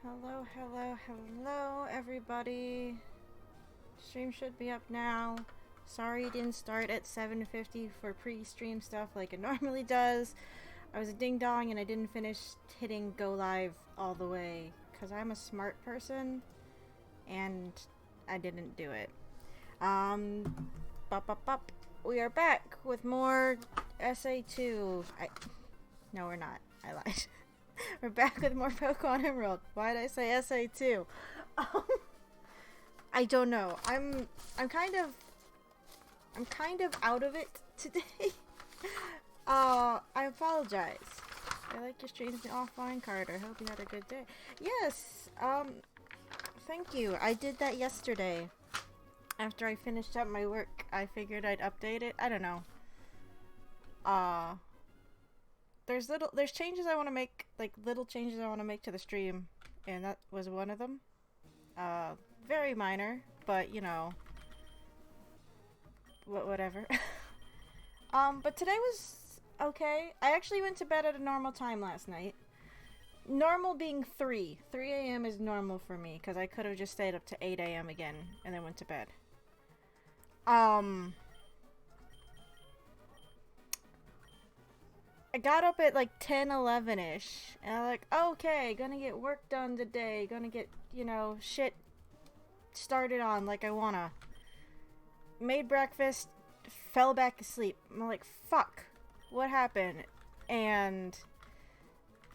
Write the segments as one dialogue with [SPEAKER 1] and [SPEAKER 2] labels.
[SPEAKER 1] Hello, hello, hello, everybody. Stream should be up now. Sorry it didn't start at 7:50 for pre-stream stuff like it normally does. I was a ding-dong and I didn't finish hitting go live all the way because I'm a smart person and I didn't do it. Bop, bop, bop. We are back with more SA2. No, we're not. I lied. We're back with more Pokemon Emerald. Why did I say SA2? I don't know. I'm kind of out of it today. I apologize. I like your streams offline, Carter. Hope you had a good day. Yes. Thank you. I did that yesterday. After I finished up my work, I figured I'd update it. I don't know. There's changes I want to make, like little changes I want to make to the stream, and that was one of them. Very minor, but you know, whatever. But today was okay. I actually went to bed at a normal time last night. Normal being 3 a.m. is normal for me, because I could have just stayed up to 8 a.m. again, and then went to bed. I got up at like 10, 11-ish, and I'm like, okay, gonna get work done today, gonna get, you know, shit started on like I wanna. Made breakfast, fell back asleep. I'm like, fuck, what happened? And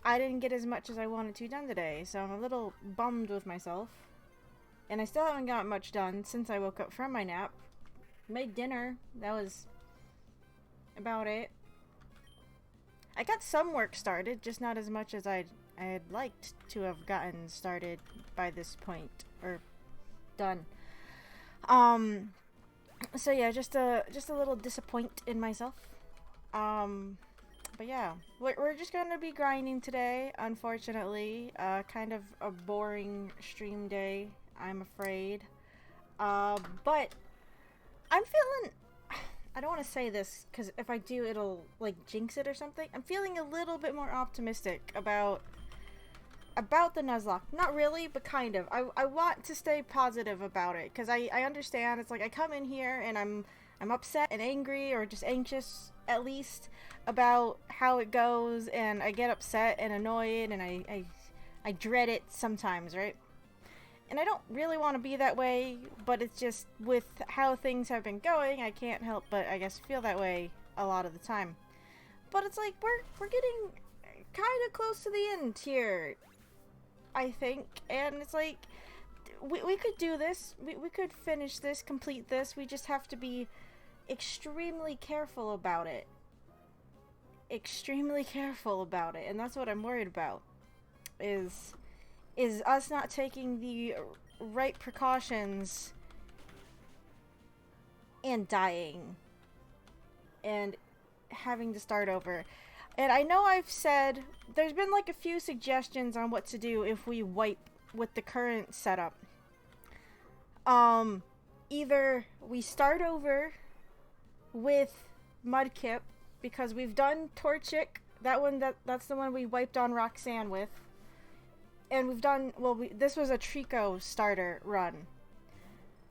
[SPEAKER 1] I didn't get as much as I wanted to done today, so I'm a little bummed with myself. And I still haven't got much done since I woke up from my nap. Made dinner, that was about it. I got some work started, just not as much as I had liked to have gotten started by this point, or done. So yeah, just a little disappoint in myself. But yeah, we're just gonna be grinding today, unfortunately. Kind of a boring stream day, I'm afraid. But I'm feeling, I don't want to say this because if I do, it'll like jinx it or something. I'm feeling a little bit more optimistic about the Nuzlocke. Not really, but kind of. I want to stay positive about it because I understand it's like I come in here and I'm upset and angry, or just anxious at least, about how it goes, and I get upset and annoyed, and I dread it sometimes, right? And I don't really want to be that way, but it's just with how things have been going, I can't help but, I guess, feel that way a lot of the time. But it's like, we're getting kind of close to the end here, I think. And it's like, we could do this. We could finish this, complete this. We just have to be extremely careful about it. Extremely careful about it. And that's what I'm worried about. Is us not taking the right precautions and dying and having to start over. And I know I've said there's been like a few suggestions on what to do if we wipe with the current setup. Either we start over with Mudkip, because we've done Torchic, that's the one we wiped on Roxanne with. And we've done, well, this was a Trico starter run.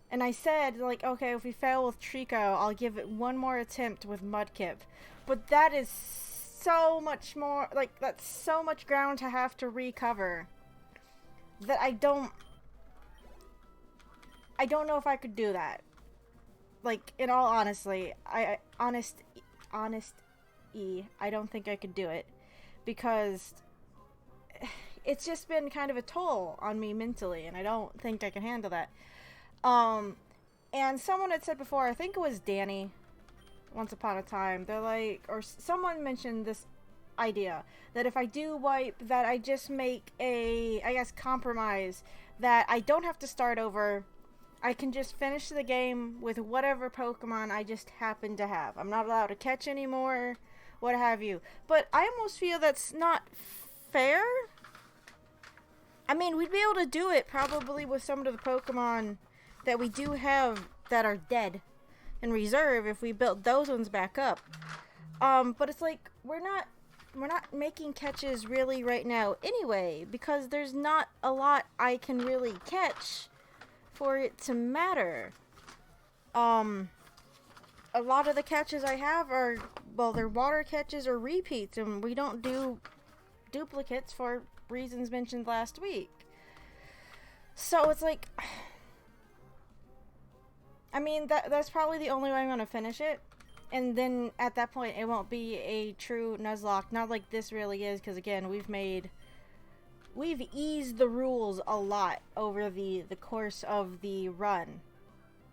[SPEAKER 1] And I said, like, okay, if we fail with Trico, I'll give it one more attempt with Mudkip. But that is so much more, like, that's so much ground to have to recover that I don't know if I could do that. Like, in all honesty, I don't think I could do it, because it's just been kind of a toll on me mentally, and I don't think I can handle that. And someone had said before, I think it was Danny, once upon a time, they're like, or someone mentioned this idea, that if I do wipe, that I just make a, I guess, compromise, that I don't have to start over. I can just finish the game with whatever Pokemon I just happen to have. I'm not allowed to catch anymore, what have you. But I almost feel that's not fair. I mean, we'd be able to do it probably with some of the Pokemon that we do have that are dead in reserve if we built those ones back up. But it's like, we're not we're not making catches really right now anyway, because there's not a lot I can really catch for it to matter. A lot of the catches I have are, well, they're water catches or repeats, and we don't do duplicates for reasons mentioned last week. So it's like, I mean, that's probably the only way I'm gonna finish it. And then at that point, it won't be a true Nuzlocke. Not like this really is, because again, we've eased the rules a lot over the course of the run.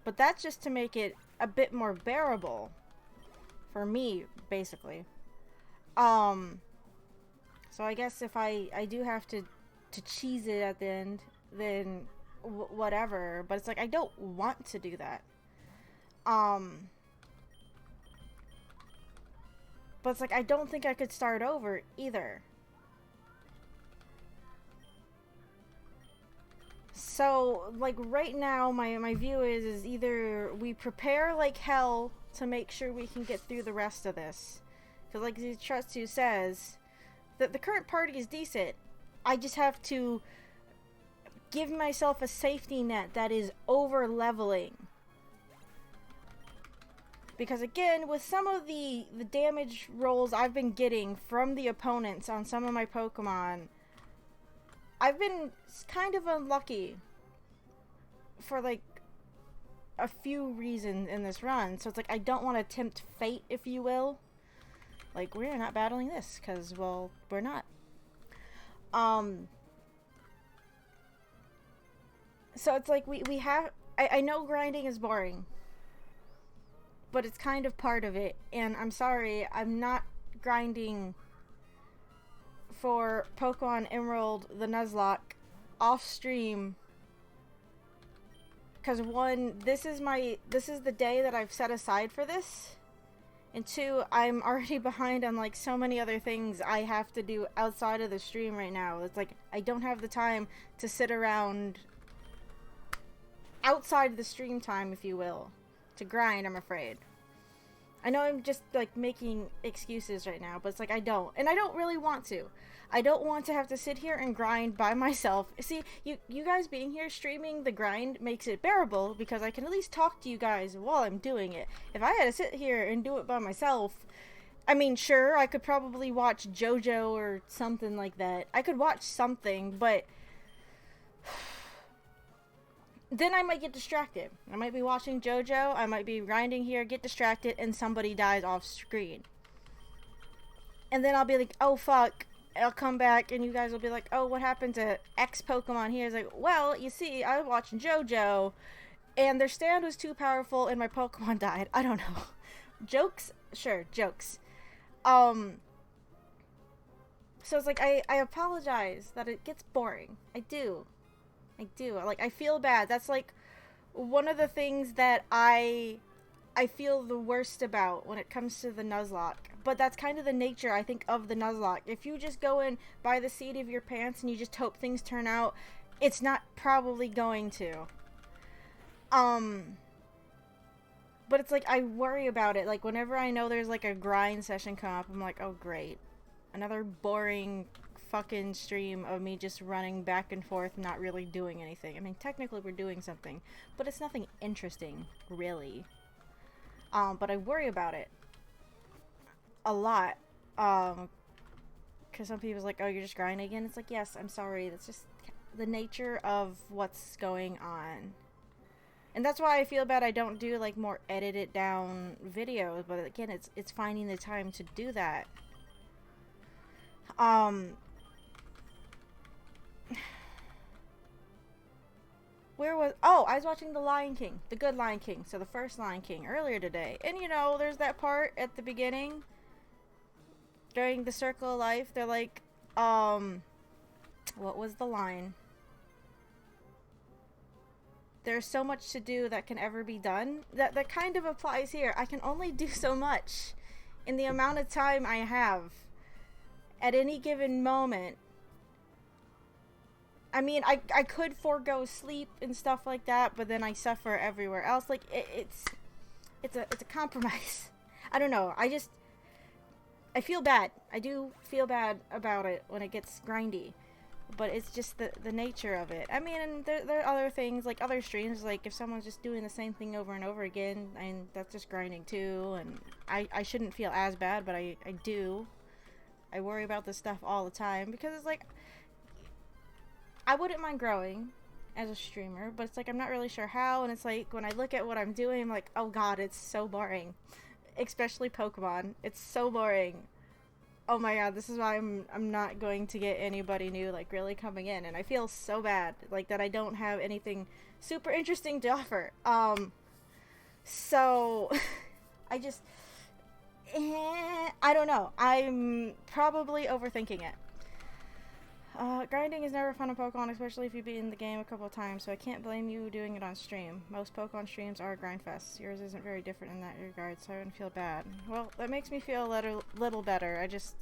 [SPEAKER 1] But that's just to make it a bit more bearable. For me, basically. So I guess if I do have to cheese it at the end, then whatever. But it's like, I don't want to do that. But it's like, I don't think I could start over either. So, like, right now, my view is either we prepare like hell to make sure we can get through the rest of this. Because, like Trust2 says, that the current party is decent. I just have to give myself a safety net that is over-leveling. Because again, with some of the damage rolls I've been getting from the opponents on some of my Pokemon, I've been kind of unlucky for like a few reasons in this run. So it's like, I don't want to tempt fate, if you will. Like, we're not battling this, because, well, we're not. So it's like, we have... I know grinding is boring. But it's kind of part of it. And I'm sorry, I'm not grinding for Pokemon Emerald, the Nuzlocke, off stream. Because one, this is the day that I've set aside for this. And two, I'm already behind on like so many other things I have to do outside of the stream right now. It's like, I don't have the time to sit around outside the stream time, if you will, to grind, I'm afraid. I know I'm just like making excuses right now, but it's like, I don't. And I don't really want to. I don't want to have to sit here and grind by myself. See, you guys being here streaming the grind makes it bearable, because I can at least talk to you guys while I'm doing it. If I had to sit here and do it by myself, I mean, sure, I could probably watch JoJo or something like that. I could watch something, but then I might get distracted. I might be watching JoJo, I might be grinding here, get distracted, and somebody dies off screen. And then I'll be like, oh fuck, I'll come back, and you guys will be like, oh, what happened to X Pokemon here? It's like, well, you see, I was watching JoJo, and their stand was too powerful, and my Pokemon died. I don't know. Jokes? Sure, jokes. So it's like, I apologize that it gets boring. I do. Like, I feel bad. That's like one of the things that I feel the worst about when it comes to the Nuzlocke. But that's kind of the nature, I think, of the Nuzlocke. If you just go in by the seat of your pants and you just hope things turn out, it's not probably going to. But it's like, I worry about it. Like, whenever I know there's like a grind session come up, I'm like, oh great. Another boring fucking stream of me just running back and forth, not really doing anything. I mean, technically we're doing something, but it's nothing interesting, really. But I worry about it a lot. Because some people's like, oh, you're just grinding again? It's like, yes, I'm sorry. That's just the nature of what's going on. And that's why I feel bad I don't do, like, more edited down videos. But again, it's finding the time to do that. Where was... Oh, I was watching The Lion King. The Good Lion King. So the first Lion King earlier today. And, you know, there's that part at the beginning. During the Circle of Life. They're like, what was the line? There's so much to do that can ever be done. That kind of applies here. I can only do so much in the amount of time I have at any given moment. I mean, I could forego sleep and stuff like that, but then I suffer everywhere else. Like, it's a compromise. I don't know. I feel bad. I do feel bad about it when it gets grindy. But it's just the nature of it. I mean, and there are other things, like other streams, like if someone's just doing the same thing over and over again, and that's just grinding too, and I shouldn't feel as bad, but I do. I worry about this stuff all the time, because it's like, I wouldn't mind growing as a streamer, but it's like I'm not really sure how, and it's like when I look at what I'm doing, I'm like, oh god, it's so boring. Especially Pokemon. It's so boring. Oh my god, this is why I'm not going to get anybody new like really coming in, and I feel so bad like that I don't have anything super interesting to offer. So I just I don't know. I'm probably overthinking it. Grinding is never fun in Pokemon, especially if you've beaten the game a couple of times, so I can't blame you doing it on stream. Most Pokemon streams are grind fests. Yours isn't very different in that regard, so I wouldn't feel bad. Well, that makes me feel a little better. I just...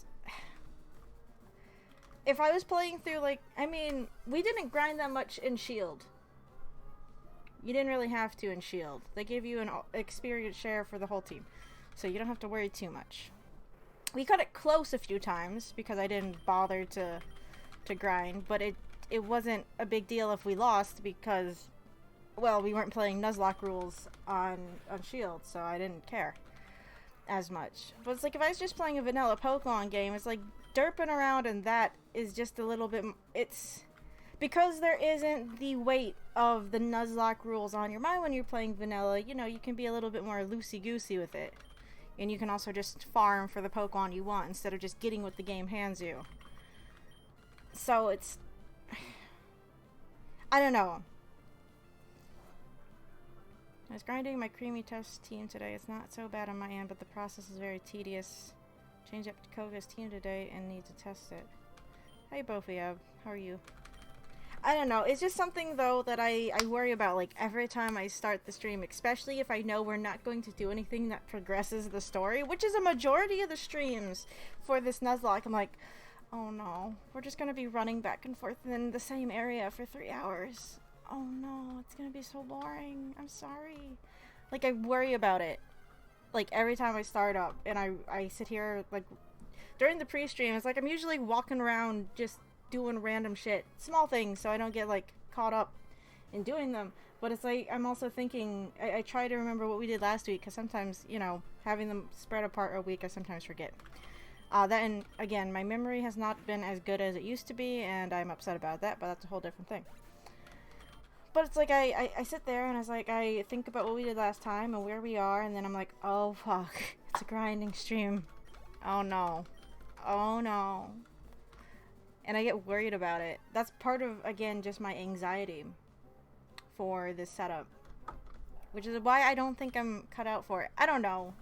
[SPEAKER 1] If I was playing through, like... I mean, we didn't grind that much in Shield. You didn't really have to in Shield. They gave you an experience share for the whole team, so you don't have to worry too much. We cut it close a few times, because I didn't bother to grind, but it wasn't a big deal if we lost because, well, we weren't playing Nuzlocke rules on Shield, so I didn't care as much. But it's like if I was just playing a vanilla Pokemon game, it's like derping around, and that is just a little bit, it's because there isn't the weight of the Nuzlocke rules on your mind when you're playing vanilla. You know, you can be a little bit more loosey-goosey with it, and you can also just farm for the Pokemon you want instead of just getting what the game hands you. So it's... I don't know. I was grinding my creamy test team today. It's not so bad on my end, but the process is very tedious. Changed up to Koga's team today and need to test it. Hey Bofiab, how are you? I don't know. It's just something though that I worry about like every time I start the stream, especially if I know we're not going to do anything that progresses the story, which is a majority of the streams for this Nuzlocke. I'm like, oh no, we're just gonna be running back and forth in the same area for 3 hours. Oh no, it's gonna be so boring. I'm sorry. Like, I worry about it. Like, every time I start up, and I sit here, like, during the pre-stream, it's like I'm usually walking around just doing random shit. Small things, so I don't get, like, caught up in doing them. But it's like, I'm also thinking, I try to remember what we did last week, because sometimes, you know, having them spread apart a week, I sometimes forget. Then, again, my memory has not been as good as it used to be, and I'm upset about that, but that's a whole different thing. But it's like, I sit there, and I think about what we did last time, and where we are, and then I'm like, oh, fuck. It's a grinding stream. Oh, no. Oh, no. And I get worried about it. That's part of, again, just my anxiety for this setup. Which is why I don't think I'm cut out for it. I don't know.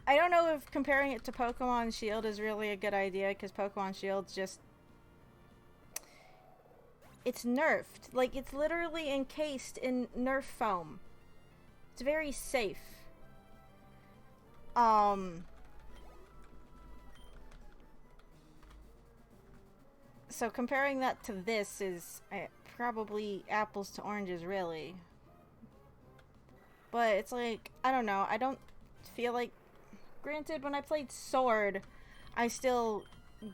[SPEAKER 1] I don't know if comparing it to Pokemon Shield is really a good idea, because Pokemon Shield's just... It's nerfed. Like, it's literally encased in Nerf foam. It's very safe. So comparing that to this is probably apples to oranges, really. But it's like, I don't know. I don't feel like... Granted, when I played Sword, I still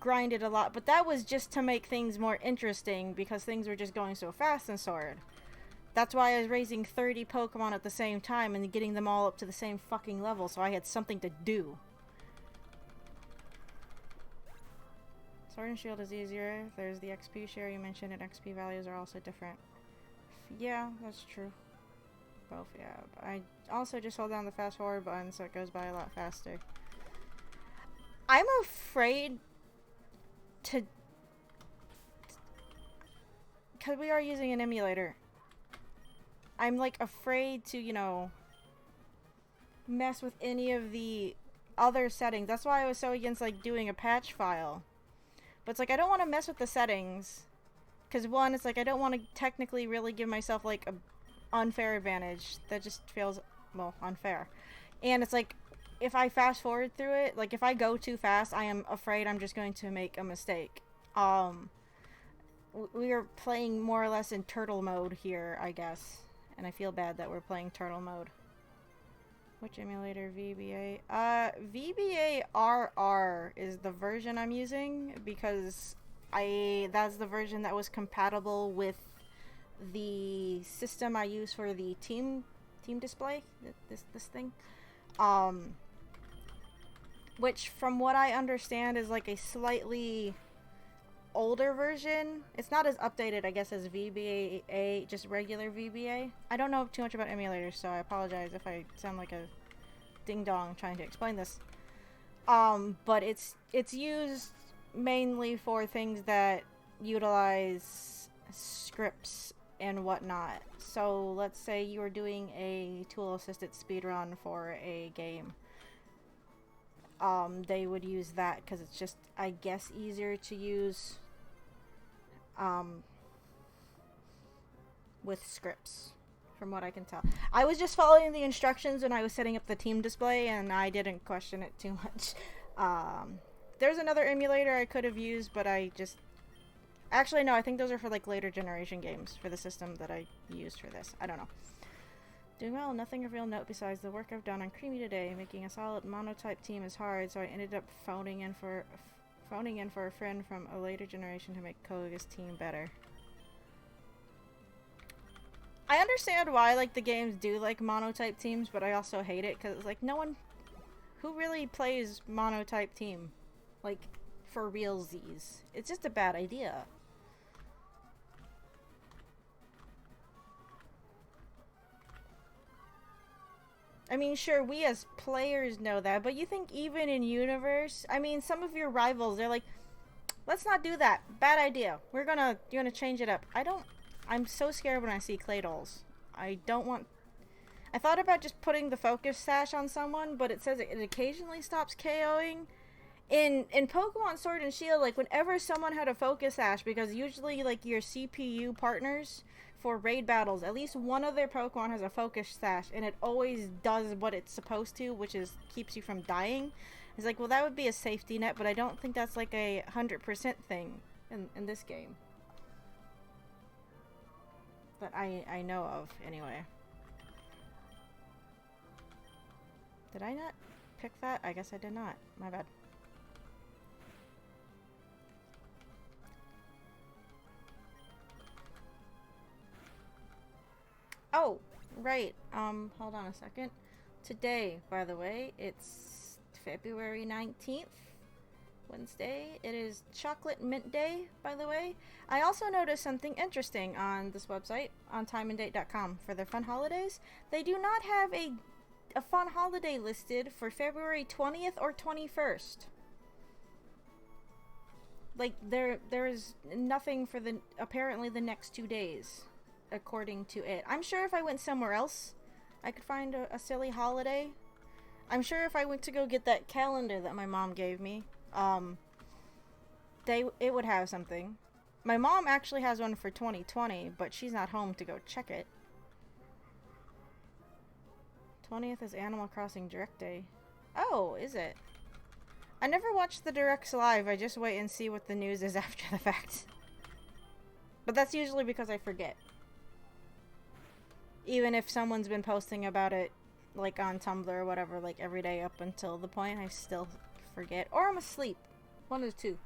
[SPEAKER 1] grinded a lot, but that was just to make things more interesting because things were just going so fast in Sword. That's why I was raising 30 Pokemon at the same time and getting them all up to the same fucking level, so I had something to do. Sword and Shield is easier. There's the XP share you mentioned, and XP values are also different. Yeah, that's true. Both, yeah. I also just hold down the fast forward button so it goes by a lot faster. I'm afraid to... Because we are using an emulator. I'm, like, afraid to, you know, mess with any of the other settings. That's why I was so against, like, doing a patch file. But it's like, I don't want to mess with the settings. Because, one, it's like, I don't want to technically really give myself, like, a unfair advantage. That just feels, well, unfair. And it's like, if I fast forward through it, like, if I go too fast, I am afraid I'm just going to make a mistake. We are playing more or less in turtle mode here, I guess. And I feel bad that we're playing turtle mode. Which emulator? VBA? VBA RR is the version I'm using because that's the version that was compatible with the system I use for the team display. This thing. Which from what I understand is like a slightly older version. It's not as updated, I guess, as VBA, just regular VBA. I don't know too much about emulators, so I apologize if I sound like a ding-dong trying to explain this. But it's used mainly for things that utilize scripts and whatnot. So let's say you were doing a tool-assisted speedrun for a game. They would use that because it's just, I guess, easier to use with scripts, from what I can tell. I was just following the instructions when I was setting up the team display, and I didn't question it too much. There's another emulator I could have used, but I just... Actually, no, I think those are for, like, later generation games for the system that I used for this. I don't know. Doing well, nothing of real note besides the work I've done on Creamy today. Making a solid monotype team is hard, so I ended up phoning in for a friend from a later generation to make Koga's team better. I understand why, like, the games do like monotype teams, but I also hate it because, like, no one who really plays monotype team, like, for realsies. It's just a bad idea. I mean, sure, we as players know that, but you think even in universe, I mean, some of your rivals, they're like, let's not do that. Bad idea. You're gonna change it up. I'm so scared when I see clay dolls. I thought about just putting the focus sash on someone, but it says it occasionally stops KOing. In Pokemon Sword and Shield, like, whenever someone had a focus sash, because usually, like, your CPU partners for raid battles, at least one of their Pokemon has a focus sash, and it always does what it's supposed to, which is keeps you from dying. It's like, well, that would be a safety net, but I don't think that's, like, a 100% thing in this game. That I know of, anyway. Did I not pick that? I guess I did not. My bad. Oh, right. Hold on a second. Today, by the way, it's February 19th, Wednesday. It is Chocolate Mint Day, by the way. I also noticed something interesting on this website, on timeanddate.com, for their fun holidays. They do not have a fun holiday listed for February 20th or 21st. Like, there is nothing for apparently the next 2 days, according to it. I'm sure if I went somewhere else, I could find a silly holiday. I'm sure if I went to go get that calendar that my mom gave me, it would have something. My mom actually has one for 2020, but she's not home to go check it. 20th is Animal Crossing Direct Day. Oh, is it? I never watch the Directs live. I just wait and see what the news is after the fact. But that's usually because I forget. Even if someone's been posting about it, like, on Tumblr or whatever, like, every day up until the point, I still forget. Or I'm asleep. One of the two.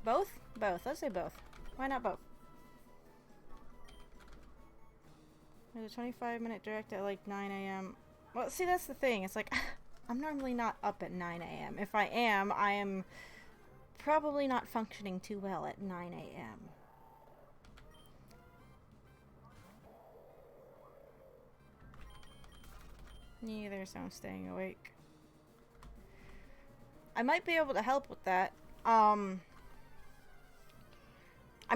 [SPEAKER 1] Both? Both. Let's say both. Why not both? There's a 25-minute direct at, like, 9 a.m. Well, see, that's the thing. It's like, I'm normally not up at 9 a.m. If I am probably not functioning too well at 9 a.m. Neither, so I'm staying awake. I might be able to help with that. I'm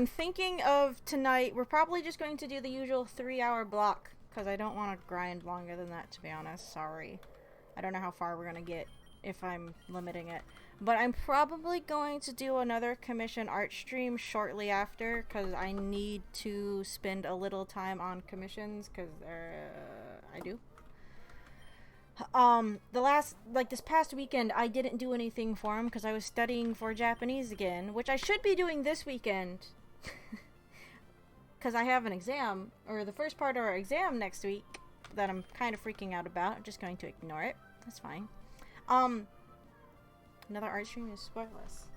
[SPEAKER 1] thinking of tonight, we're probably just going to do the usual 3-hour block, because I don't want to grind longer than that, to be honest. Sorry. I don't know how far we're going to get if I'm limiting it. But I'm probably going to do another commission art stream shortly after, because I need to spend a little time on commissions, because I do. This past weekend, I didn't do anything for him because I was studying for Japanese again, which I should be doing this weekend. Because I have an exam, or the first part of our exam next week. that I'm kind of freaking out about. I'm just going to ignore it. That's fine. Another art stream is spoilers.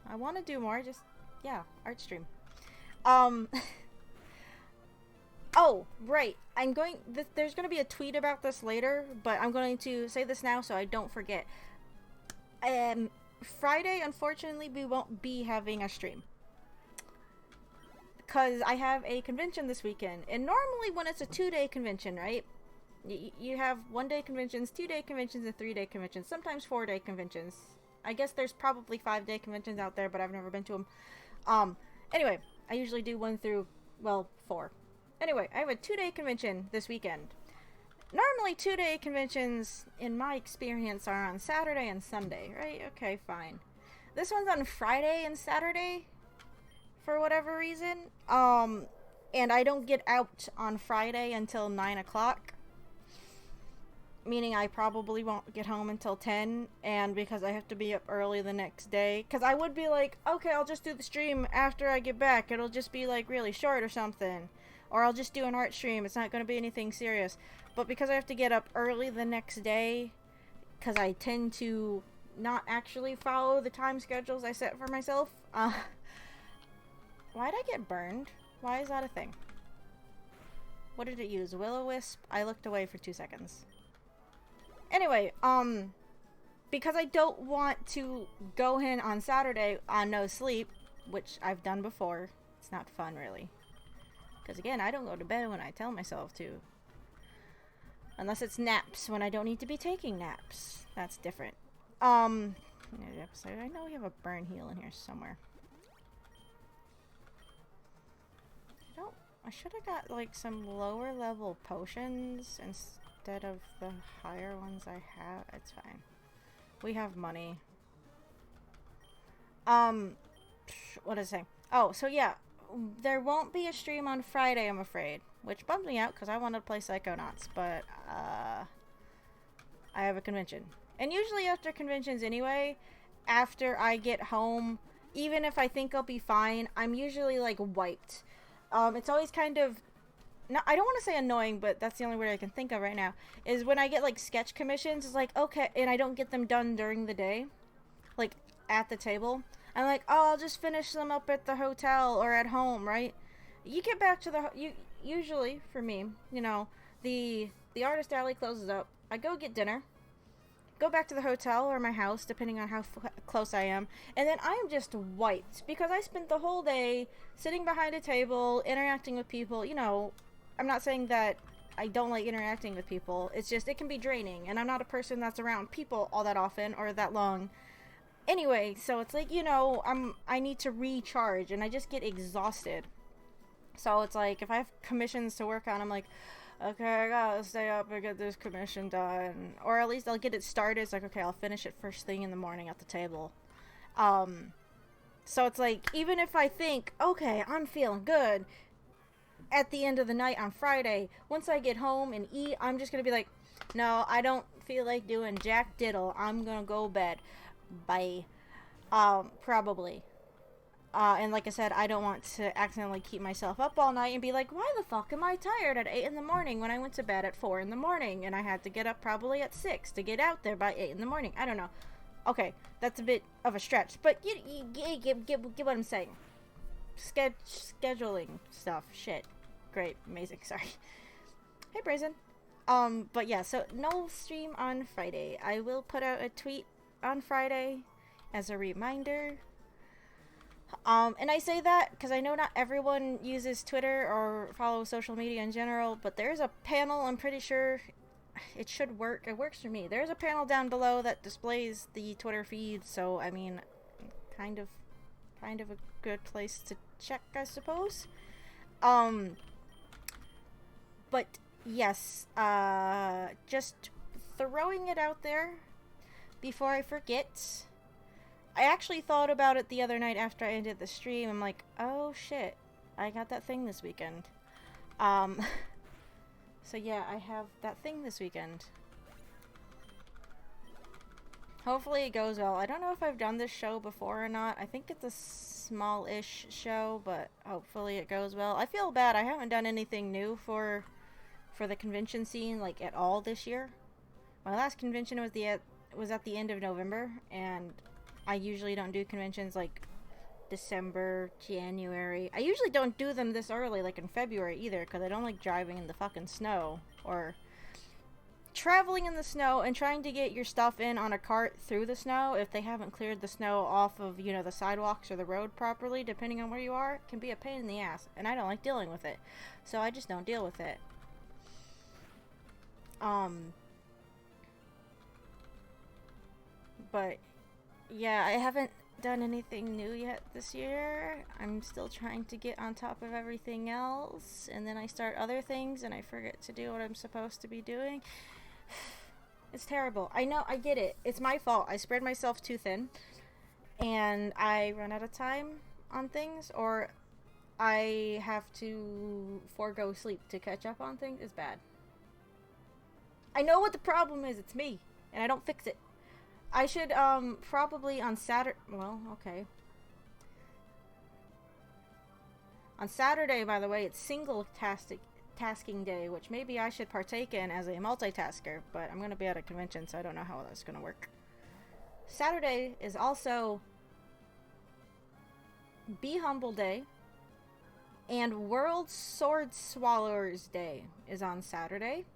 [SPEAKER 1] I want to do more, just, yeah, art stream. Oh, right. There's going to be a tweet about this later, but I'm going to say this now so I don't forget. Friday, unfortunately, we won't be having a stream. Because I have a convention this weekend. And normally when it's a 2-day convention, right? You have 1-day conventions, 2-day conventions, and 3-day conventions. Sometimes 4-day conventions. I guess there's probably 5-day conventions out there, but I've never been to them. Anyway, I usually do 1 through, well, 4. Anyway, I have a 2-day convention this weekend. Normally 2-day conventions, in my experience, are on Saturday and Sunday, right? Okay, fine. This one's on Friday and Saturday, for whatever reason. And I don't get out on Friday until 9 o'clock. Meaning I probably won't get home until 10, and because I have to be up early the next day. Because I would be like, okay, I'll just do the stream after I get back. It'll just be, like, really short or something. Or I'll just do an art stream. It's not going to be anything serious. But because I have to get up early the next day, because I tend to not actually follow the time schedules I set for myself, why'd I get burned? Why is that a thing? What did it use? Will-O-Wisp? I looked away for 2 seconds. Anyway, because I don't want to go in on Saturday on no sleep, which I've done before. It's not fun, really. Because again, I don't go to bed when I tell myself to. Unless it's naps, when I don't need to be taking naps. That's different. I know we have a burn heal in here somewhere. I should have got, like, some lower level potions instead of the higher ones I have. It's fine. We have money. What is it saying? Oh, so yeah. There won't be a stream on Friday, I'm afraid. Which bums me out, because I wanted to play Psychonauts. But, I have a convention. And usually after conventions anyway, after I get home, even if I think I'll be fine, I'm usually, like, wiped. It's always kind of... No, I don't want to say annoying, but that's the only word I can think of right now. Is when I get, like, sketch commissions, it's like, okay, and I don't get them done during the day. Like, at the table. I'm like, oh, I'll just finish them up at the hotel or at home, right? You get back to the... usually, for me, you know, the artist alley closes up. I go get dinner. Go back to the hotel or my house, depending on how close I am. And then I am just wiped. Because I spent the whole day sitting behind a table, interacting with people. You know, I'm not saying that I don't like interacting with people. It's just, it can be draining. And I'm not a person that's around people all that often or that long. Anyway, so it's like, you know, I need to recharge. And I just get exhausted. So it's like, if I have commissions to work on, I'm like... okay, I gotta stay up and get this commission done. Or at least I'll get it started. It's like, okay, I'll finish it first thing in the morning at the table. So it's like, even if I think, okay, I'm feeling good, at the end of the night on Friday, once I get home and eat, I'm just gonna be like, no, I don't feel like doing jack diddle. I'm gonna go bed. Bye. Probably. And like I said, I don't want to accidentally keep myself up all night and be like, why the fuck am I tired at 8 in the morning when I went to bed at 4 in the morning and I had to get up probably at 6 to get out there by 8 in the morning? I don't know. Okay, that's a bit of a stretch, but you get what I'm saying. Scheduling stuff. Shit. Great. Amazing. Sorry. Hey, Brazen. But yeah, so no stream on Friday. I will put out a tweet on Friday as a reminder. And I say that because I know not everyone uses Twitter or follows social media in general, but there's a panel, I'm pretty sure it should work. It works for me. There's a panel down below that displays the Twitter feed, so I mean, kind of a good place to check, I suppose. But yes, just throwing it out there before I forget. I actually thought about it the other night after I ended the stream. I'm like, oh shit, I got that thing this weekend. So yeah, I have that thing this weekend. Hopefully it goes well. I don't know if I've done this show before or not. I think it's a small-ish show, but hopefully it goes well. I feel bad. I haven't done anything new for for the convention scene like at all this year. My last convention was at the end of November, and I usually don't do conventions like December, January. I usually don't do them this early, like in February either, because I don't like driving in the fucking snow or traveling in the snow and trying to get your stuff in on a cart through the snow if they haven't cleared the snow off of, you know, the sidewalks or the road properly, depending on where you are, can be a pain in the ass, and I don't like dealing with it. So I just don't deal with it. But yeah, I haven't done anything new yet this year. I'm still trying to get on top of everything else, and then I start other things and I forget to do what I'm supposed to be doing. It's terrible. I know, I get it. It's my fault. I spread myself too thin, and I run out of time on things, or I have to forego sleep to catch up on things. It's bad. I know what the problem is. It's me, and I don't fix it. I should, probably on Saturday, well, okay. On Saturday, by the way, it's tasking day, which maybe I should partake in as a multitasker, but I'm going to be at a convention, so I don't know how that's going to work. Saturday is also Be Humble Day, and World Sword Swallowers Day is on Saturday.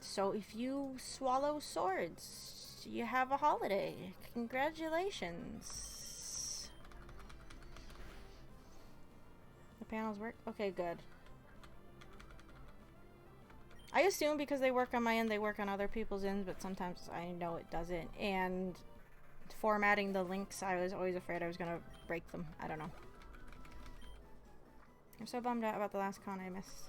[SPEAKER 1] So if you swallow swords, you have a holiday. Congratulations. The panels work? Okay, good. I assume because they work on my end, they work on other people's ends, but sometimes I know it doesn't. And formatting the links, I was always afraid I was gonna break them. I don't know. I'm so bummed out about the last con I missed.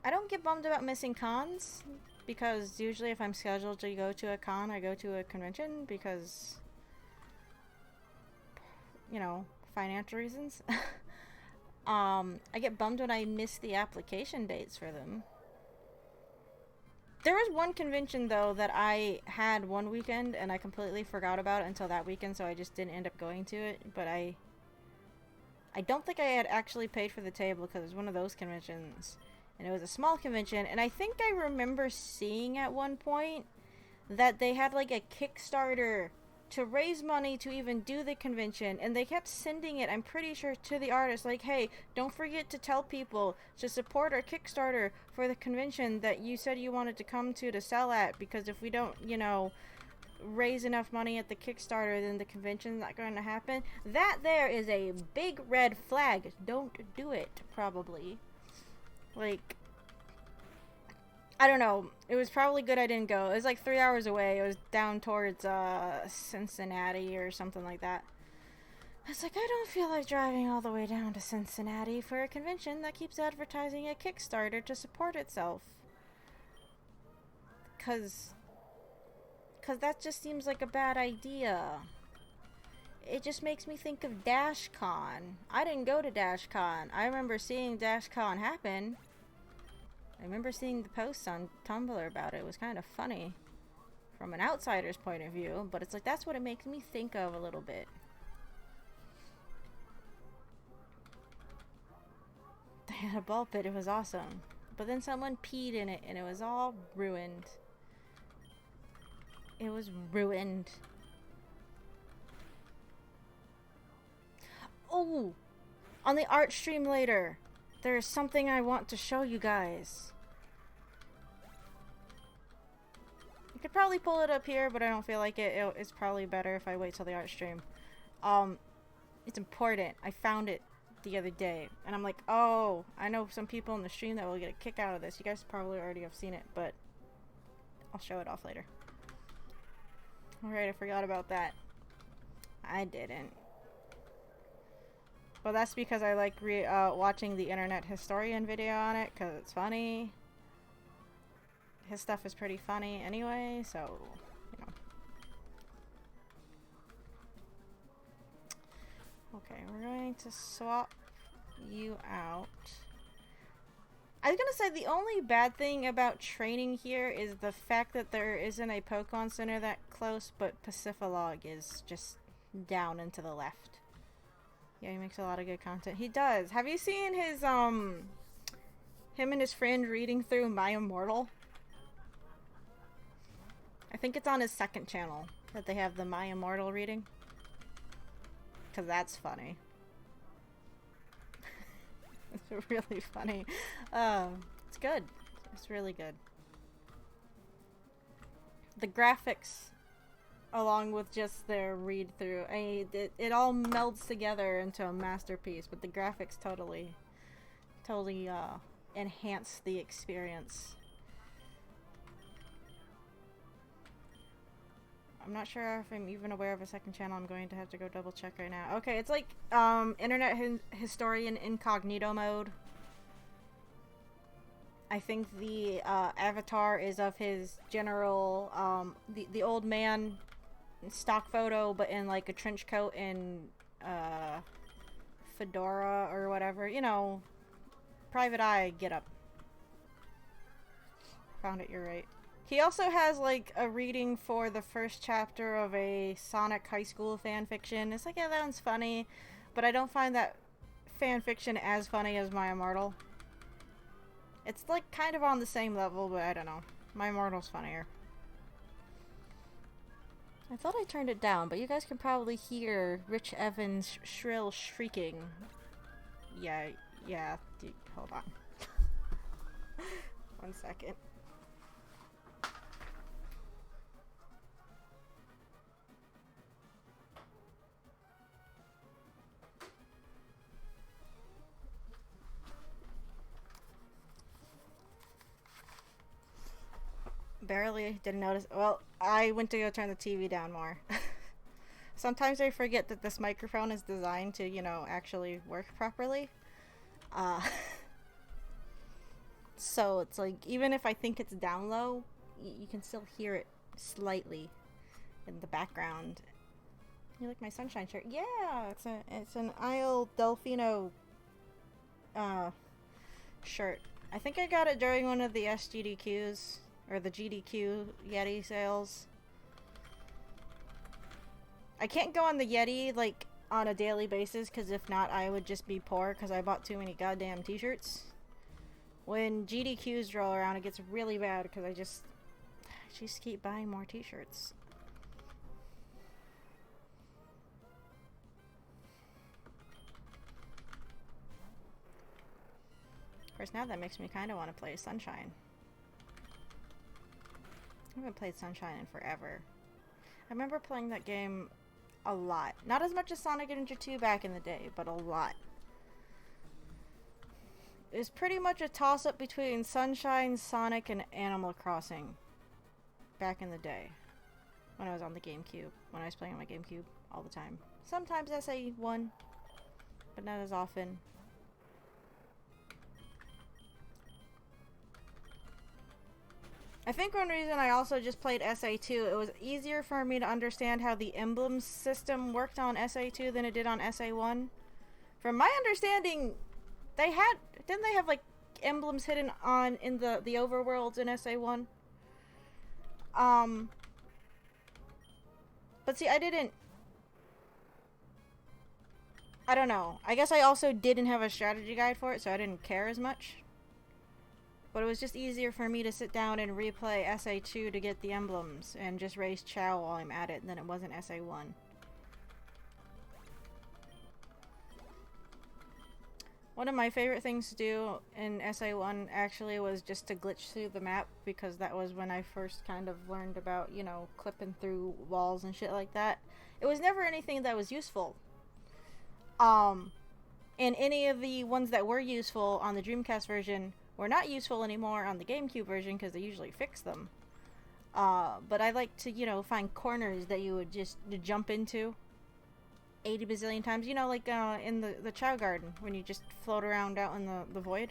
[SPEAKER 1] I don't get bummed about missing cons, because usually if I'm scheduled to go to a con, I go to a convention because, you know, financial reasons. I get bummed when I miss the application dates for them. There was one convention, though, that I had one weekend and I completely forgot about it until that weekend, so I just didn't end up going to it. But I don't think I had actually paid for the table because it was one of those conventions. And it was a small convention, and I think I remember seeing at one point that they had like a Kickstarter to raise money to even do the convention, and they kept sending it, I'm pretty sure, to the artists, like, hey, don't forget to tell people to support our Kickstarter for the convention that you said you wanted to come to sell at, because if we don't, you know, raise enough money at the Kickstarter, then the convention's not going to happen. That there is a big red flag. Don't do it, probably. Like, I don't know. It was probably good I didn't go. It was like 3 hours away. It was down towards Cincinnati or something like that. I was like, I don't feel like driving all the way down to Cincinnati for a convention that keeps advertising a Kickstarter to support itself. Cause that just seems like a bad idea. It just makes me think of DashCon. I didn't go to DashCon. I remember seeing DashCon happen. I remember seeing the posts on Tumblr about it. It was kind of funny from an outsider's point of view, but it's like that's what it makes me think of a little bit. They had a ball pit. It was awesome. But then someone peed in it and it was all ruined. It was ruined. Oh! On the art stream later, there is something I want to show you guys. I could probably pull it up here, but I don't feel like it. It's probably better if I wait till the art stream. It's important. I found it the other day, and I'm like, oh, I know some people in the stream that will get a kick out of this. You guys probably already have seen it, but I'll show it off later. Alright, I forgot about that. I didn't. But that's because I like watching the internet historian video on it, because it's funny. His stuff is pretty funny anyway, so, you know. Okay, we're going to swap you out. I was gonna say the only bad thing about training here is the fact that there isn't a Pokemon Center that close, but Pacifilog is just down and to the left. Yeah, he makes a lot of good content. He does. Have you seen his, him and his friend reading through My Immortal? I think it's on his second channel that they have the My Immortal reading. Because that's funny. It's really funny. It's good. It's really good. The graphics, along with just their read through, it all melds together into a masterpiece. But the graphics totally enhance the experience. I'm not sure if I'm even aware of a second channel. I'm going to have to go double check right now. Okay, it's like Internet Historian Incognito mode. I think the avatar is of his general, the old man stock photo, but in like a trench coat and fedora or whatever. You know, private eye get up. Found it, you're right. He also has, like, a reading for the first chapter of a Sonic high school fanfiction. It's like, yeah, that one's funny, but I don't find that fanfiction as funny as My Immortal. It's, like, kind of on the same level, but I don't know. My Immortal's funnier. I thought I turned it down, but you guys can probably hear Rich Evans' shrill shrieking. Yeah, hold on. 1 second. Barely didn't notice. Well, I went to go turn the TV down more. Sometimes I forget that this microphone is designed to, you know, actually work properly. So it's like, even if I think it's down low, you can still hear it slightly in the background. You like my sunshine shirt? Yeah, it's an Isle Delfino shirt. I think I got it during one of the SGDQs. Or the GDQ Yeti sales. I can't go on the Yeti, like, on a daily basis, because if not, I would just be poor, because I bought too many goddamn t-shirts. When GDQs roll around, it gets really bad, because I just keep buying more t-shirts. Of course, now that makes me kind of want to play Sunshine. I haven't played Sunshine in forever. I remember playing that game a lot. Not as much as Sonic Adventure 2 back in the day, but a lot. It was pretty much a toss-up between Sunshine, Sonic, and Animal Crossing back in the day. When I was on the GameCube. When I was playing on my GameCube all the time. Sometimes SA1, but not as often. I think one reason I also just played SA2, it was easier for me to understand how the emblem system worked on SA2 than it did on SA1. From my understanding, didn't they have like emblems hidden in the overworlds in SA1? But see, I don't know. I guess I also didn't have a strategy guide for it, so I didn't care as much. But it was just easier for me to sit down and replay SA2 to get the emblems and just raise Chow while I'm at it than it was in SA1. One of my favorite things to do in SA1 actually was just to glitch through the map, because that was when I first kind of learned about, you know, clipping through walls and shit like that. It was never anything that was useful. And any of the ones that were useful on the Dreamcast version were not useful anymore on the GameCube version, because they usually fix them. But I like to, you know, find corners that you would just jump into 80 bazillion times. You know, like in the Chow Garden, when you just float around out in the void.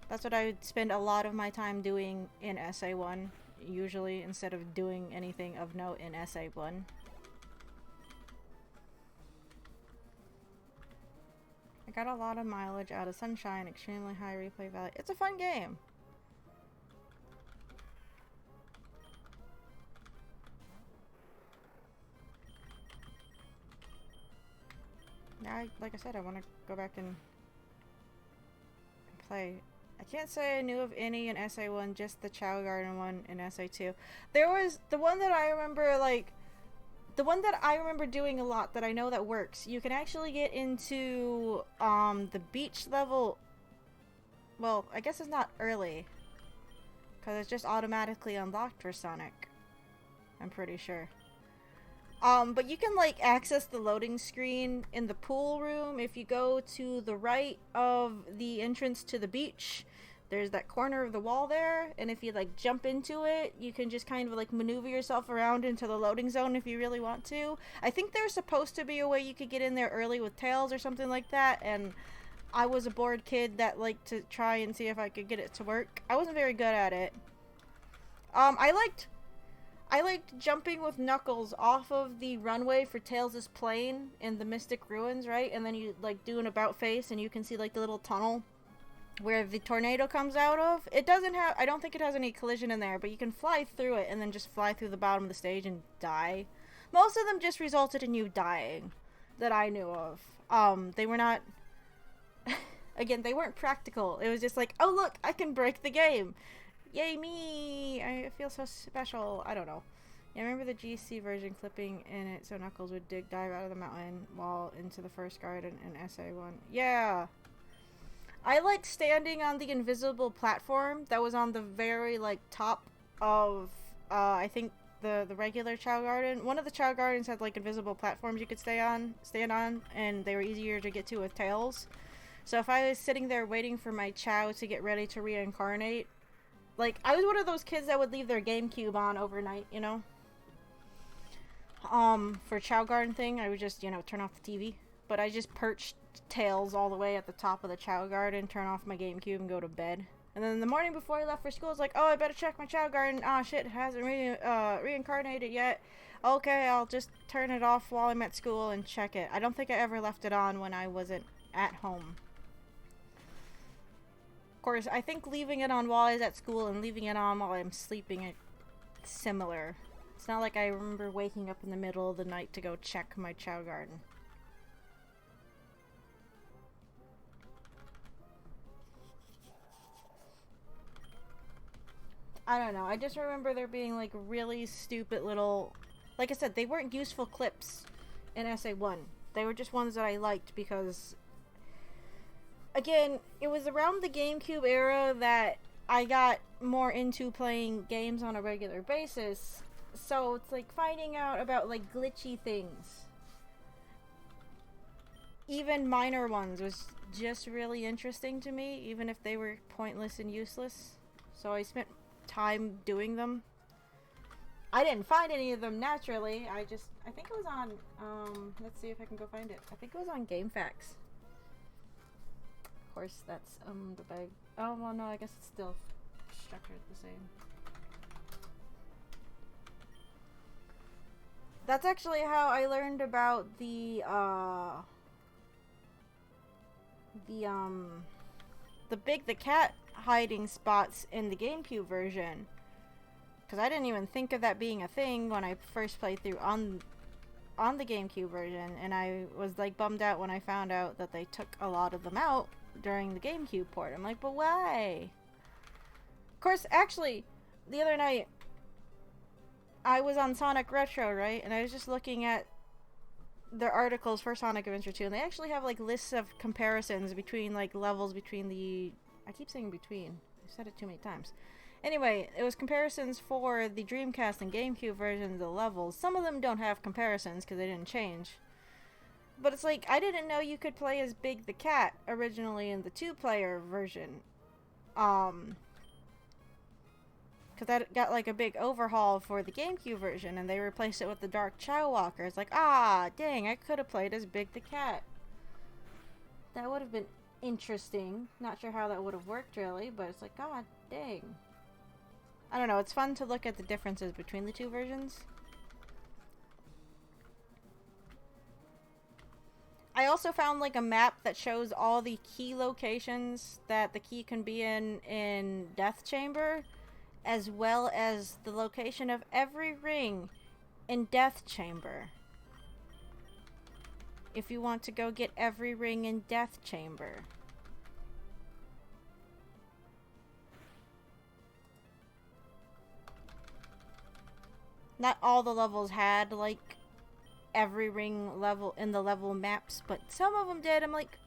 [SPEAKER 1] That's what I would spend a lot of my time doing in SA1, usually, instead of doing anything of note in SA1. got a lot of mileage out of Sunshine, extremely high replay value. It's a fun game. Now, like I said, I want to go back and play. I can't say I knew of any in SA1, just the Chow Garden one in SA2. There was the one that I remember, like, the one that I remember doing a lot that I know that works. You can actually get into the beach level. Well, I guess it's not early, because it's just automatically unlocked for Sonic, I'm pretty sure. But you can, like, access the loading screen in the pool room. If you go to the right of the entrance to the beach, there's that corner of the wall there, and if you, like, jump into it, you can just kind of, like, maneuver yourself around into the loading zone if you really want to. I think there's supposed to be a way you could get in there early with Tails or something like that, and I was a bored kid that liked to try and see if I could get it to work. I wasn't very good at it. I liked jumping with Knuckles off of the runway for Tails' plane in the Mystic Ruins, right? And then you, like, do an about face and you can see, like, the little tunnel where the tornado comes out of. It doesn't have, I don't think it has any collision in there, but you can fly through it and then just fly through the bottom of the stage and die. Most of them just resulted in you dying, that I knew of. They were not, again, they weren't practical. It was just like, oh look, I can break the game. Yay me! I feel so special. I don't know. Yeah, I remember the GC version clipping in it so Knuckles would dive out of the mountain wall into the first garden in SA1. Yeah! I like standing on the invisible platform that was on the very, like, top of, I think the regular Chow Garden. One of the Chow Gardens had, like, invisible platforms you could stand on, and they were easier to get to with Tails. So if I was sitting there waiting for my Chow to get ready to reincarnate, like, I was one of those kids that would leave their GameCube on overnight, you know? For Chow Garden thing, I would just, you know, turn off the TV. But I just perched Tails all the way at the top of the Chow Garden, turn off my GameCube, and go to bed. And then the morning before I left for school, I was like, oh, I better check my Chow Garden. Ah, shit, it hasn't reincarnated yet. Okay, I'll just turn it off while I'm at school and check it. I don't think I ever left it on when I wasn't at home. Of course, I think leaving it on while I was at school and leaving it on while I'm sleeping is similar. It's not like I remember waking up in the middle of the night to go check my Chow Garden. I don't know. I just remember there being, like, really stupid little... Like I said, they weren't useful clips in SA1. They were just ones that I liked because... Again, it was around the GameCube era that I got more into playing games on a regular basis. So it's like finding out about, like, glitchy things. Even minor ones was just really interesting to me, even if they were pointless and useless. So I spent time doing them. I didn't find any of them naturally. I think it was on, let's see if I can go find it. I think it was on GameFAQs. Of course, that's, the bag. Oh, well, no, I guess it's still structured the same. That's actually how I learned about the cat hiding spots in the GameCube version. Because I didn't even think of that being a thing when I first played through on the GameCube version, and I was, like, bummed out when I found out that they took a lot of them out during the GameCube port. I'm like, but why? Of course, actually, the other night, I was on Sonic Retro, right? And I was just looking at their articles for Sonic Adventure 2, and they actually have, like, lists of comparisons between, like, levels between the... I keep saying between. I've said it too many times. Anyway, it was comparisons for the Dreamcast and GameCube versions of the levels. Some of them don't have comparisons because they didn't change. But it's like, I didn't know you could play as Big the Cat originally in the 2-player version. Because that got, like, a big overhaul for the GameCube version, and they replaced it with the Dark Chow Walker. It's like, ah, dang, I could have played as Big the Cat. That would have been interesting. Not sure how that would have worked, really, but it's like, god dang. I don't know, it's fun to look at the differences between the two versions. I also found like a map that shows all the key locations that the key can be in Death Chamber, as well as the location of every ring in Death Chamber. If you want to go get every ring in Death Chamber. Not all the levels had like every ring level in the level maps, but some of them did. I'm like,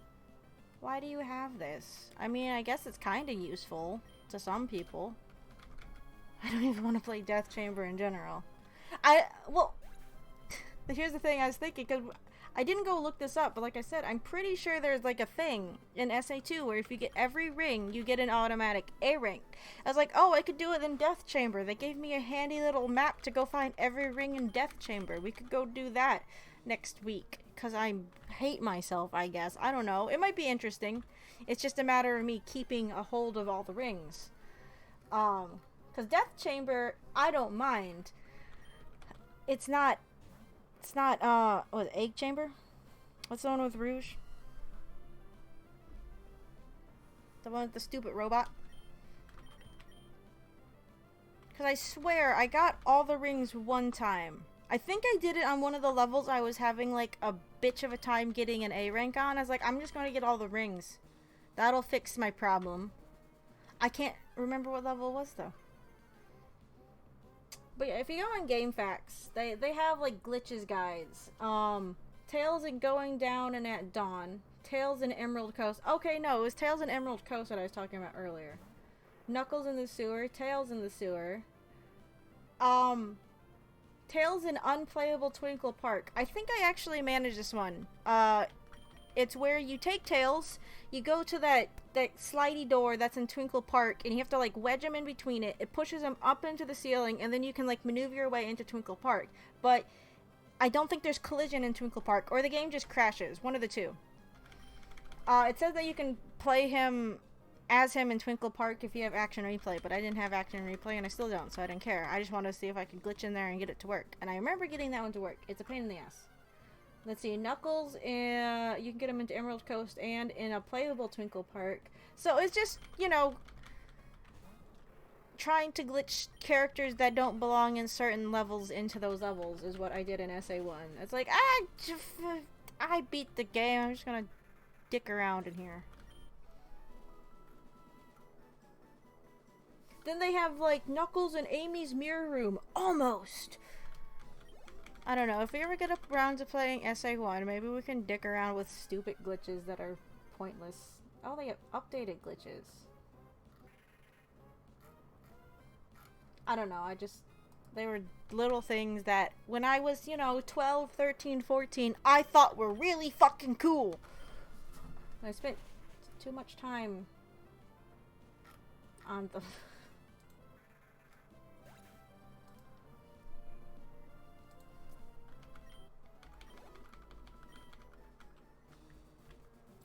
[SPEAKER 1] why do you have this? I mean, I guess it's kind of useful to some people. I don't even want to play Death Chamber in general. Well, here's the thing I was thinking, because I didn't go look this up, but like I said, I'm pretty sure there's like a thing in SA2 where if you get every ring, you get an automatic A rank. I was like, oh, I could do it in Death Chamber. They gave me a handy little map to go find every ring in Death Chamber. We could go do that next week, because I hate myself, I guess. I don't know. It might be interesting. It's just a matter of me keeping a hold of all the rings. Because Death Chamber, I don't mind. It's not, what, Egg Chamber? What's the one with Rouge? The one with the stupid robot? Because I swear, I got all the rings one time. I think I did it on one of the levels I was having, like, a bitch of a time getting an A rank on. I was like, I'm just going to get all the rings. That'll fix my problem. I can't remember what level it was, though. But yeah, if you go on Game Facts, they have like glitches guides. Tails and Going Down and at Dawn. Tails and Emerald Coast. Okay, no, it was Tails and Emerald Coast that I was talking about earlier. Knuckles in the Sewer. Tails in the Sewer. Tails in Unplayable Twinkle Park. I think I actually managed this one. It's where you take Tails, you go to that slidey door that's in Twinkle Park, and you have to like wedge him in between it. It pushes him up into the ceiling, and then you can like maneuver your way into Twinkle Park. But I don't think there's collision in Twinkle Park, or the game just crashes. One of the two. It says that you can play him as him in Twinkle Park if you have Action Replay, but I didn't have Action Replay, and I still don't, so I didn't care. I just wanted to see if I could glitch in there and get it to work. And I remember getting that one to work. It's a pain in the ass. Let's see, Knuckles, you can get him into Emerald Coast and in a playable Twinkle Park. So it's just, you know, trying to glitch characters that don't belong in certain levels into those levels is what I did in SA1. It's like, I beat the game, I'm just gonna dick around in here. Then they have, like, Knuckles and Amy's Mirror Room. Almost! I don't know, if we ever get around to playing SA1, maybe we can dick around with stupid glitches that are pointless. Oh, they have updated glitches. I don't know, they were little things that, when I was, you know, 12, 13, 14, I thought were really fucking cool. I spent too much time on them.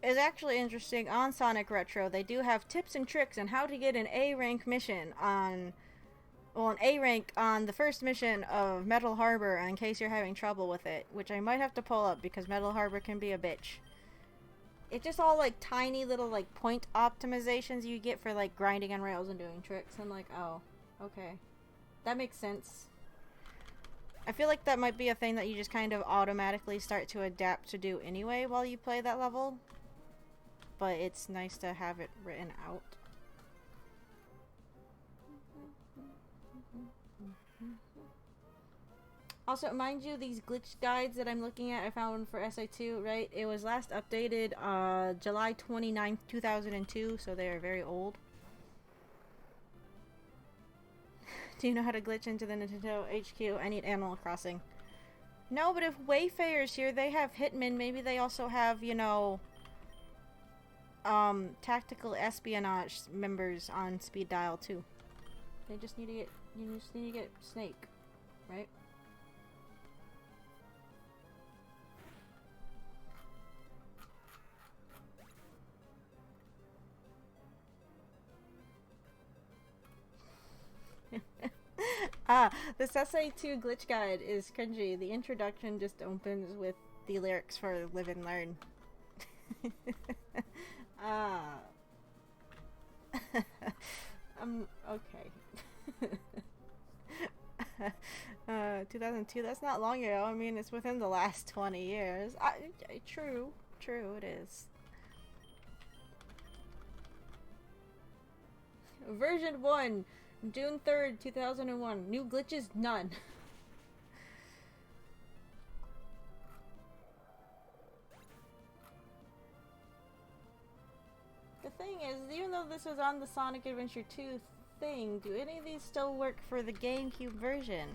[SPEAKER 1] Is actually interesting. On Sonic Retro, they do have tips and tricks on how to get an A rank mission on, well, an A rank on the first mission of Metal Harbor in case you're having trouble with it, which I might have to pull up because Metal Harbor can be a bitch. It's just all like tiny little like point optimizations you get for like grinding on rails and doing tricks. I'm like, oh, okay. That makes sense. I feel like that might be a thing that you just kind of automatically start to adapt to do anyway while you play that level. But it's nice to have it written out. Also, mind you, these glitch guides that I'm looking at, I found for SA2, right? It was last updated July 29th, 2002, so they are very old. Do you know how to glitch into the Nintendo HQ? I need Animal Crossing. No, but if Wayfarer's here, they have Hitman. Maybe they also have, you know, tactical espionage members on speed dial too. They just need to get, you just need to get Snake, right? This SA2 glitch guide is cringy. The introduction just opens with the lyrics for Live and Learn. Ah. Okay. 2002, that's not long ago. I mean, it's within the last 20 years. True. True, it is. Version 1, June 3rd, 2001. New glitches? None. The thing is, even though this was on the Sonic Adventure 2 thing, do any of these still work for the GameCube version?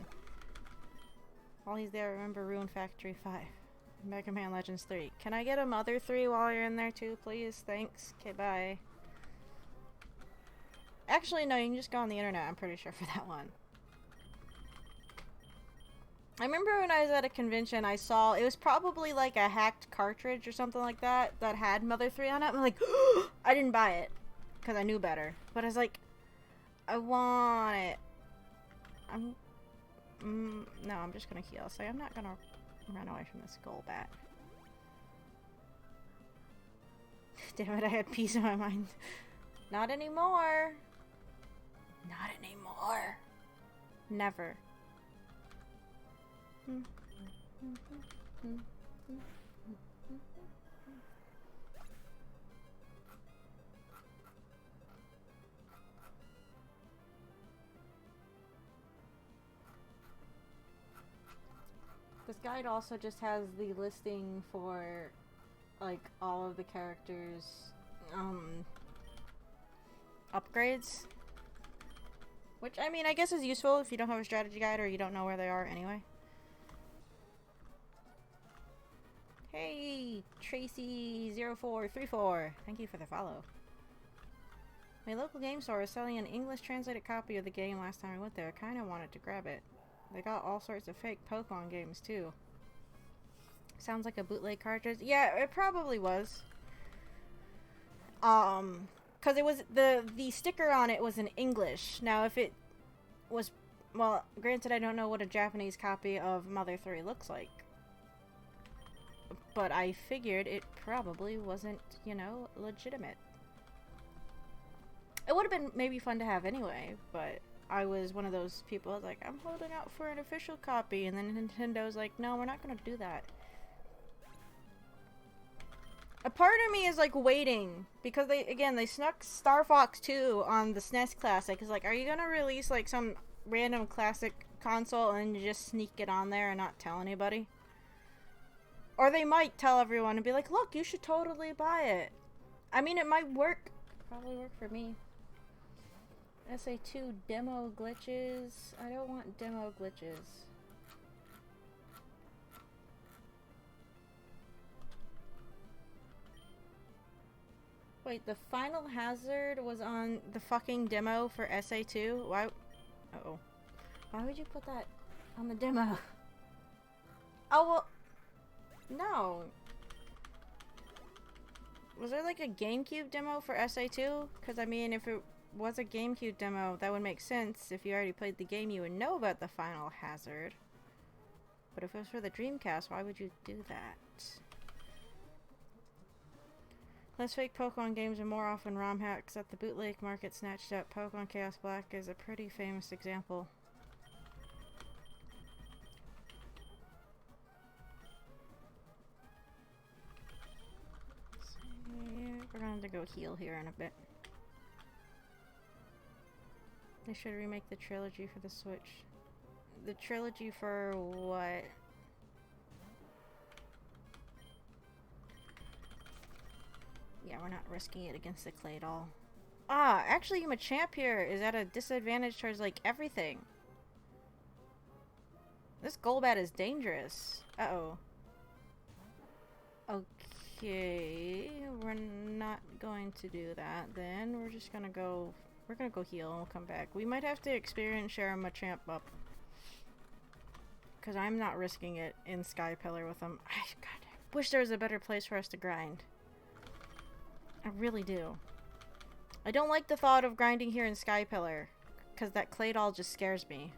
[SPEAKER 1] While he's there, remember Ruin Factory 5. Mega Man Legends 3. Can I get a Mother 3 while you're in there too, please? Thanks. Okay, bye. Actually, no, you can just go on the internet, I'm pretty sure, for that one. I remember when I was at a convention, I saw, it was probably like a hacked cartridge or something like that, that had Mother 3 on it. I'm like, I didn't buy it, because I knew better. But I was like, I want it. No, I'm just gonna heal, so I'm not gonna run away from this Golbat. Damn it, I had peace in my mind. Not anymore. Not anymore. Never. This guide also just has the listing for like all of the characters' upgrades. Which, I mean, I guess is useful if you don't have a strategy guide or you don't know where they are anyway. Hey, Tracy0434. Thank you for the follow. My local game store was selling an English translated copy of the game last time I went there. I kind of wanted to grab it. They got all sorts of fake Pokemon games too. Sounds like a bootleg cartridge. Yeah, it probably was. Because it was the sticker on it was in English. Now, if it was, well, granted, I don't know what a Japanese copy of Mother 3 looks like. But I figured it probably wasn't, you know, legitimate. It would have been maybe fun to have anyway, but I was one of those people like, I'm holding out for an official copy, and then Nintendo's like, no, we're not gonna do that. A part of me is like waiting, because they snuck Star Fox 2 on the SNES Classic. It's like, are you gonna release like some random classic console and just sneak it on there and not tell anybody? Or they might tell everyone and be like, look, you should totally buy it. I mean, it might work. Probably work for me. SA2 demo glitches. I don't want demo glitches. Wait, the Final Hazard was on the fucking demo for SA2? Why? Uh-oh. Why would you put that on the demo? Oh, well... No. Was there like a GameCube demo for SA2? Because, I mean, if it was a GameCube demo, that would make sense. If you already played the game, you would know about the Final Hazard. But if it was for the Dreamcast, why would you do that? Less fake Pokemon games and more often ROM hacks that the bootleg market snatched up. Pokemon Chaos Black is a pretty famous example. So, yeah, we're going to go heal here in a bit. They should remake the trilogy for the Switch. The trilogy for what? Yeah, we're not risking it against the clay doll. Ah, actually, Machamp here is at a disadvantage towards, like, everything. This Golbat is dangerous. Uh-oh. Okay, we're not going to do that then. We're just gonna go... We're gonna go heal and we'll come back. We might have to experience share Machamp up. Because I'm not risking it in Sky Pillar with him. God, I wish there was a better place for us to grind. I really do. I don't like the thought of grinding here in Sky Pillar, because that clay doll just scares me.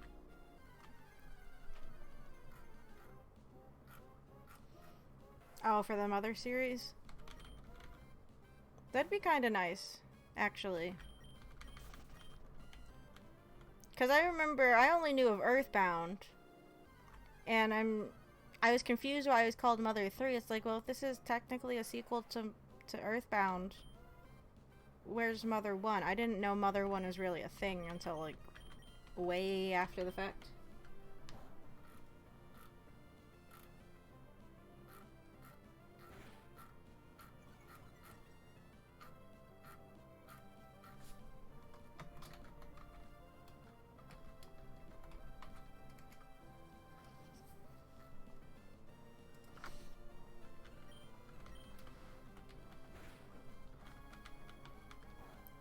[SPEAKER 1] Oh, for the Mother series? That'd be kind of nice, actually. Because I remember I only knew of Earthbound, and I was confused why it was called Mother 3. It's like, well, if this is technically a sequel to Earthbound, where's Mother 1? I didn't know Mother 1 was really a thing until, like, way after the fact.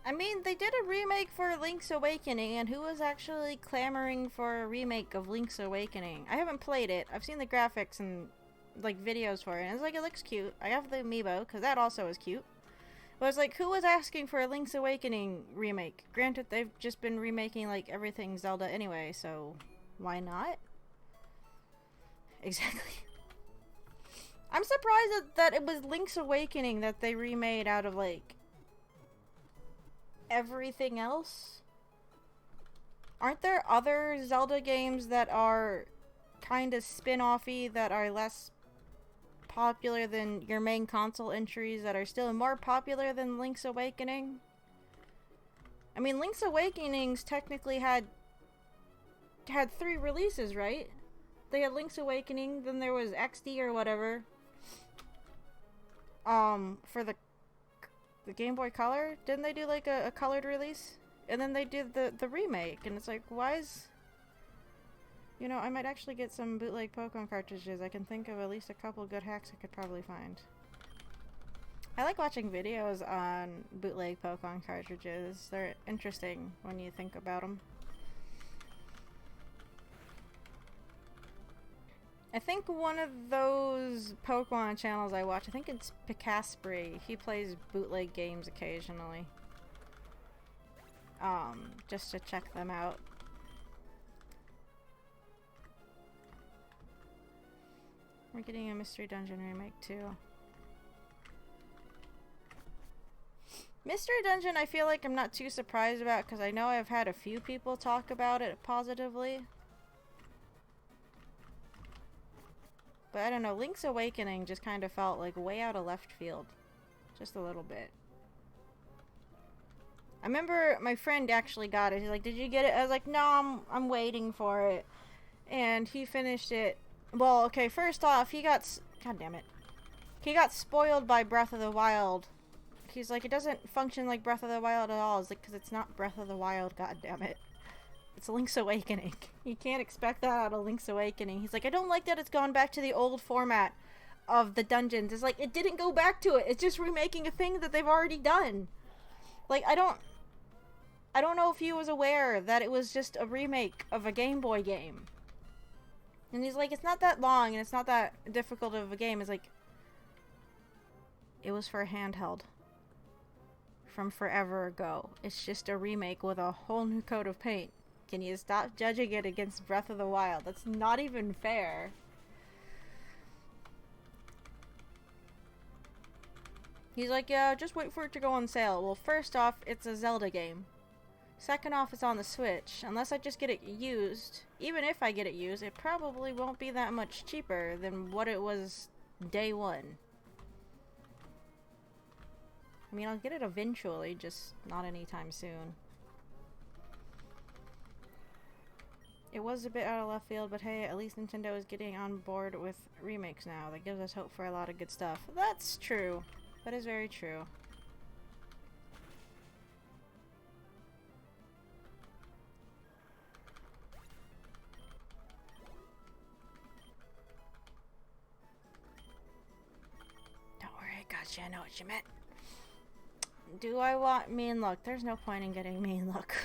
[SPEAKER 1] I mean, they did a remake for Link's Awakening, and who was actually clamoring for a remake of Link's Awakening? I haven't played it. I've seen the graphics and, like, videos for it, and it's like, it looks cute. I have the amiibo, because that also is cute. But it's like, who was asking for a Link's Awakening remake? Granted, they've just been remaking, like, everything Zelda anyway, so why not? Exactly. I'm surprised that it was Link's Awakening that they remade out of, like, everything else. Aren't there other Zelda games that are kind of spin-offy that are less popular than your main console entries that are still more popular than Link's Awakening? I mean, Link's Awakenings technically had 3 releases, right? They had Link's Awakening, then there was XD or whatever. For the Game Boy Color? Didn't they do like a colored release? And then they did the remake, and it's like, why is... You know, I might actually get some bootleg Pokemon cartridges. I can think of at least a couple good hacks I could probably find. I like watching videos on bootleg Pokemon cartridges. They're interesting when you think about them. I think one of those Pokemon channels I watch, I think it's Picaspri. He plays bootleg games occasionally. Just to check them out. We're getting a Mystery Dungeon remake too. Mystery Dungeon I feel like I'm not too surprised about because I know I've had a few people talk about it positively. But I don't know, Link's Awakening just kind of felt like way out of left field. Just a little bit. I remember my friend actually got it. He's like, did you get it? I was like, no, I'm waiting for it. And he finished it. Well, okay, first off, he got... God damn it. He got spoiled by Breath of the Wild. He's like, it doesn't function like Breath of the Wild at all. It's like, because it's not Breath of the Wild, god damn it. It's Link's Awakening. You can't expect that out of Link's Awakening. He's like, I don't like that it's gone back to the old format of the dungeons. It's like, it didn't go back to it. It's just remaking a thing that they've already done. Like, I don't know if he was aware that it was just a remake of a Game Boy game. And he's like, it's not that long and it's not that difficult of a game. It's like, it was for a handheld from forever ago. It's just a remake with a whole new coat of paint. Can you stop judging it against Breath of the Wild? That's not even fair. He's like, yeah, just wait for it to go on sale. Well, first off, it's a Zelda game. Second off, it's on the Switch. Unless I just get it used, even if I get it used, it probably won't be that much cheaper than what it was day one. I mean, I'll get it eventually, just not anytime soon. It was a bit out of left field, but hey, at least Nintendo is getting on board with remakes now. That gives us hope for a lot of good stuff. That's true. That is very true. Don't worry, I gotcha. I know what you meant. Do I want mean luck? There's no point in getting mean luck.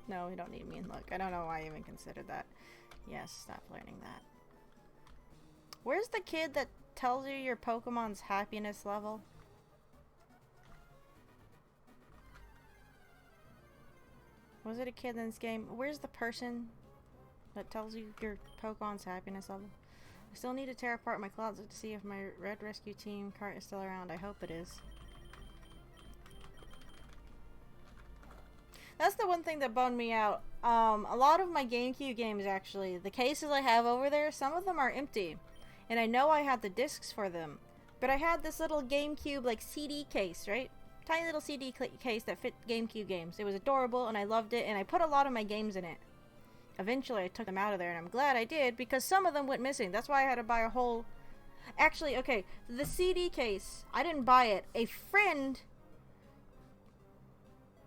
[SPEAKER 1] No, we don't need mean luck. I don't know why I even considered that. Yes, stop learning that. Where's the kid that tells you your Pokemon's happiness level? Was it a kid in this game? Where's the person that tells you your Pokemon's happiness level? I still need to tear apart my closet to see if my Red Rescue Team cart is still around. I hope it is. That's the one thing that bummed me out. A lot of my GameCube games, actually, the cases I have over there, some of them are empty. And I know I had the discs for them. But I had this little GameCube, like, CD case, right? Tiny little CD case that fit GameCube games. It was adorable, and I loved it, and I put a lot of my games in it. Eventually, I took them out of there, and I'm glad I did, because some of them went missing. That's why I had to buy a whole... Actually, okay, the CD case, I didn't buy it. A friend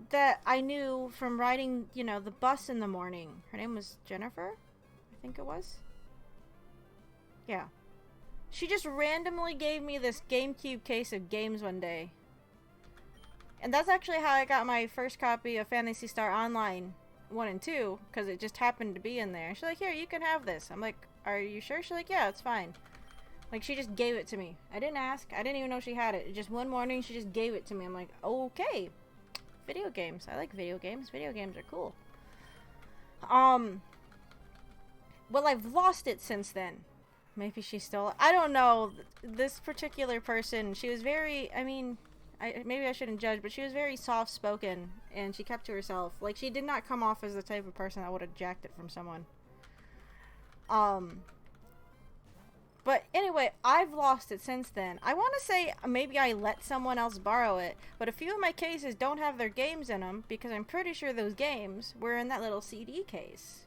[SPEAKER 1] that I knew from riding, you know, the bus in the morning. Her name was Jennifer, I think it was. Yeah. She just randomly gave me this GameCube case of games one day. And that's actually how I got my first copy of Phantasy Star Online 1 and 2, because it just happened to be in there. She's like, here, you can have this. I'm like, are you sure? She's like, yeah, it's fine. Like, she just gave it to me. I didn't ask. I didn't even know she had it. Just one morning, she just gave it to me. I'm like, okay. Video games. I like video games. Video games are cool. Well, I've lost it since then. Maybe she's still... I don't know. This particular person, she was very... I mean, maybe I shouldn't judge, but she was very soft-spoken, and she kept to herself. Like, she did not come off as the type of person that would have jacked it from someone. But anyway, I've lost it since then. I want to say maybe I let someone else borrow it, but a few of my cases don't have their games in them, because I'm pretty sure those games were in that little CD case.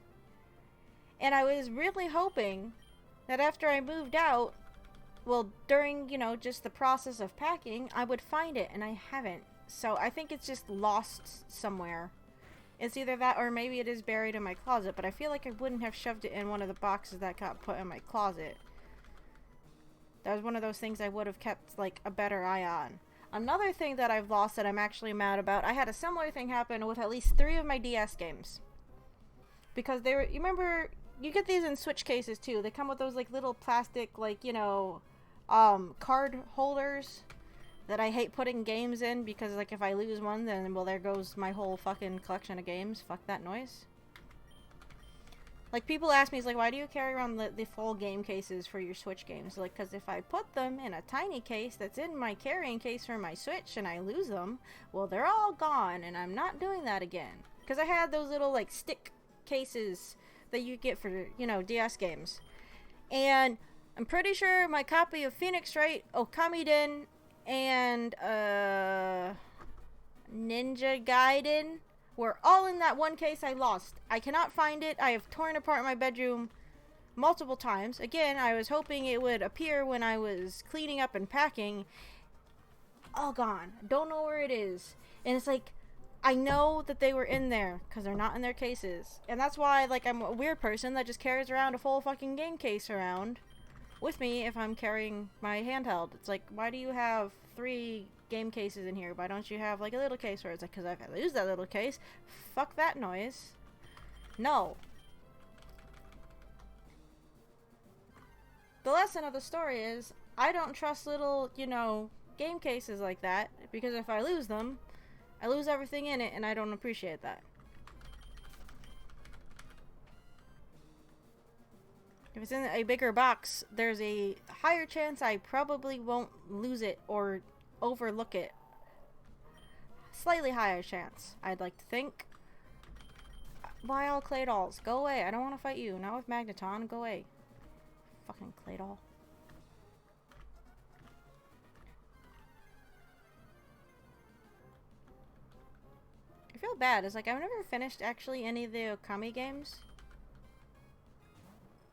[SPEAKER 1] And I was really hoping that after I moved out, well, during, you know, just the process of packing, I would find it, and I haven't. So I think it's just lost somewhere. It's either that or maybe it is buried in my closet, but I feel like I wouldn't have shoved it in one of the boxes that got put in my closet. That was one of those things I would have kept, like, a better eye on. Another thing that I've lost that I'm actually mad about, I had a similar thing happen with at least 3 of my DS games. Because they were, you remember, you get these in Switch cases too. They come with those, like, little plastic, like, you know, card holders that I hate putting games in because, like, if I lose one, then, well, there goes my whole fucking collection of games. Fuck that noise. Like, people ask me, it's like, why do you carry around the full game cases for your Switch games? Like, because if I put them in a tiny case that's in my carrying case for my Switch and I lose them, well, they're all gone, and I'm not doing that again. Because I had those little, like, stick cases that you get for, you know, DS games. And I'm pretty sure my copy of Phoenix Wright, Okamiden, and, Ninja Gaiden were all in that one case I lost. I cannot find it. I have torn apart my bedroom multiple times. Again, I was hoping it would appear when I was cleaning up and packing. All gone. Don't know where it is. And it's like, I know that they were in there because they're not in their cases. And that's why, like, I'm a weird person that just carries around a full fucking game case around with me if I'm carrying my handheld. It's like, why do you have 3 game cases in here? Why don't you have, like, a little case where it's like, because if I lose that little case, fuck that noise. No. The lesson of the story is, I don't trust little, you know, game cases like that, because if I lose them, I lose everything in it, and I don't appreciate that. If it's in a bigger box, there's a higher chance I probably won't lose it or overlook it. Slightly higher chance, I'd like to think. Why all clay dolls? Go away. I don't want to fight you. Not with Magneton. Go away. Fucking clay doll. I feel bad. It's like I've never finished actually any of the Okami games.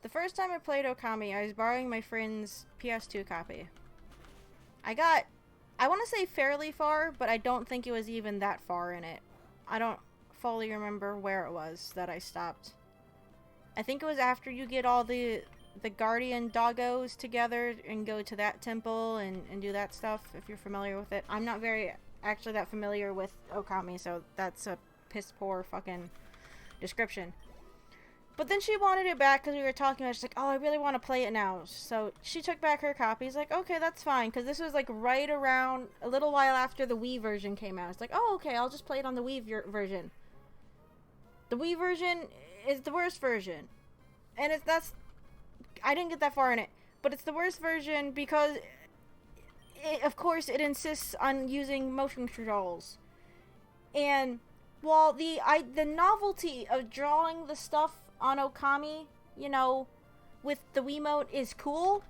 [SPEAKER 1] The first time I played Okami, I was borrowing my friend's PS2 copy. I want to say fairly far, but I don't think it was even that far in it. I don't fully remember where it was that I stopped. I think it was after you get all the guardian doggos together and go to that temple and do that stuff, if you're familiar with it. I'm not very actually that familiar with Okami, so that's a piss poor fucking description. But then she wanted it back because we were talking about it. She's like, oh, I really want to play it now. So she took back her copy. He's like, okay, that's fine. Because this was like right around a little while after the Wii version came out. It's like, oh, okay, I'll just play it on the Wii version. The Wii version is the worst version. And I didn't get that far in it. But it's the worst version because, of course, it insists on using motion controls. And Well, the novelty of drawing the stuff on Okami, you know, with the Wiimote is cool.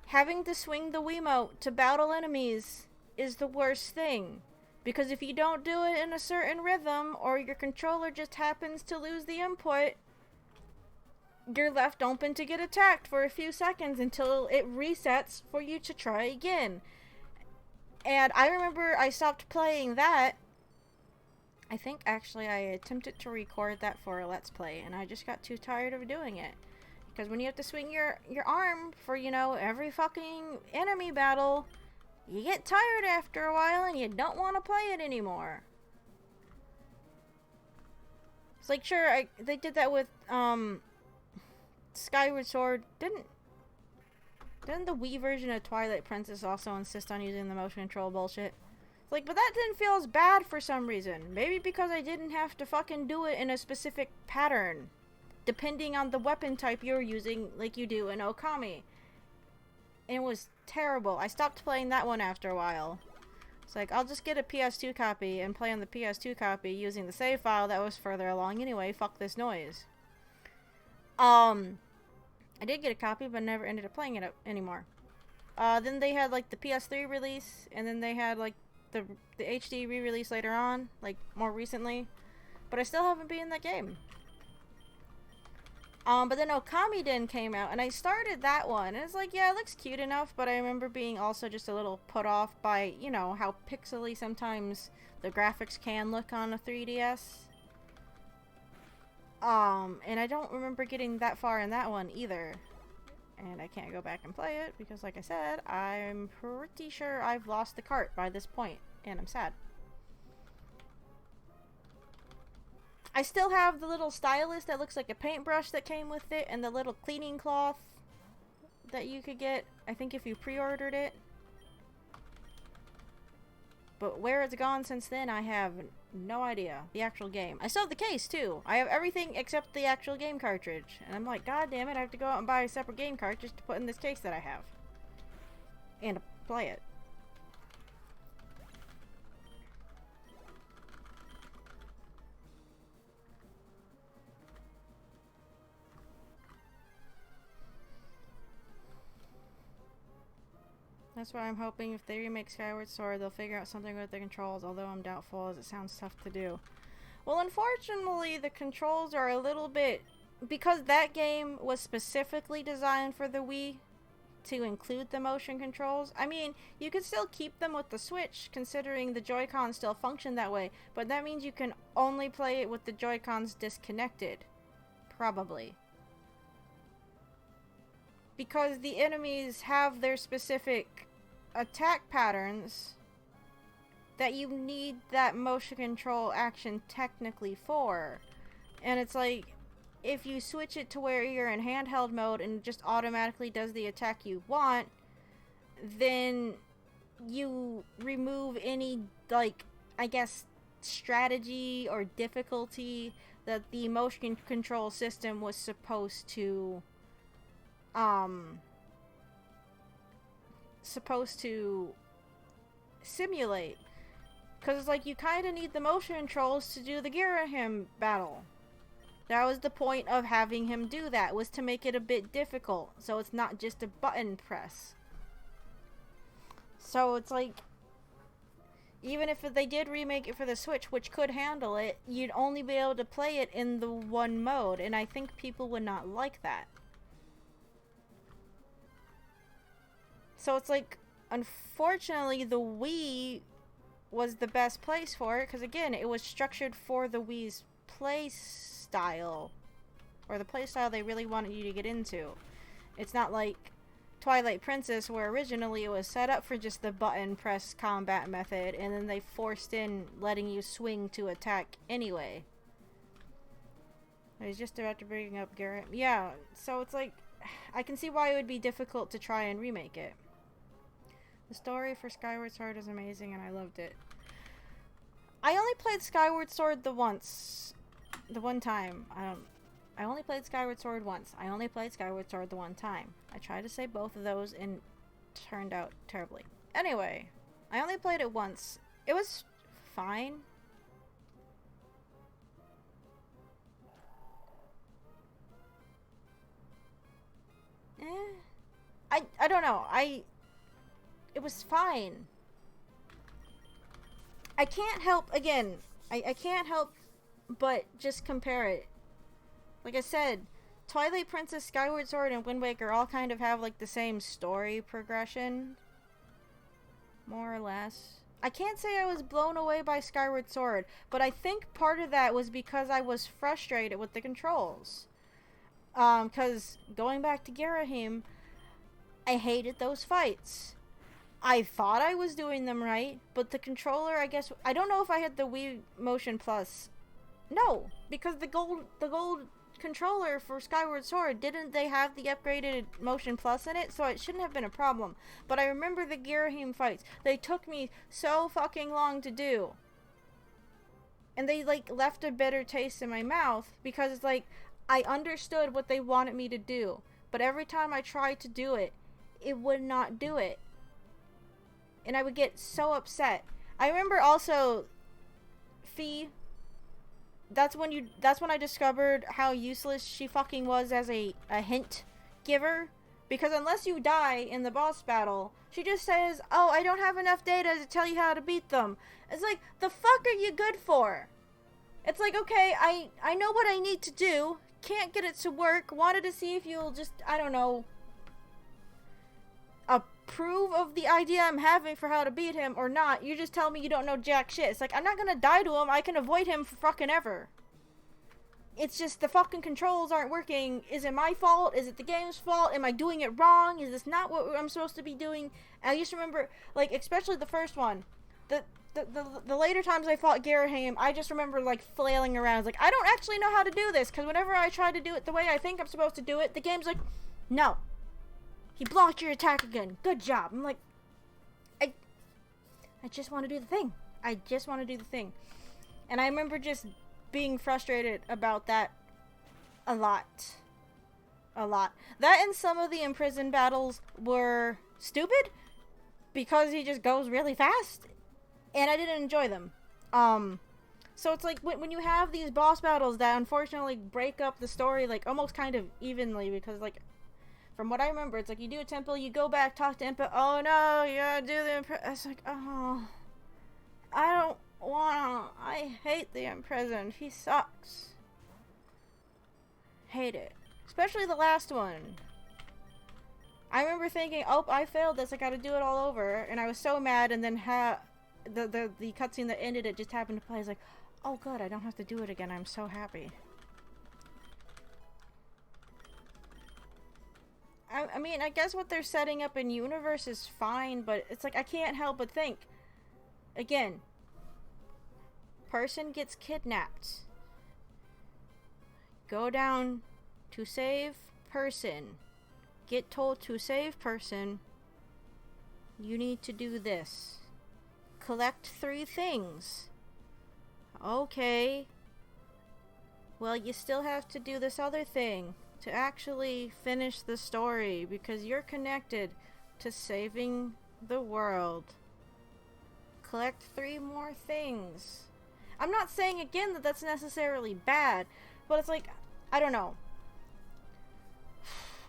[SPEAKER 1] Having to swing the Wiimote to battle enemies is the worst thing. Because if you don't do it in a certain rhythm, or your controller just happens to lose the input, you're left open to get attacked for a few seconds until it resets for you to try again. And I remember I stopped playing that. I think actually I attempted to record that for a Let's Play, and I just got too tired of doing it. Because when you have to swing your arm for, you know, every fucking enemy battle, you get tired after a while and you don't want to play it anymore. It's like, sure, they did that with, Skyward Sword. Didn't the Wii version of Twilight Princess also insist on using the motion control bullshit? It's like, but that didn't feel as bad for some reason. Maybe because I didn't have to fucking do it in a specific pattern, depending on the weapon type you're using, like you do in Okami. And it was terrible. I stopped playing that one after a while. It's like, I'll just get a PS2 copy and play on the PS2 copy using the save file that was further along anyway. Fuck this noise. I did get a copy, but never ended up playing it anymore. Then they had, like, the PS3 release, and then they had, like, the HD re-release later on, like, more recently. But I still haven't beaten that game. But then Okami Den came out, and I started that one, and it's like, yeah, it looks cute enough, but I remember being also just a little put off by, you know, how pixely sometimes the graphics can look on a 3DS. And I don't remember getting that far in that one either. And I can't go back and play it because, like I said, I'm pretty sure I've lost the cart by this point, and I'm sad. I still have the little stylus that looks like a paintbrush that came with it, and the little cleaning cloth that you could get, I think, if you pre-ordered it. But where it's gone since then, I have no idea. The actual game. I still have the case, too. I have everything except the actual game cartridge. And I'm like, god damn it, I have to go out and buy a separate game cartridge to put in this case that I have. And to play it. That's why I'm hoping if they remake Skyward Sword, they'll figure out something with the controls, although I'm doubtful as it sounds tough to do. Well, unfortunately, the controls are a little bit... Because that game was specifically designed for the Wii to include the motion controls. I mean, you could still keep them with the Switch, considering the Joy-Cons still function that way, but that means you can only play it with the Joy-Cons disconnected. Probably. Because the enemies have their specific attack patterns that you need that motion control action technically for. And it's like, if you switch it to where you're in handheld mode and it just automatically does the attack you want, then you remove any, like, I guess, strategy or difficulty that the motion control system was supposed to simulate. Because it's like, you kind of need the motion controls to do the Girahim battle. That was the point of having him do that, was to make it a bit difficult, so it's not just a button press. So it's like, even if they did remake it for the Switch, which could handle it, you'd only be able to play it in the one mode, and I think people would not like that. So it's like, unfortunately, the Wii was the best place for it, because again, it was structured for the Wii's play style, or the play style they really wanted you to get into. It's not like Twilight Princess, where originally it was set up for just the button press combat method, and then they forced in letting you swing to attack anyway. I was just about to bring up Garrett. Yeah, so it's like, I can see why it would be difficult to try and remake it. The story for Skyward Sword is amazing, and I loved it. I only played Skyward Sword the one time. I only played Skyward Sword once. I only played Skyward Sword the one time. I tried to say both of those and turned out terribly. Anyway, I only played it once. It was fine. eh. I don't know. It was fine. I can't help, again, I can't help but just compare it. Like I said, Twilight Princess, Skyward Sword, and Wind Waker all kind of have like the same story progression. More or less. I can't say I was blown away by Skyward Sword, but I think part of that was because I was frustrated with the controls. Because going back to Girahim, I hated those fights. I thought I was doing them right, but the controller, I guess, I don't know if I had the Wii Motion Plus. No, because the gold controller for Skyward Sword, didn't they have the upgraded Motion Plus in it? So it shouldn't have been a problem. But I remember the Girahim fights. They took me so fucking long to do. And they, like, left a bitter taste in my mouth because it's like, I understood what they wanted me to do. But every time I tried to do it, it would not do it. And I would get so upset. I remember also, Fee, that's when I discovered how useless she fucking was as a hint giver. Because unless you die in the boss battle, she just says, oh, I don't have enough data to tell you how to beat them. It's like, the fuck are you good for? It's like, okay, I know what I need to do, can't get it to work, wanted to see if you'll just, I don't know, approve of the idea I'm having for how to beat him or not. You just tell me you don't know jack shit. It's like, I'm not gonna die to him, I can avoid him for fucking ever. It's just the fucking controls aren't working. Is it my fault? Is it the game's fault? Am I doing it wrong? Is this not what I'm supposed to be doing? And I just remember, like, especially the first one, the later times I fought Girahim, I just remember, like, flailing around. It's like, I don't actually know how to do this, because whenever I try to do it the way I think I'm supposed to do it, the game's like, no. He blocked your attack again. Good job. I'm like, I just want to do the thing. I just want to do the thing. And I remember just being frustrated about that a lot. A lot. That and some of the imprisoned battles were stupid because he just goes really fast. And I didn't enjoy them. So it's like when you have these boss battles that unfortunately break up the story like almost kind of evenly, because like from what I remember, it's like you do a temple, you go back, talk to Impa, oh no, you gotta do the it's like, oh, I don't wanna, I hate the imprisoned, he sucks. Hate it. Especially the last one. I remember thinking, oh, I failed this, I gotta do it all over, and I was so mad, and then the cutscene that ended it just happened to play. I was like, oh good, I don't have to do it again, I'm so happy. I mean, I guess what they're setting up in universe is fine, but it's like, I can't help but think. Again, person gets kidnapped. Go down to save person. Get told to save person. You need to do this. Collect 3 things. Okay. Well, you still have to do this other thing to actually finish the story because you're connected to saving the world. Collect 3 more things. I'm not saying again that that's necessarily bad, but it's like, I don't know.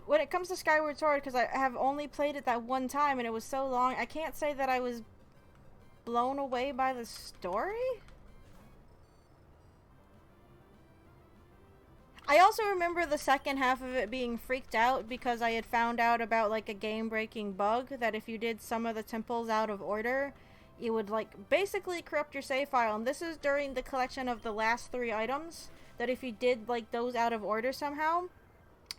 [SPEAKER 1] When it comes to Skyward Sword, because I have only played it that one time and it was so long, I can't say that I was blown away by the story? I also remember the second half of it being freaked out because I had found out about like a game-breaking bug that if you did some of the temples out of order, it would like basically corrupt your save file. And this is during the collection of the last 3 items, that if you did like those out of order somehow,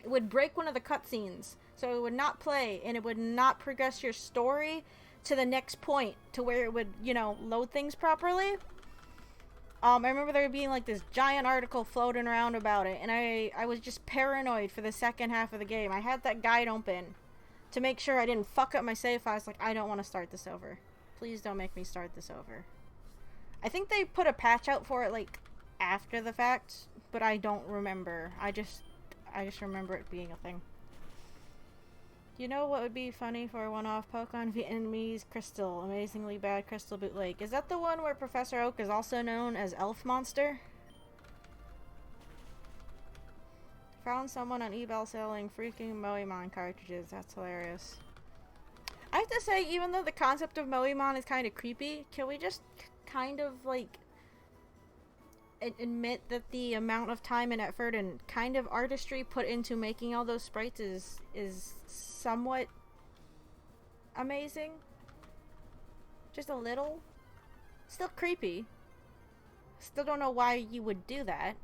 [SPEAKER 1] it would break one of the cutscenes. So it would not play and it would not progress your story to the next point to where it would, you know, load things properly. I remember there being like this giant article floating around about it, and I was just paranoid for the second half of the game. I had that guide open to make sure I didn't fuck up my save file. I was like, I don't want to start this over. Please don't make me start this over. I think they put a patch out for it like after the fact, but I don't remember. I just remember it being a thing. You know what would be funny for a one-off Pokemon Vietnamese Crystal? Amazingly bad Crystal Bootleg. Is that the one where Professor Oak is also known as Elf Monster? Found someone on eBay selling freaking Moemon cartridges. That's hilarious. I have to say, even though the concept of Moemon is kind of creepy, can we just kind of, like, admit that the amount of time and effort and kind of artistry put into making all those sprites is somewhat amazing? Just a little? Still creepy. Still don't know why you would do that.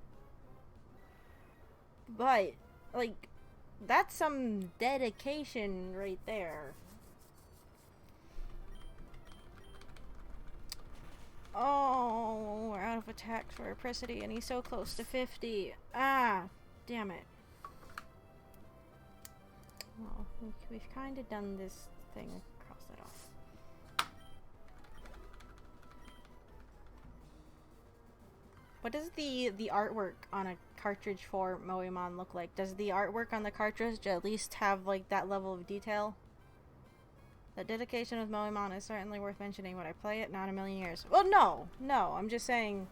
[SPEAKER 1] But, like, that's some dedication right there. Oh, we're out of attacks for apricity, and he's so close to 50. Ah, damn it. Well, we've kind of done this thing. Cross that off. What does the artwork on a cartridge for Moemon look like? Does the artwork on the cartridge at least have, like, that level of detail? The dedication with Moemon is certainly worth mentioning. Would I play it? Not a million years. Well, no. No, I'm just saying...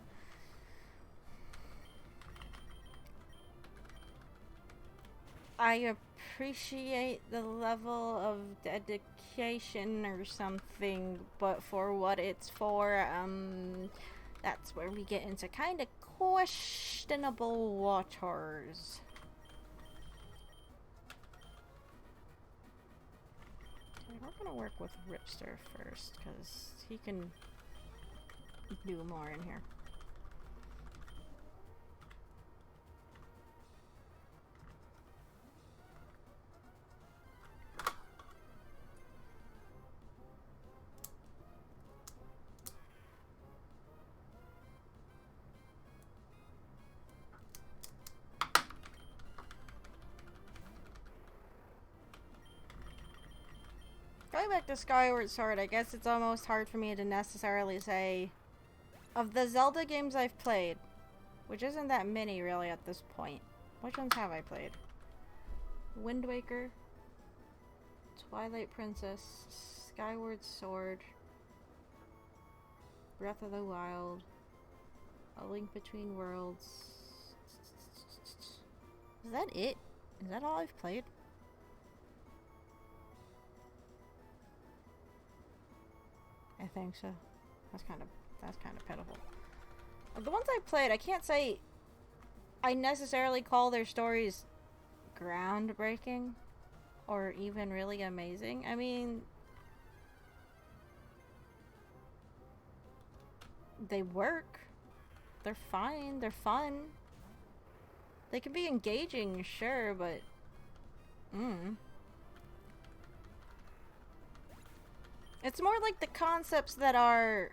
[SPEAKER 1] I appreciate the level of dedication or something, but for what it's for, that's where we get into kind of questionable waters. We're gonna work with Ripster first, because he can do more in here. Going back to Skyward Sword, I guess it's almost hard for me to necessarily say, of the Zelda games I've played, which isn't that many really at this point. Which ones have I played? Wind Waker, Twilight Princess, Skyward Sword, Breath of the Wild, A Link Between Worlds. Is that it? Is that all I've played? I think so. That's kind of pitiful. The ones I played, I can't say I necessarily call their stories groundbreaking or even really amazing. I mean, they work. They're fine. They're fun. They can be engaging, sure, but it's more like the concepts that are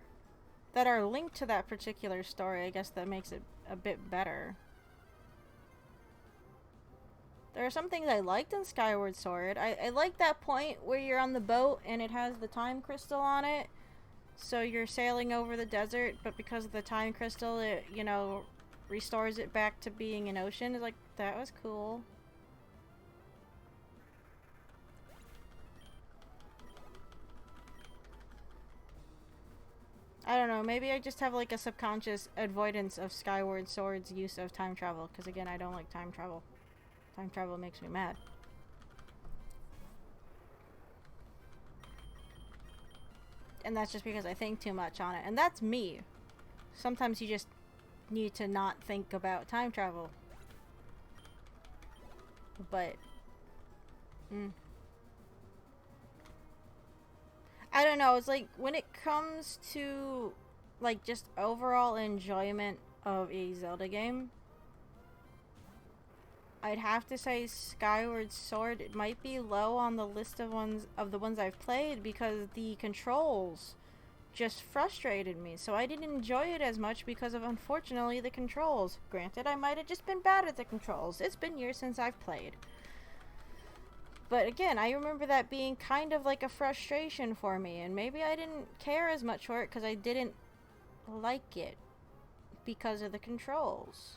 [SPEAKER 1] linked to that particular story, I guess, that makes it a bit better. There are some things I liked in Skyward Sword. I like that point where you're on the boat and it has the time crystal on it. So you're sailing over the desert, but because of the time crystal, it, you know, restores it back to being an ocean. It's like, that was cool. I don't know, maybe I just have like a subconscious avoidance of Skyward Sword's use of time travel, because again, I don't like time travel. Time travel makes me mad. And that's just because I think too much on it. And that's me. Sometimes you just need to not think about time travel. But... I don't know, it's like, when it comes to, like, just overall enjoyment of a Zelda game, I'd have to say Skyward Sword, it might be low on the list of the ones I've played, because the controls just frustrated me. So I didn't enjoy it as much because of, unfortunately, the controls. Granted, I might have just been bad at the controls. It's been years since I've played. But again, I remember that being kind of like a frustration for me, and maybe I didn't care as much for it because I didn't like it because of the controls.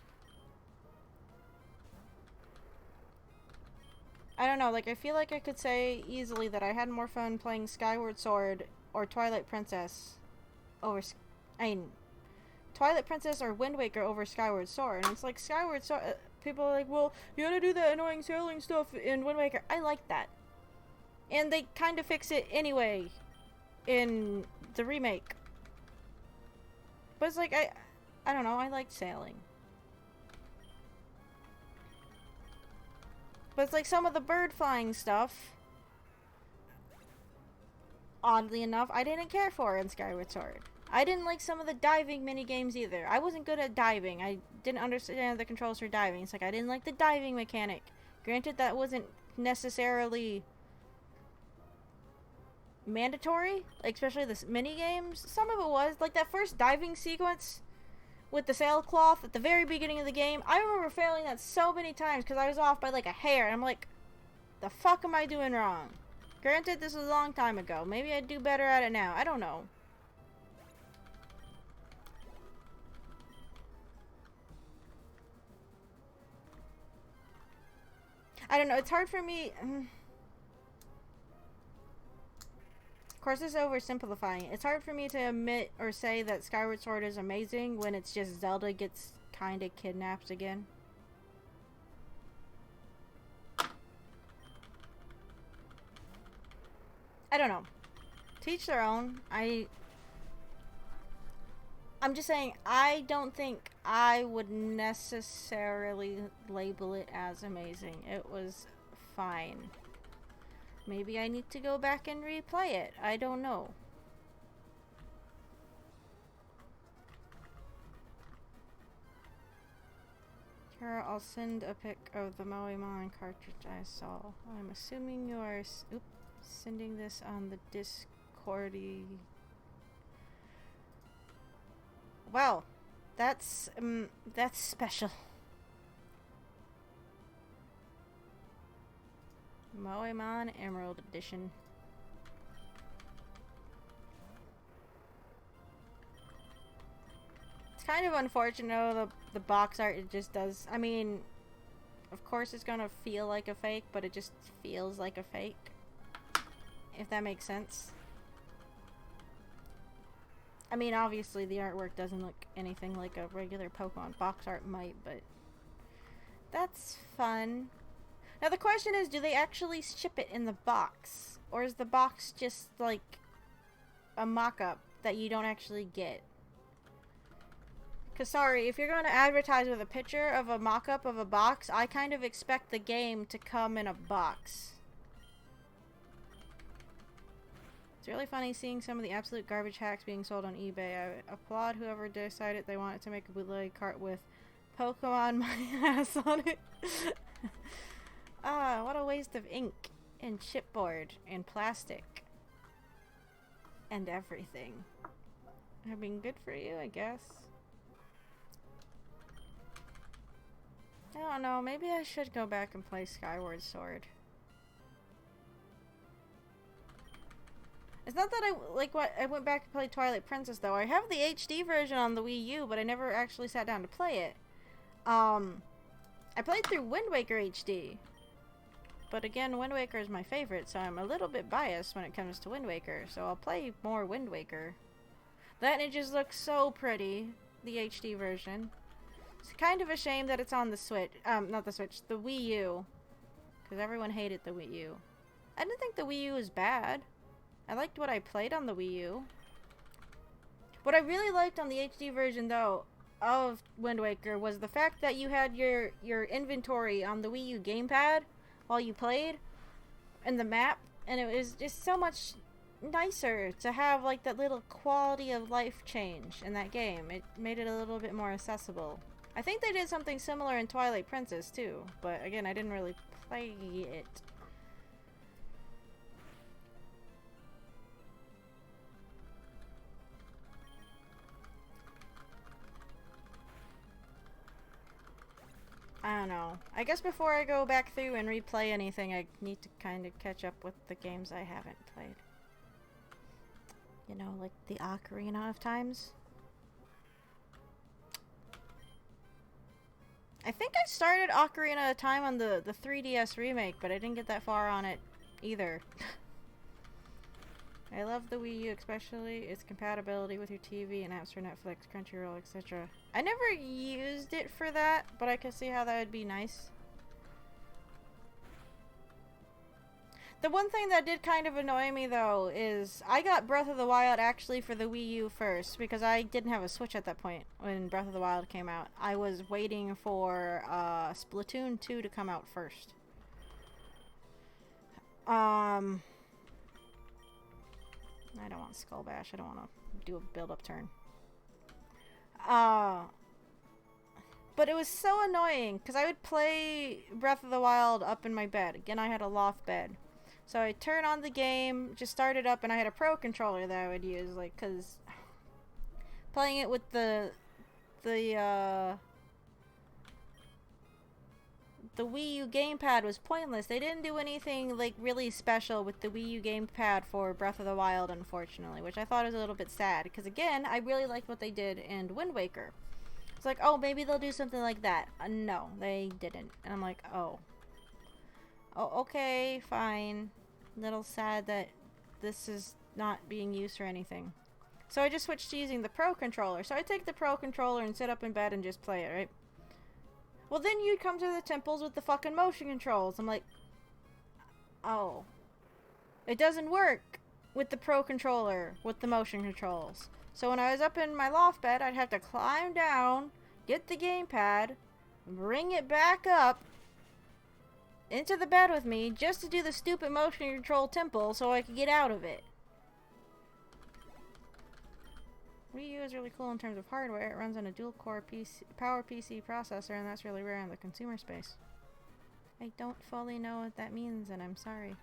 [SPEAKER 1] I don't know, like, I feel like I could say easily that I had more fun playing Skyward Sword or Twilight Princess over... Twilight Princess or Wind Waker over Skyward Sword. And it's like, people are like, well, you gotta do that annoying sailing stuff in Wind Waker. I like that. And they kind of fix it anyway in the remake. But it's like, I don't know, I like sailing. But it's like some of the bird flying stuff, oddly enough, I didn't care for in Skyward Sword. I didn't like some of the diving mini games either. I wasn't good at diving. I didn't understand the controls for diving. It's like I didn't like the diving mechanic. Granted, that wasn't necessarily mandatory, like especially the mini games. Some of it was, like that first diving sequence with the sailcloth at the very beginning of the game. I remember failing that so many times because I was off by like a hair, and I'm like, the fuck am I doing wrong? Granted, this was a long time ago. Maybe I'd do better at it now. I don't know. I don't know. It's hard for me. Of course, this is oversimplifying. It's hard for me to admit or say that Skyward Sword is amazing when it's just Zelda gets kind of kidnapped again. I don't know. Teach their own. I'm just saying, I don't think I would necessarily label it as amazing. It was fine. Maybe I need to go back and replay it. I don't know. Here, I'll send a pic of the Moemon cartridge I saw. I'm assuming you are sending this on the Discordy. Wow, that's special. Moemon Emerald Edition. It's kind of unfortunate though, the box art, it just does. I mean, of course it's gonna feel like a fake, but it just feels like a fake. If that makes sense. I mean, obviously the artwork doesn't look anything like a regular Pokemon box art might, but that's fun. Now the question is, do they actually ship it in the box? Or is the box just like a mock-up that you don't actually get? Because sorry, if you're going to advertise with a picture of a mock-up of a box, I kind of expect the game to come in a box. It's really funny seeing some of the absolute garbage hacks being sold on eBay. I applaud whoever decided they wanted to make a bootleg cart with Pokemon my ass on it. Ah, what a waste of ink and chipboard and plastic and everything. I mean, good for you, I guess. I don't know, maybe I should go back and play Skyward Sword. It's not that I went back and played Twilight Princess though. I have the HD version on the Wii U, but I never actually sat down to play it. I played through Wind Waker HD. But again, Wind Waker is my favorite, so I'm a little bit biased when it comes to Wind Waker. So I'll play more Wind Waker. That and it just looks so pretty, the HD version. It's kind of a shame that it's on the Switch. Not the Switch, the Wii U. Because everyone hated the Wii U. I didn't think the Wii U was bad. I liked what I played on the Wii U. What I really liked on the HD version, though, of Wind Waker was the fact that you had your inventory on the Wii U gamepad while you played in the map, and it was just so much nicer to have like that little quality of life change in that game. It made it a little bit more accessible. I think they did something similar in Twilight Princess too, but again, I didn't really play it. I don't know. I guess before I go back through and replay anything, I need to kind of catch up with the games I haven't played. You know, like the Ocarina of Times. I think I started Ocarina of Time on the 3DS remake, but I didn't get that far on it either. I love the Wii U, especially its compatibility with your TV and apps for Netflix, Crunchyroll, etc. I never used it for that, but I could see how that would be nice. The one thing that did kind of annoy me, though, is I got Breath of the Wild actually for the Wii U first, because I didn't have a Switch at that point when Breath of the Wild came out. I was waiting for Splatoon 2 to come out first. I don't want Skull Bash. I don't want to do a build-up turn. But it was so annoying, because I would play Breath of the Wild up in my bed. Again, I had a loft bed. So I turn on the game, just start it up, and I had a Pro Controller that I would use, like, because playing it with the Wii U gamepad was pointless. They didn't do anything, like, really special with the Wii U gamepad for Breath of the Wild, unfortunately, which I thought was a little bit sad, because, again, I really liked what they did in Wind Waker. It's like, oh, maybe they'll do something like that. No, they didn't. And I'm like, oh. Oh, okay, fine. Little sad that this is not being used for anything. So I just switched to using the Pro Controller. So I take the Pro Controller and sit up in bed and just play it, right? Well, then you'd come to the temples with the fucking motion controls. I'm like, oh. It doesn't work with the Pro Controller with the motion controls. So when I was up in my loft bed, I'd have to climb down, get the gamepad, bring it back up into the bed with me just to do the stupid motion control temple so I could get out of it. Wii U is really cool in terms of hardware. It runs on a dual-core power PC processor, and that's really rare in the consumer space. I don't fully know what that means, and I'm sorry.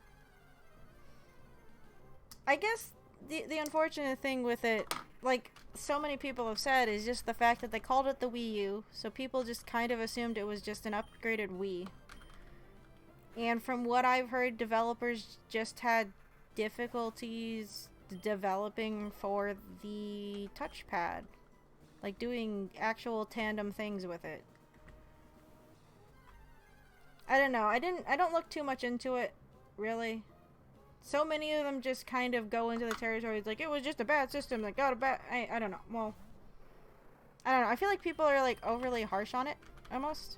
[SPEAKER 1] I guess the unfortunate thing with it, like so many people have said, is just the fact that they called it the Wii U, so people just kind of assumed it was just an upgraded Wii. And from what I've heard, developers just had difficulties developing for the touchpad. Like doing actual tandem things with it. I don't know. I don't look too much into it, really. So many of them just kind of go into the territory. It's like, it was just a bad system that got a bad... I don't know. Well, I don't know. I feel like people are like overly harsh on it, almost.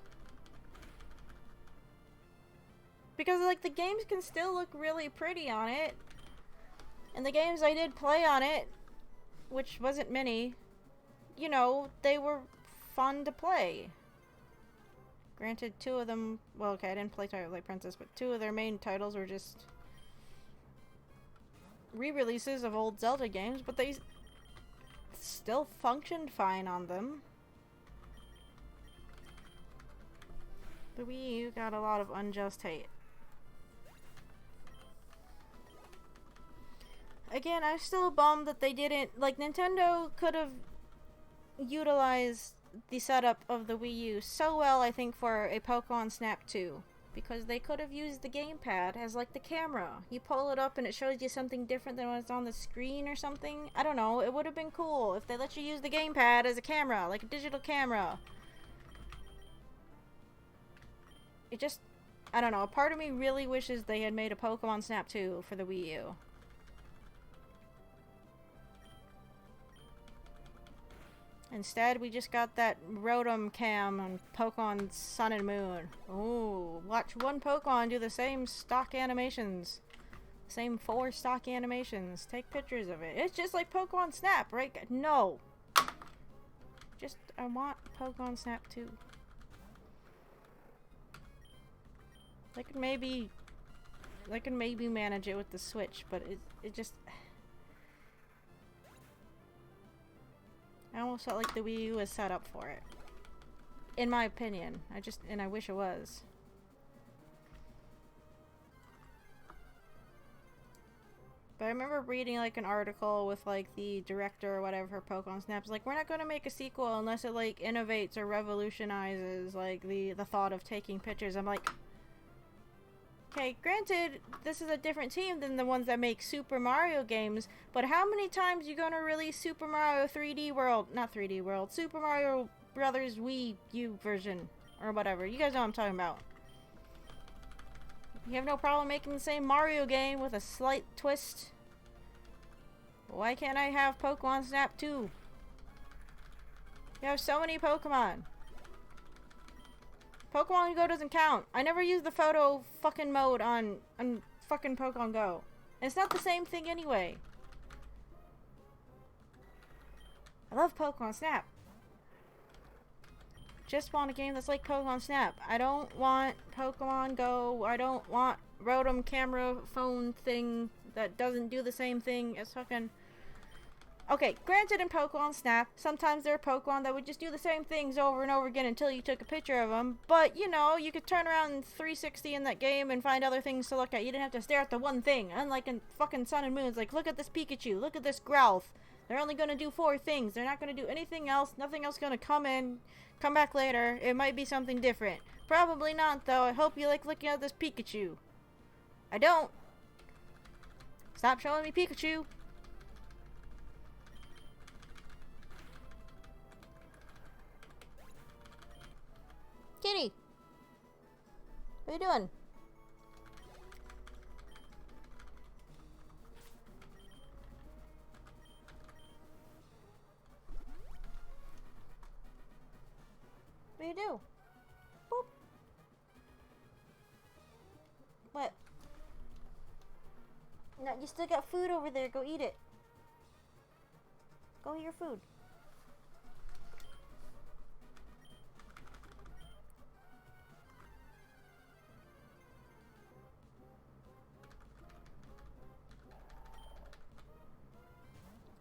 [SPEAKER 1] Because, like, the games can still look really pretty on it. And the games I did play on it, which wasn't many, you know, they were fun to play. Granted, two of them... Well, okay, I didn't play Twilight Princess, but two of their main titles were just re-releases of old Zelda games, but they still functioned fine on them. The Wii U got a lot of unjust hate. Again, I'm still bummed that they didn't... Like, Nintendo could have utilized the setup of the Wii U so well, I think, for a Pokemon Snap 2. Because they could have used the gamepad as, like, the camera. You pull it up and it shows you something different than what's on the screen or something. I don't know. It would have been cool if they let you use the gamepad as a camera, like a digital camera. It just... I don't know. A part of me really wishes they had made a Pokemon Snap 2 for the Wii U. Instead, we just got that Rotom cam on Pokemon Sun and Moon. Ooh, watch one Pokemon do the same stock animations. Same 4 stock animations. Take pictures of it. It's just like Pokemon Snap, right? No. Just, I want Pokemon Snap 2. They could maybe manage it with the Switch, but it just... I almost felt like the Wii U was set up for it. In my opinion. I wish it was. But I remember reading like an article with like the director or whatever for Pokemon Snap. It's like, we're not going to make a sequel unless it like innovates or revolutionizes like the thought of taking pictures. I'm like, okay, granted, this is a different team than the ones that make Super Mario games, but how many times are you gonna release Super Mario 3D World? Not 3D World, Super Mario Brothers Wii U version, or whatever. You guys know what I'm talking about. You have no problem making the same Mario game with a slight twist. Why can't I have Pokemon Snap too? You have so many Pokemon. Pokemon Go doesn't count. I never use the photo fucking mode on fucking Pokemon Go. And it's not the same thing anyway. I love Pokemon Snap. Just want a game that's like Pokemon Snap. I don't want Pokemon Go. I don't want Rotom camera phone thing that doesn't do the same thing as fucking... Okay, granted in Pokemon Snap, sometimes there are Pokemon that would just do the same things over and over again until you took a picture of them. But, you know, you could turn around 360 in that game and find other things to look at. You didn't have to stare at the one thing. Unlike in fucking Sun and Moon, it's like, look at this Pikachu, look at this Growlithe. They're only going to do 4 things. They're not going to do anything else. Nothing else going to come back later. It might be something different. Probably not, though. I hope you like looking at this Pikachu. I don't. Stop showing me Pikachu. Kitty! What are you doing? What do you do? Boop. What? No, you still got food over there. Go eat it. Go eat your food.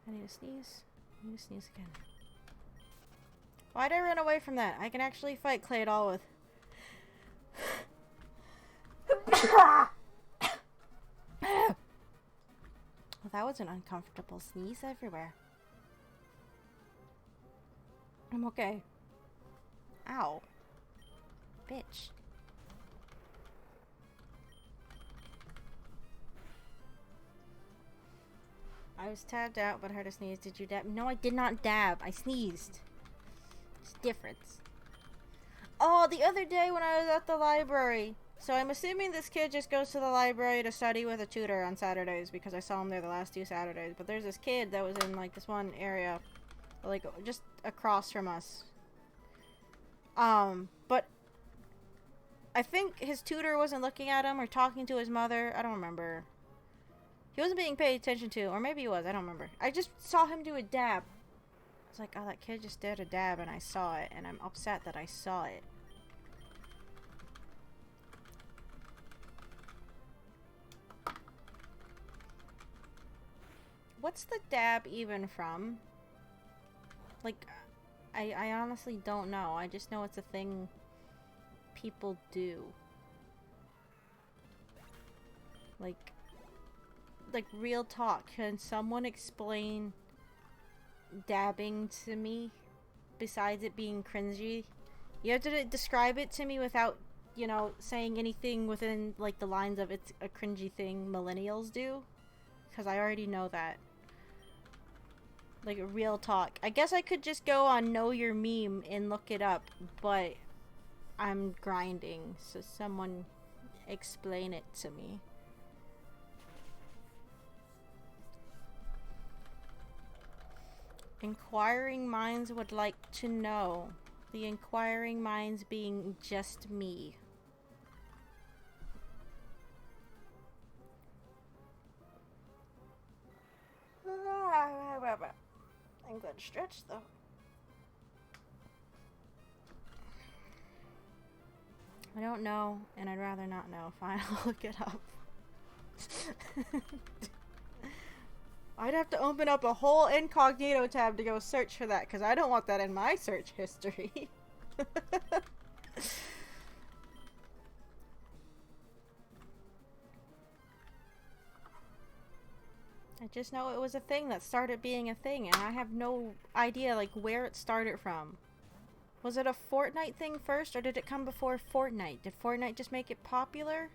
[SPEAKER 1] I need to sneeze. I need to sneeze again. Why'd I run away from that? I can actually fight Clay Doll with... Well, that was an uncomfortable sneeze everywhere. I'm okay. Ow. Bitch. I was tabbed out, but I heard a sneeze. Did you dab? No, I did not dab. I sneezed. It's difference. Oh, the other day when I was at the library. So I'm assuming this kid just goes to the library to study with a tutor on Saturdays because I saw him there the last 2 Saturdays. But there's this kid that was in like this one area, like just across from us. But I think his tutor wasn't looking at him or talking to his mother. I don't remember. He wasn't being paid attention to, or maybe he was. I don't remember. I just saw him do a dab. I was like, oh, that kid just did a dab and I saw it, and I'm upset that I saw it. What's the dab even from? Like, I honestly don't know. I just know it's a thing people do. Like real talk. Can someone explain dabbing to me besides it being cringy? You have to describe it to me without, you know, saying anything within like the lines of it's a cringy thing millennials do, because I already know that. Like real talk. I guess I could just go on Know Your Meme and look it up, but I'm grinding, so someone explain it to me. Inquiring minds would like to know. The inquiring minds being just me. I'm glad to stretch though. I don't know, and I'd rather not know. Fine, I'll look it up. I'd have to open up a whole incognito tab to go search for that, because I don't want that in my search history. I just know it was a thing that started being a thing, and I have no idea like where it started from. Was it a Fortnite thing first, or did it come before Fortnite? Did Fortnite just make it popular?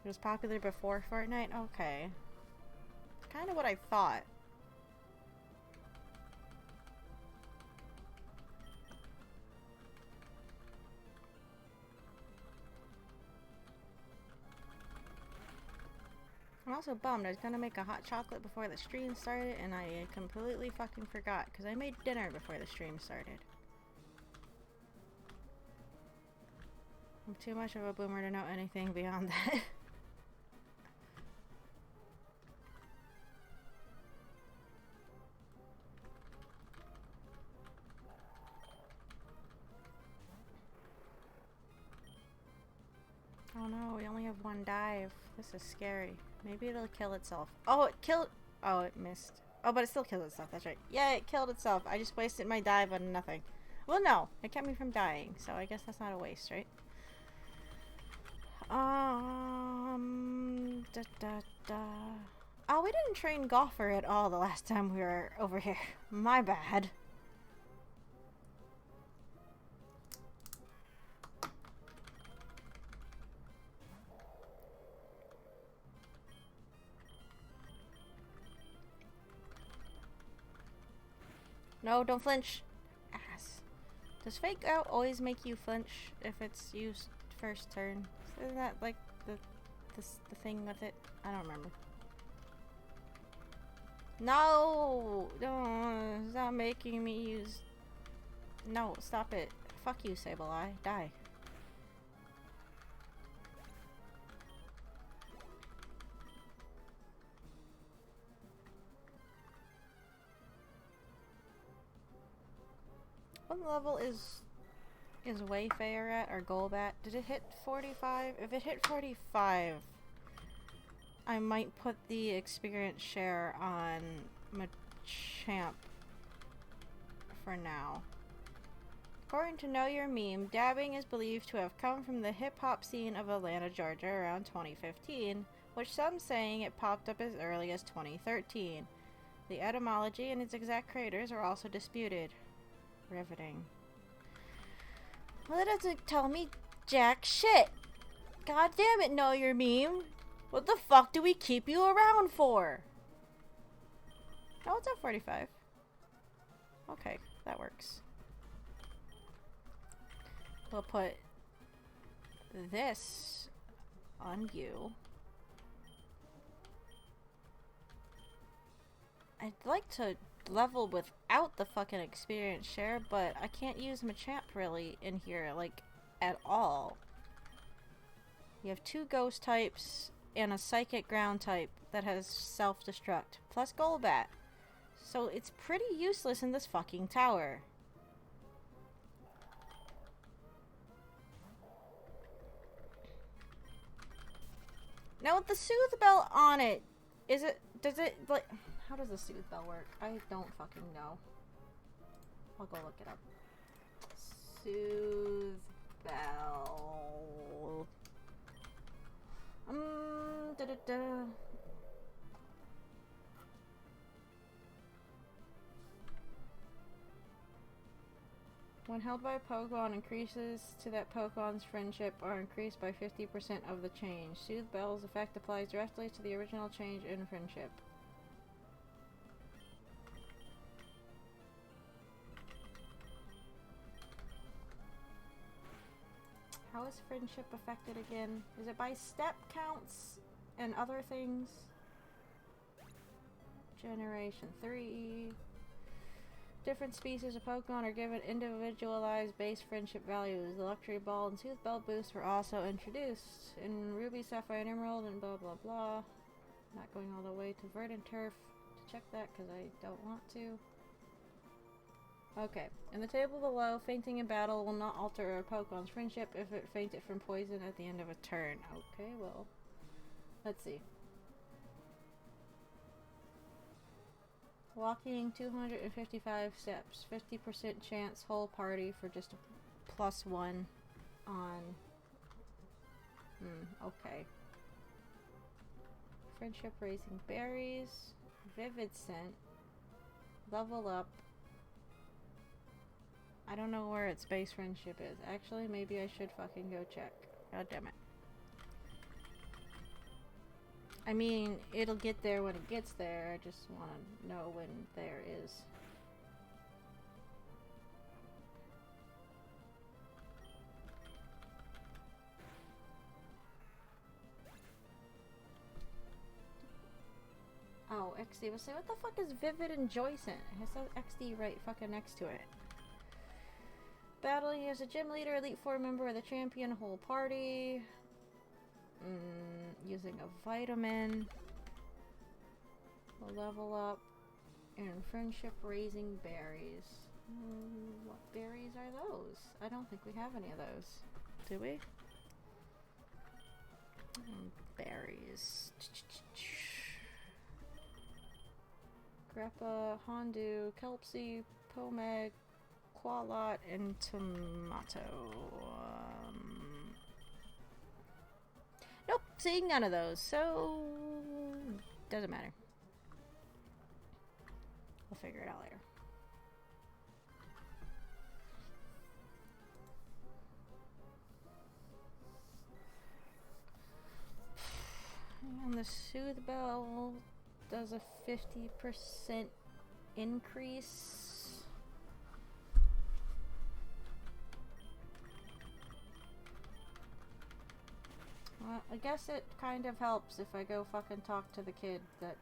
[SPEAKER 1] It was popular before Fortnite? Okay. Kind of what I thought. I'm also bummed. I was gonna make a hot chocolate before the stream started, and I completely fucking forgot because I made dinner before the stream started. I'm too much of a boomer to know anything beyond that. Oh no, we only have one dive. This is scary. Maybe it'll kill itself. Oh, it killed. Oh, it missed. Oh, but it still killed itself. That's right. Yeah, it killed itself. I just wasted my dive on nothing. Well, no. It kept me from dying, so I guess that's not a waste, right? Da, da, da. Oh, we didn't train Golfer at all the last time we were over here. My bad. No, don't flinch. Ass. Does fake out always make you flinch if it's used first turn? Isn't that like the thing with it? I don't remember. No! Don't stop making me use... No, stop it. Fuck you, Sableye. Die. What level is Wayfarer at, or Golbat? Did it hit 45? If it hit 45, I might put the experience share on Machamp for now. According to Know Your Meme, dabbing is believed to have come from the hip-hop scene of Atlanta, Georgia around 2015, which some saying it popped up as early as 2013. The etymology and its exact creators are also disputed. Riveting. Well, that doesn't tell me jack shit. God damn it, Know Your Meme. What the fuck do we keep you around for? Oh, it's at 45. Okay, that works. We'll put this on you. I'd like to level without the fucking experience share, but I can't use Machamp really in here, like, at all. You have 2 ghost types and a psychic ground type that has self-destruct, plus Golbat. So it's pretty useless in this fucking tower. Now with the Soothe Bell on it, does it, like, how does the Soothe Bell work? I don't fucking know. I'll go look it up. Soothe Bell. Da-da-da. When held by a Pokemon, increases to that Pokemon's friendship are increased by 50% of the change. Soothe Bell's effect applies directly to the original change in friendship. How is friendship affected again? Is it by step counts and other things? Generation 3. Different species of Pokemon are given individualized base friendship values. The Luxury Ball and Soothe Bell boosts were also introduced in Ruby, Sapphire, and Emerald, and blah blah blah. Not going all the way to Verdant Turf to check that because I don't want to. Okay, in the table below, fainting in battle will not alter a Pokemon's friendship if it fainted from poison at the end of a turn. Okay, well, let's see. Walking 255 steps, 50% chance whole party for just a +1 on... okay. Friendship raising berries, vivid scent, level up. I don't know where its base friendship is. Actually, maybe I should fucking go check. God damn it. I mean, it'll get there when it gets there. I just want to know when there is. Oh, XD. We'll say, what the fuck is Vivid and Joycent? It says XD right fucking next to it. Battling as a gym leader, Elite Four member of the champion whole party. Using a vitamin. We'll level up. And friendship raising berries. What berries are those? I don't think we have any of those. Do we? Berries. Grappa, Hondu, Kelpsie, Pomeg, Qualot, and Tomato. Nope, seeing none of those, so doesn't matter. We'll figure it out later. And the Soothe Bell does a 50% increase. Well, I guess it kind of helps if I go fucking talk to the kid that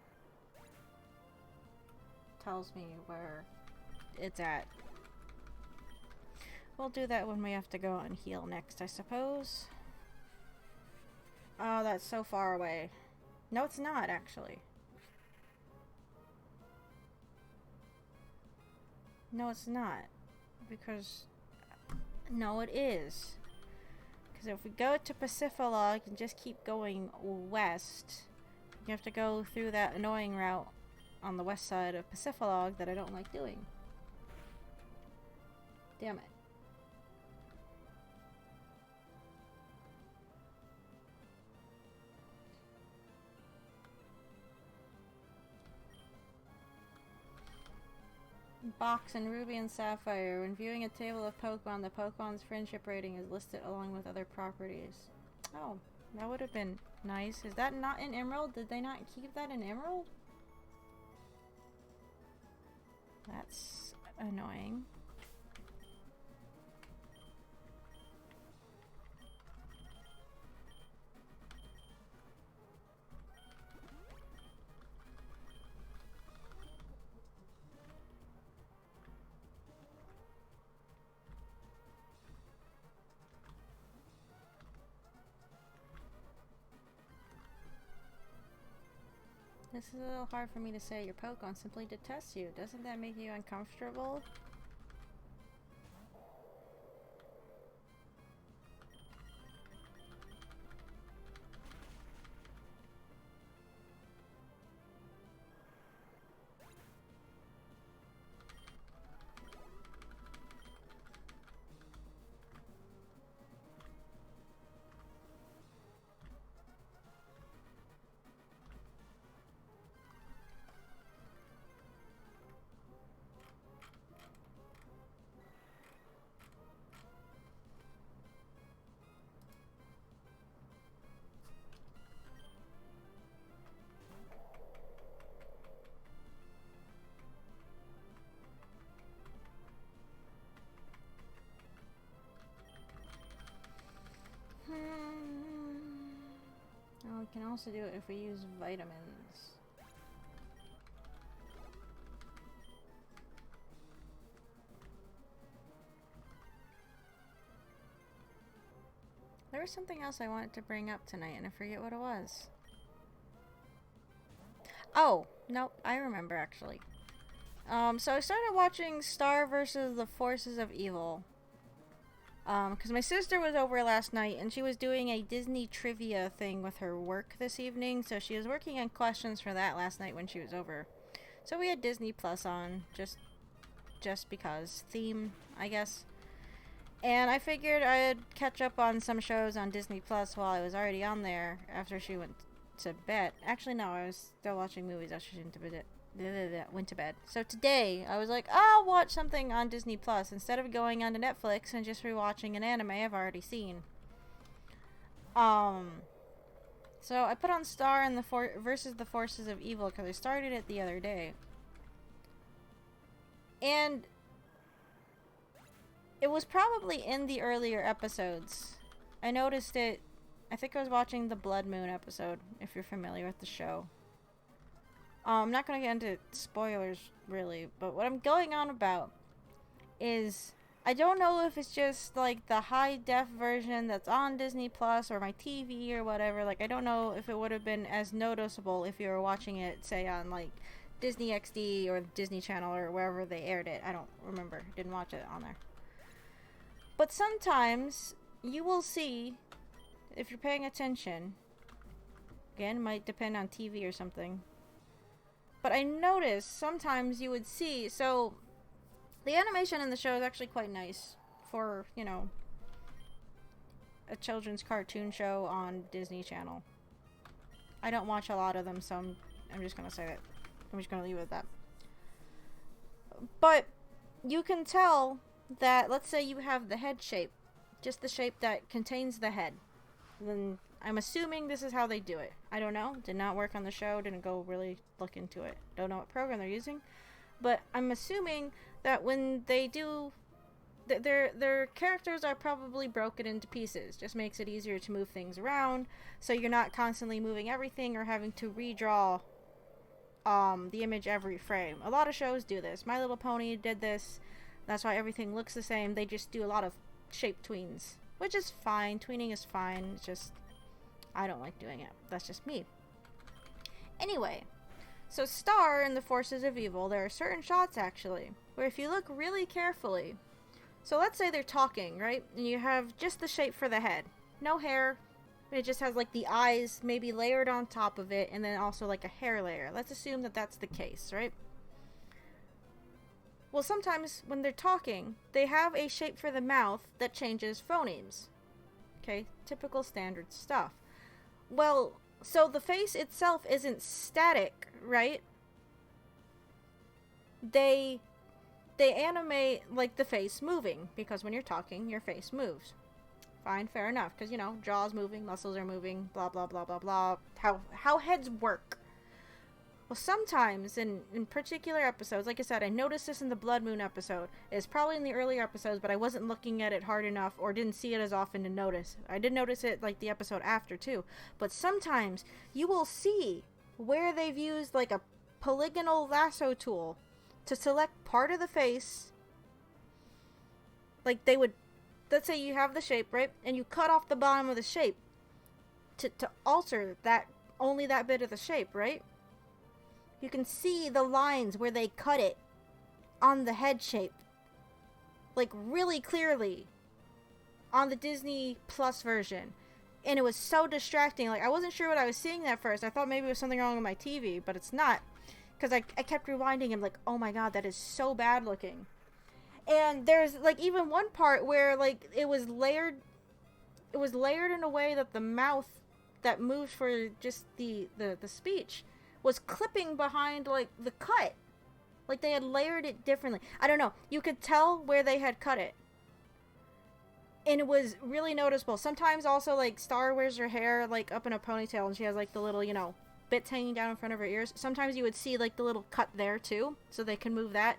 [SPEAKER 1] tells me where it's at. We'll do that when we have to go and heal next, I suppose. Oh, that's so far away. No, it's not, actually. No, it's not. Because... No, it is. Because if we go to Pacifilog and just keep going west, you have to go through that annoying route on the west side of Pacifilog that I don't like doing. Damn it. Box and Ruby and Sapphire. When viewing a table of Pokemon, the Pokemon's friendship rating is listed along with other properties. Oh, that would have been nice. Is that not in Emerald? Did they not keep that in Emerald? That's annoying. This is a little hard for me to say. Your Pokemon simply detests you. Doesn't that make you uncomfortable? Oh, we can also do it if we use vitamins. There was something else I wanted to bring up tonight, and I forget what it was. Oh, nope, I remember actually. So I started watching Star versus the Forces of Evil. Because my sister was over last night, and she was doing a Disney trivia thing with her work this evening, so she was working on questions for that last night when she was over. So we had Disney Plus on, just because. Theme, I guess. And I figured I'd catch up on some shows on Disney Plus while I was already on there after she went to bed. Actually, no, I was still watching movies after she went to bed. So today, I was like, I'll watch something on Disney Plus instead of going onto Netflix and just rewatching an anime I've already seen. So I put on Star and versus the Forces of Evil because I started it the other day. And it was probably in the earlier episodes. I noticed it. I think I was watching the Blood Moon episode, if you're familiar with the show. I'm not gonna get into spoilers really, but what I'm going on about is I don't know if it's just like the high def version that's on Disney Plus or my TV or whatever. Like, I don't know if it would have been as noticeable if you were watching it, say, on like Disney XD or Disney Channel or wherever they aired it. I don't remember. Didn't watch it on there. But sometimes you will see, if you're paying attention, again, it might depend on TV or something. But I noticed sometimes you would see, so the animation in the show is actually quite nice for, you know, a children's cartoon show on Disney Channel. I don't watch a lot of them, so I'm just going to say that. I'm just going to leave it at that. But you can tell that, let's say you have the head shape, just the shape that contains the head. Then I'm assuming this is how they do it. I don't know. Did not work on the show. Didn't go really look into it. Don't know what program they're using. But I'm assuming that when they do, their characters are probably broken into pieces. Just makes it easier to move things around, so you're not constantly moving everything or having to redraw the image every frame. A lot of shows do this. My Little Pony did this. That's why everything looks the same. They just do a lot of shape tweens, which is fine. Tweening is fine. It's just, I don't like doing it. That's just me. Anyway, so Star in the Forces of Evil, there are certain shots actually, where if you look really carefully, so let's say they're talking, right? And you have just the shape for the head. No hair. It just has like the eyes maybe layered on top of it, and then also like a hair layer. Let's assume that that's the case, right? Well, sometimes when they're talking, they have a shape for the mouth that changes phonemes. Okay, typical standard stuff. Well, so the face itself isn't static, right? They animate like the face moving, because when you're talking, your face moves. Fine, fair enough, because, you know, jaw's moving, muscles are moving, blah, blah, blah, blah, blah. How heads work. Well, sometimes in particular episodes, like I said, I noticed this in the Blood Moon episode. It's probably in the earlier episodes, but I wasn't looking at it hard enough or didn't see it as often to notice. I did notice it like the episode after too. But sometimes you will see where they've used like a polygonal lasso tool to select part of the face. Like they would, let's say you have the shape, right? And you cut off the bottom of the shape to alter that, only that bit of the shape, right? You can see the lines where they cut it on the head shape. Like really clearly on the Disney Plus version. And it was so distracting. Like I wasn't sure what I was seeing at first. I thought maybe it was something wrong with my TV, but it's not. Because I kept rewinding and like, oh my god, that is so bad looking. And there's like even one part where like it was layered in a way that the mouth that moves for just the speech was clipping behind like the cut. Like they had layered it differently. I don't know. You could tell where they had cut it. And it was really noticeable. Sometimes also like Star wears her hair like up in a ponytail and she has like the little, you know, bits hanging down in front of her ears. Sometimes you would see like the little cut there too, so they can move that.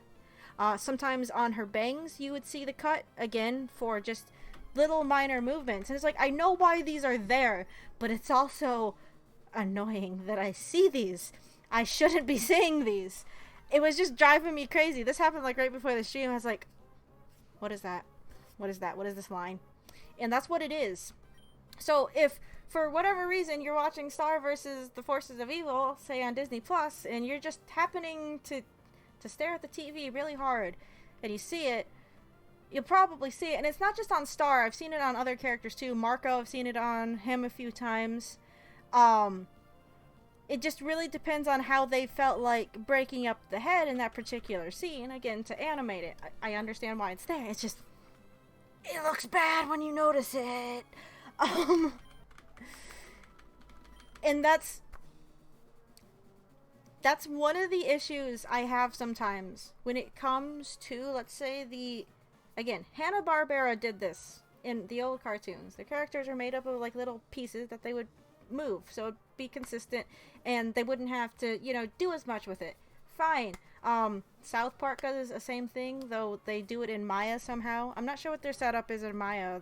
[SPEAKER 1] Sometimes on her bangs you would see the cut, again, for just little minor movements. And it's like, I know why these are there, but it's also annoying that I see these. I shouldn't be seeing these. It was just driving me crazy. This happened like right before the stream. I was like, what is that? What is that? What is this line? And that's what it is. So if for whatever reason you're watching Star versus the Forces of Evil, say on Disney Plus, and you're just happening to stare at the TV really hard and you see it, you'll probably see it. And it's not just on Star. I've seen it on other characters too. Marco, I've seen it on him a few times. It just really depends on how they felt like breaking up the head in that particular scene, again, to animate it. I understand why it's there. It's just, it looks bad when you notice it. And that's one of the issues I have sometimes when it comes to, let's say, again, Hanna-Barbera did this in the old cartoons. The characters are made up of like little pieces that they would move, so it'd be consistent and they wouldn't have to, you know, do as much with it. Fine. South Park does the same thing, though they do it in Maya somehow. I'm not sure what their setup is in Maya,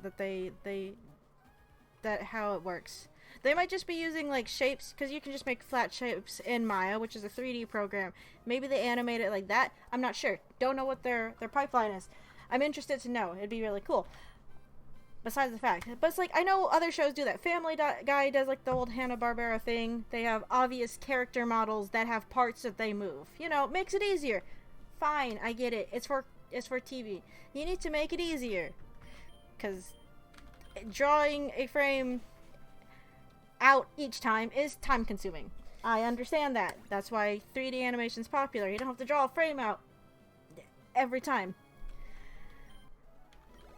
[SPEAKER 1] that how it works. They might just be using like shapes, because you can just make flat shapes in Maya, which is a 3D program. Maybe they animate it like that. I'm not sure. Don't know what their pipeline is. I'm interested to know. It'd be really cool. Besides the fact, but it's like, I know other shows do that. Family Guy does like the old Hanna-Barbera thing. They have obvious character models that have parts that they move. You know, it makes it easier. Fine, I get it. It's for TV. You need to make it easier, because drawing a frame out each time is time consuming. I understand that. That's why 3D animation is popular. You don't have to draw a frame out every time.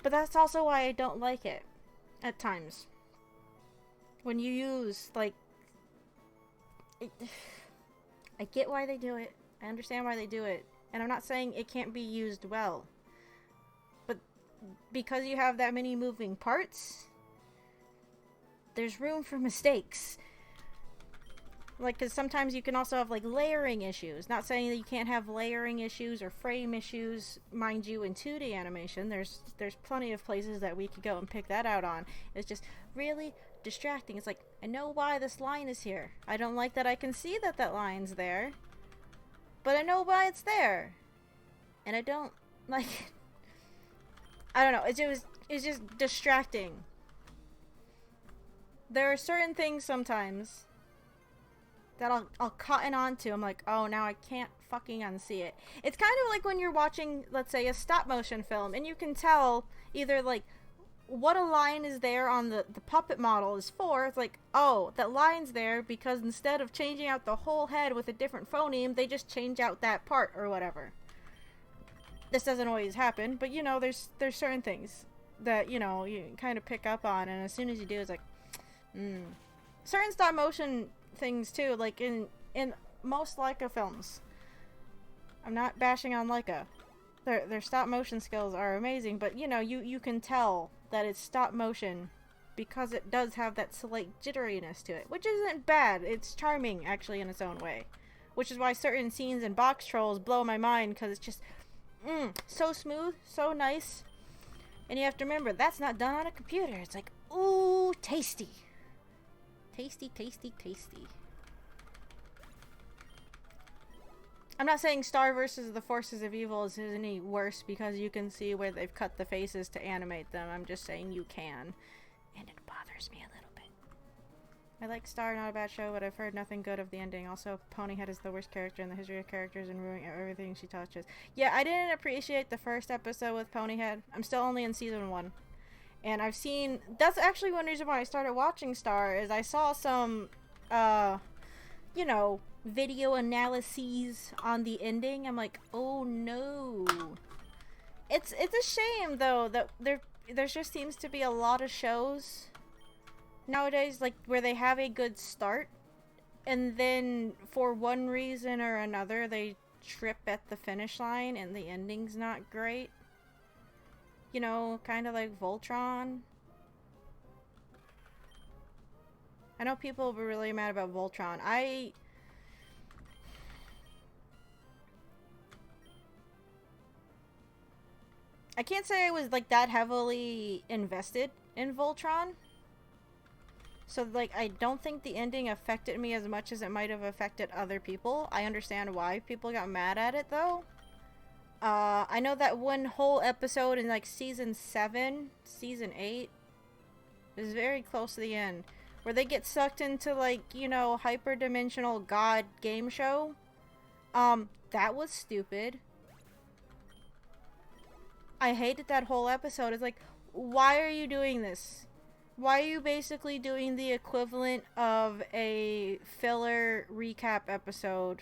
[SPEAKER 1] But that's also why I don't like it at times. When you use, like... I get why they do it. I understand why they do it. And I'm not saying it can't be used well. But because you have that many moving parts, there's room for mistakes. Like, because sometimes you can also have, like, layering issues. Not saying that you can't have layering issues or frame issues, mind you, in 2D animation. There's plenty of places that we could go and pick that out on. It's just really distracting. It's like, I know why this line is here. I don't like that I can see that that line's there. But I know why it's there. And I don't, like... I don't know. It's just distracting. There are certain things sometimes that I'll cotton on to. I'm like, oh, now I can't fucking unsee it. It's kind of like when you're watching, let's say, a stop motion film, and you can tell either, like, what a line is there on the puppet model is for. It's like, oh, that line's there because instead of changing out the whole head with a different phoneme, they just change out that part or whatever. This doesn't always happen, but, you know, there's certain things that, you know, you kind of pick up on, and as soon as you do, it's like, Certain stop motion things, too, like in most Leica films. I'm not bashing on Leica. Their stop motion skills are amazing, but, you know, you can tell that it's stop motion because it does have that slight jitteriness to it, which isn't bad. It's charming, actually, in its own way. Which is why certain scenes in Box Trolls blow my mind, because it's just, so smooth, so nice. And you have to remember, that's not done on a computer. It's like, ooh, tasty. Tasty, tasty, tasty. I'm not saying Star versus the Forces of Evil is any worse because you can see where they've cut the faces to animate them. I'm just saying you can. And it bothers me a little bit. I like Star, not a bad show, but I've heard nothing good of the ending. Also, Ponyhead is the worst character in the history of characters and ruining everything she touches. Yeah, I didn't appreciate the first episode with Ponyhead. I'm still only in season 1. And I've seen... That's actually one reason why I started watching Star, is I saw some, you know, video analyses on the ending. I'm like, oh no. It's a shame, though, that there just seems to be a lot of shows nowadays, like, where they have a good start, and then, for one reason or another, they trip at the finish line, and the ending's not great. You know, kind of like Voltron. I know people were really mad about Voltron. I can't say I was, like, that heavily invested in Voltron. So, like, I don't think the ending affected me as much as it might have affected other people. I understand why people got mad at it, though. I know that one whole episode in, like, season 7, season 8, is very close to the end, where they get sucked into, like, you know, hyperdimensional god game show. That was stupid. I hated that whole episode. It's like, why are you doing this? Why are you basically doing the equivalent of a filler recap episode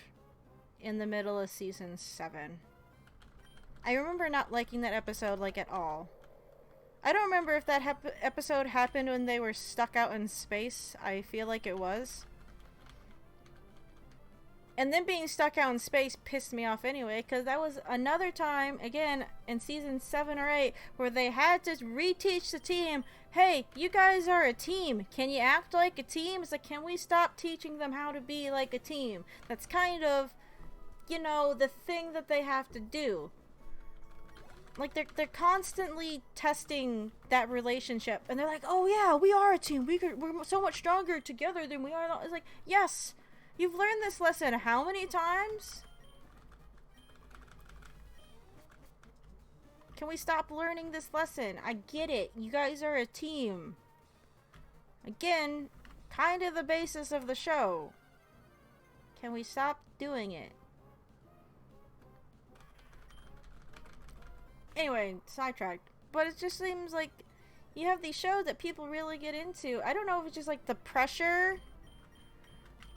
[SPEAKER 1] in the middle of season 7? I remember not liking that episode, like, at all. I don't remember if that episode happened when they were stuck out in space. I feel like it was. And then being stuck out in space pissed me off anyway, because that was another time, again, in season 7 or 8, where they had to reteach the team, hey, you guys are a team. Can you act like a team? It's like, can we stop teaching them how to be like a team? That's kind of, you know, the thing that they have to do. Like, they're constantly testing that relationship, and they're like, oh yeah, we are a team, we're so much stronger together than we are. It's like, yes, you've learned this lesson how many times? Can we stop learning this lesson? I get it, you guys are a team. Again, kind of the basis of the show. Can we stop doing it? Anyway, sidetracked. But it just seems like you have these shows that people really get into. I don't know if it's just like the pressure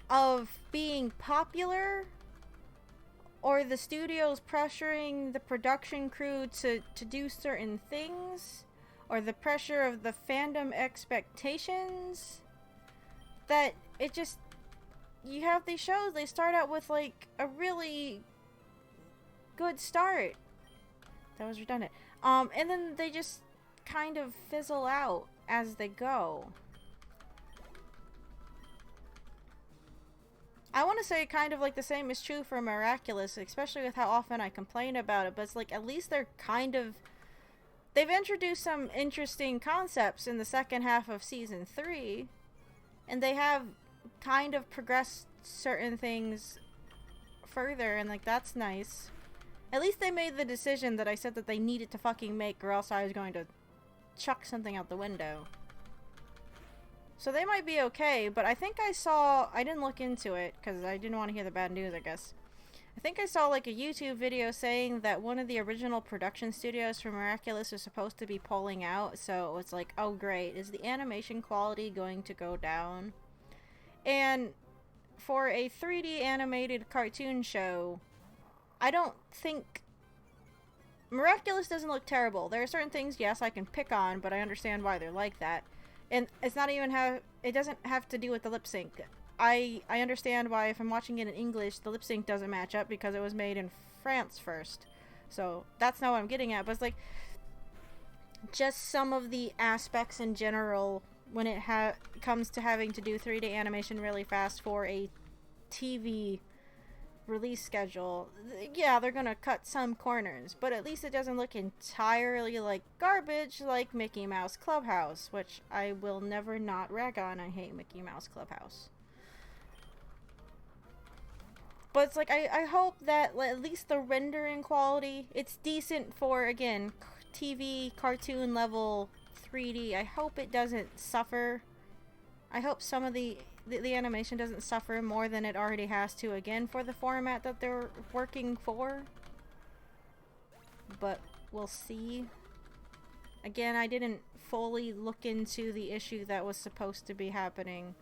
[SPEAKER 1] of being popular, or the studios pressuring the production crew to do certain things, or the pressure of the fandom expectations, that it just, you have these shows, they start out with like a really good start. That was redundant. And then they just kind of fizzle out as they go. I want to say kind of like the same is true for Miraculous, especially with how often I complain about it, but it's like at least they're kind of, they've introduced some interesting concepts in the second half of season 3, and they have kind of progressed certain things further, and like that's nice. At least they made the decision that I said that they needed to fucking make, or else I was going to chuck something out the window. So they might be okay, but I think I saw, I didn't look into it because I didn't want to hear the bad news, I guess. I think I saw like a YouTube video saying that one of the original production studios for Miraculous is supposed to be pulling out, so it's like, oh great, is the animation quality going to go down? And for a 3D animated cartoon show, I don't think Miraculous doesn't look terrible. There are certain things, yes, I can pick on, but I understand why they're like that. And it's not even it doesn't have to do with the lip sync. I understand why if I'm watching it in English, the lip sync doesn't match up because it was made in France first. So that's not what I'm getting at, but it's like just some of the aspects in general when it comes to having to do 3D animation really fast for a TV release schedule. Yeah, they're gonna cut some corners, but at least it doesn't look entirely like garbage like Mickey Mouse Clubhouse, which I will never not rag on. I hate Mickey Mouse Clubhouse. But it's like, I hope that at least the rendering quality, it's decent for, again, TV cartoon level 3D. I hope it doesn't suffer. I hope some of the animation doesn't suffer more than it already has to, again, for the format that they're working for. But we'll see. Again, I didn't fully look into the issue that was supposed to be happening.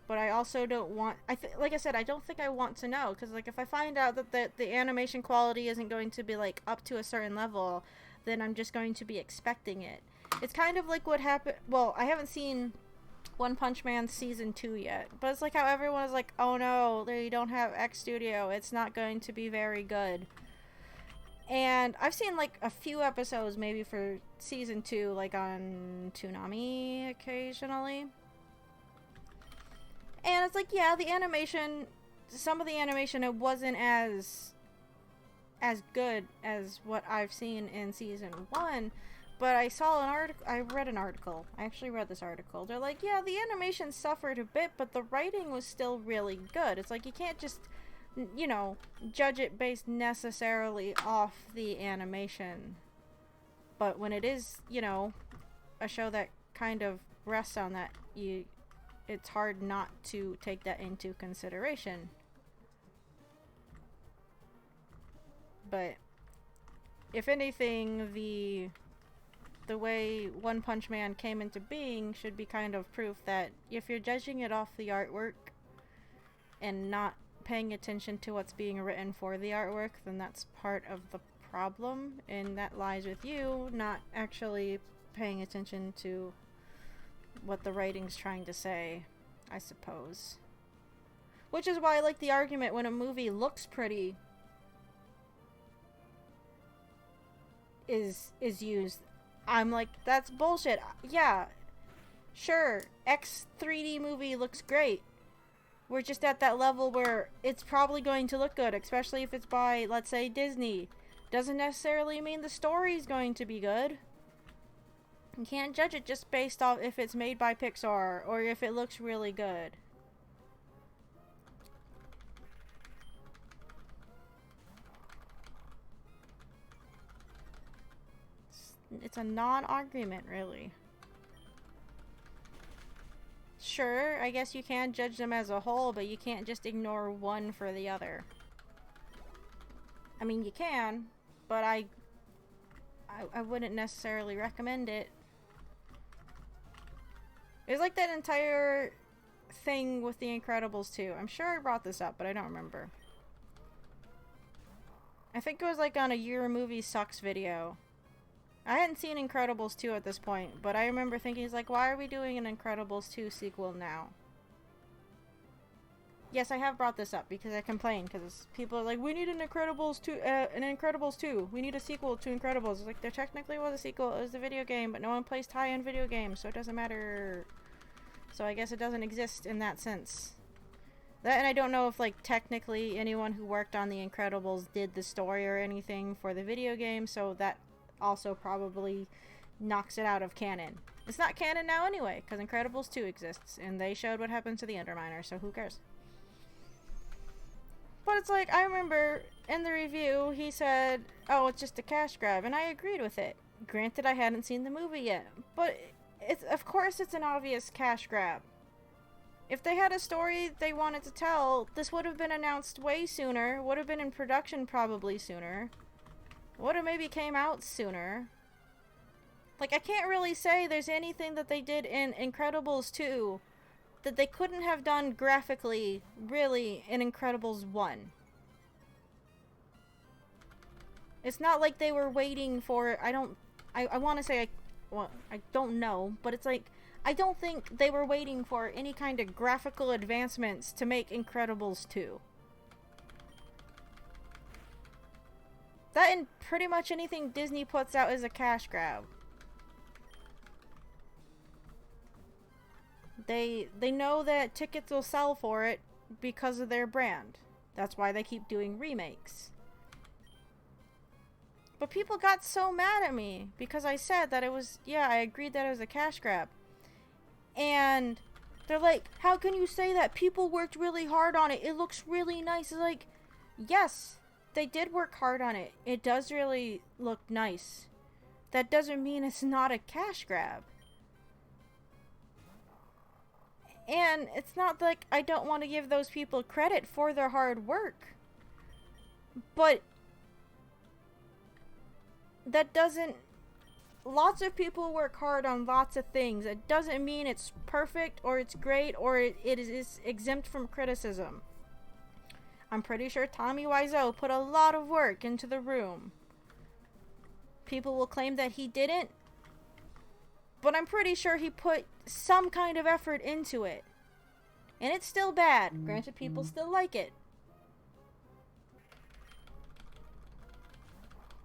[SPEAKER 1] But I also don't want, like I said, I don't think I want to know, because like if I find out that the animation quality isn't going to be like up to a certain level, then I'm just going to be expecting it. It's kind of like what happened, well, I haven't seen One Punch Man Season 2 yet, but it's like how everyone is like, oh no, they don't have X Studio, it's not going to be very good. And I've seen like a few episodes maybe for Season 2, like on Toonami occasionally. And it's like, yeah, the animation, some of the animation, it wasn't as good as what I've seen in Season 1. But I saw an article, I read an article, I actually read this article. They're like, yeah, the animation suffered a bit, but the writing was still really good. It's like, you can't just, you know, judge it based necessarily off the animation. But when it is, you know, a show that kind of rests on that, it's hard not to take that into consideration. But if anything, the way One Punch Man came into being should be kind of proof that if you're judging it off the artwork and not paying attention to what's being written for the artwork, then that's part of the problem, and that lies with you not actually paying attention to what the writing's trying to say, I suppose. Which is why I like the argument when a movie looks pretty is used. I'm like, that's bullshit. Yeah, sure, X 3D movie looks great. We're just at that level where it's probably going to look good, especially if it's by, let's say, Disney. doesn't necessarily mean the story's going to be good. You can't judge it just based off if it's made by Pixar or if it looks really good. It's a non-argument, really. Sure, I guess you can judge them as a whole, but you can't just ignore one for the other. I mean, you can, but I wouldn't necessarily recommend it. It's like that entire thing with The Incredibles 2. I'm sure I brought this up, but I don't remember. I think it was like on a Your Movie Sucks video. I hadn't seen Incredibles 2 at this point, but I remember thinking, it's like, why are we doing an Incredibles 2 sequel now? Yes, I have brought this up because I complained, because people are like, we need an Incredibles 2. We need a sequel to Incredibles. It's like, there technically was a sequel. It was a video game, but no one plays tie-in video games, so it doesn't matter. So I guess it doesn't exist in that sense. That, and I don't know if, like, technically anyone who worked on The Incredibles did the story or anything for the video game, so that also probably knocks it out of canon. It's not canon now anyway, because Incredibles 2 exists, and they showed what happened to the Underminer, so who cares? But it's like, I remember in the review, he said, oh, it's just a cash grab, and I agreed with it. Granted, I hadn't seen the movie yet, but of course it's an obvious cash grab. If they had a story they wanted to tell, this would have been announced way sooner, would have been in production probably sooner, would have maybe came out sooner. Like, I can't really say there's anything that they did in Incredibles 2 that they couldn't have done graphically, really, in Incredibles 1. It's not like they were waiting for, I want to say, I don't know, but it's like, I don't think they were waiting for any kind of graphical advancements to make Incredibles 2. That and pretty much anything Disney puts out is a cash grab. They know that tickets will sell for it because of their brand. That's why they keep doing remakes. But people got so mad at me because I said that it was, yeah, I agreed that it was a cash grab. And they're like, how can you say that? People worked really hard on it. It looks really nice. It's like, yes, they did work hard on it. It does really look nice. That doesn't mean it's not a cash grab. And it's not like I don't want to give those people credit for their hard work. But that doesn't... Lots of people work hard on lots of things. It doesn't mean it's perfect or it's great or it is exempt from criticism. I'm pretty sure Tommy Wiseau put a lot of work into The Room. People will claim that he didn't, but I'm pretty sure he put some kind of effort into it. And it's still bad. Granted, people still like it.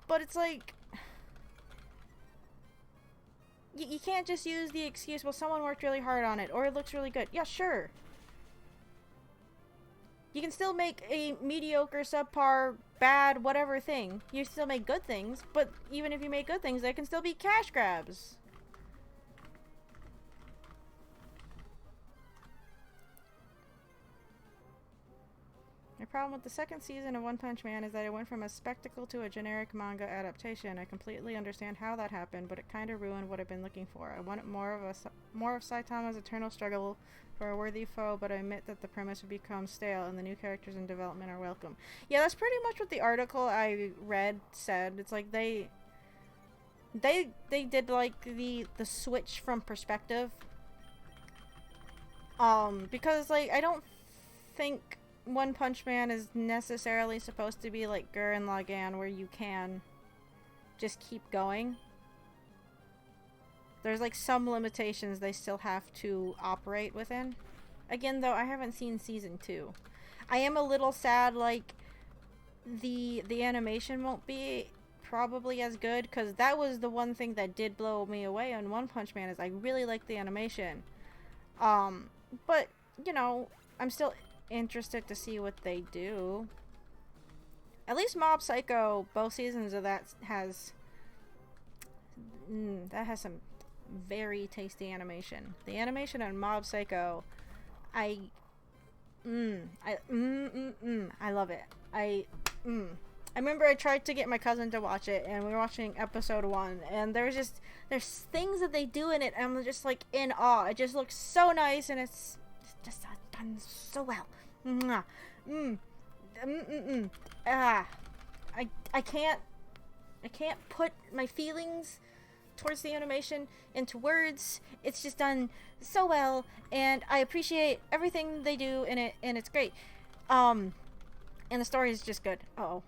[SPEAKER 1] But it's like... You can't just use the excuse, well, someone worked really hard on it, or it looks really good. Yeah, sure. You can still make a mediocre, subpar, bad, whatever thing. You still make good things, but even if you make good things, they can still be cash grabs. My problem with the second season of One Punch Man is that it went from a spectacle to a generic manga adaptation. I completely understand how that happened, but it kind of ruined what I've been looking for. I wanted more of Saitama's eternal struggle for a worthy foe, but I admit that the premise would become stale and the new characters in development are welcome. Yeah, that's pretty much what the article I read said. It's like they did like the switch from perspective. Because like I don't think One Punch Man is necessarily supposed to be like Gurren Lagann where you can just keep going. There's like some limitations they still have to operate within. Again, though, I haven't seen season 2. I am a little sad like the animation won't be probably as good, because that was the one thing that did blow me away on One Punch Man is I really like the animation. But, you know, I'm still interested to see what they do. At least Mob Psycho, both seasons of that has some very tasty animation. The animation on Mob Psycho, I love it. I remember I tried to get my cousin to watch it, and we were watching episode 1, and there's things that they do in it, and I'm just like in awe. It just looks so nice, and it's just done so well. I can't put my feelings towards the animation into words. It's just done so well, and I appreciate everything they do in it, and it's great. And the story is just good. Uh-oh.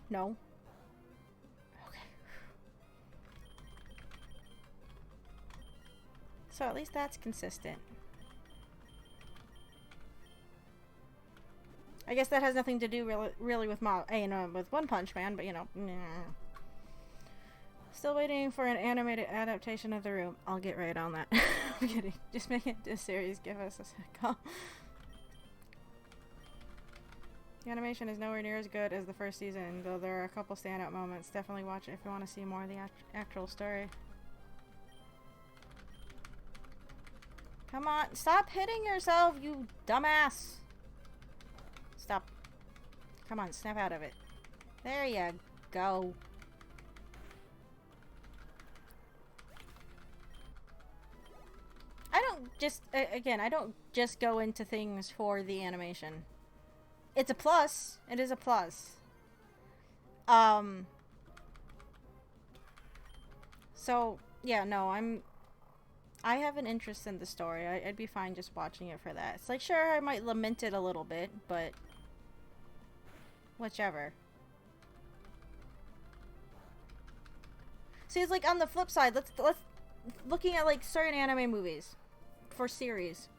[SPEAKER 1] No. Okay. So at least that's consistent. I guess that has nothing to do really with with One Punch Man, but you know. Still waiting for an animated adaptation of The Room. I'll get right on that. I'm kidding. Just make it a series. Give us a sec. The animation is nowhere near as good as the first season, though there are a couple standout moments. Definitely watch it if you want to see more of the actual story. Come on, stop hitting yourself, you dumbass! Stop. Come on, snap out of it. There you go. I don't just go into things for the animation. It's a plus. It is a plus. So, yeah, no, I have an interest in the story. I'd be fine just watching it for that. It's like, sure, I might lament it a little bit, but whichever. See, it's like on the flip side, let's looking at like certain anime movies for series.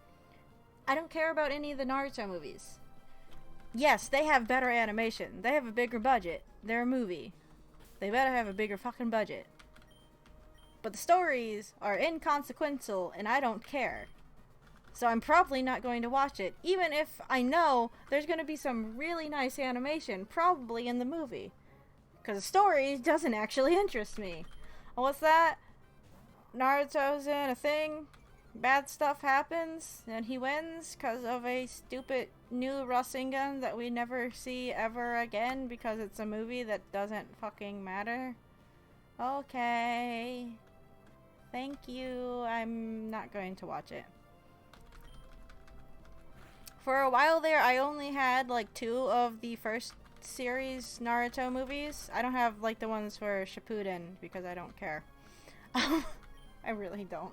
[SPEAKER 1] I don't care about any of the Naruto movies. Yes, they have better animation. They have a bigger budget. They're a movie. They better have a bigger fucking budget. But the stories are inconsequential, and I don't care. So I'm probably not going to watch it, even if I know there's going to be some really nice animation, probably in the movie. Because the story doesn't actually interest me. What's that? Naruto's in a thing, bad stuff happens, and he wins because of a stupid new Rasengan that we never see ever again because it's a movie that doesn't fucking matter. Okay. Thank you. I'm not going to watch it. For a while there, I only had like 2 of the first series Naruto movies. I don't have like the ones for Shippuden because I don't care. I really don't.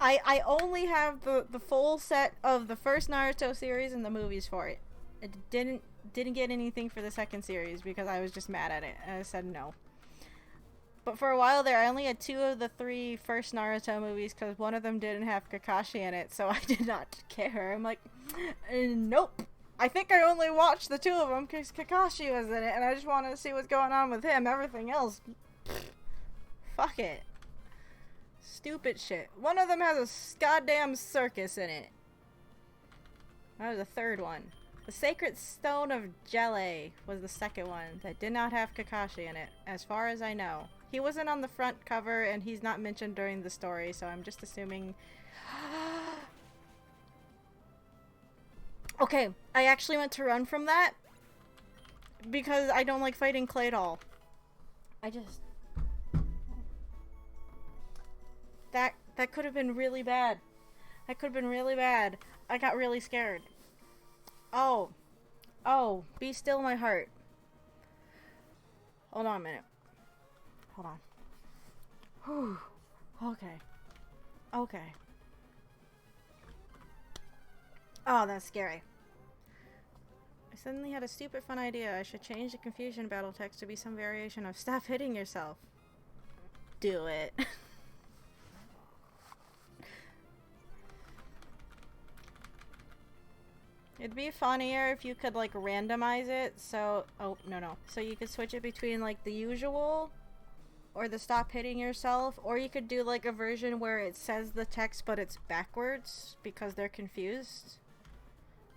[SPEAKER 1] I only have the full set of the first Naruto series and the movies for it. I didn't get anything for the second series because I was just mad at it and I said no. But for a while there, I only had 2 of the 3 first Naruto movies because one of them didn't have Kakashi in it, so I did not care. I'm like, nope. I think I only watched the 2 of them because Kakashi was in it, and I just wanted to see what's going on with him. Everything else, fuck it. Stupid shit. One of them has a goddamn circus in it. That was the 3rd one. The Sacred Stone of Jelly was the 2nd one that did not have Kakashi in it, as far as I know. He wasn't on the front cover, and he's not mentioned during the story, so I'm just assuming... Okay, I actually went to run from that because I don't like fighting Clay Doll. That could have been really bad. That could have been really bad. I got really scared. Oh, be still my heart. Hold on a minute. Hold on. Whew. Okay. Oh, that's scary. I suddenly had a stupid fun idea. I should change the confusion battle text to be some variation of stop hitting yourself. Do it. It'd be funnier if you could like randomize it, so so you could switch it between like the usual or the stop hitting yourself, or you could do like a version where it says the text but it's backwards because they're confused.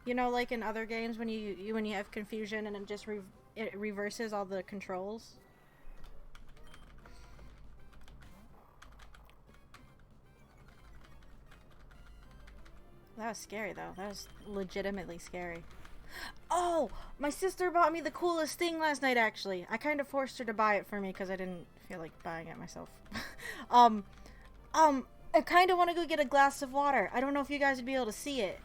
[SPEAKER 1] You know, like in other games when when you have confusion and it just it reverses all the controls. That was scary though. That was legitimately scary. Oh, my sister bought me the coolest thing last night. Actually, I kind of forced her to buy it for me because I didn't feel like buying it myself. um, I kind of want to go get a glass of water. I don't know if you guys would be able to see it.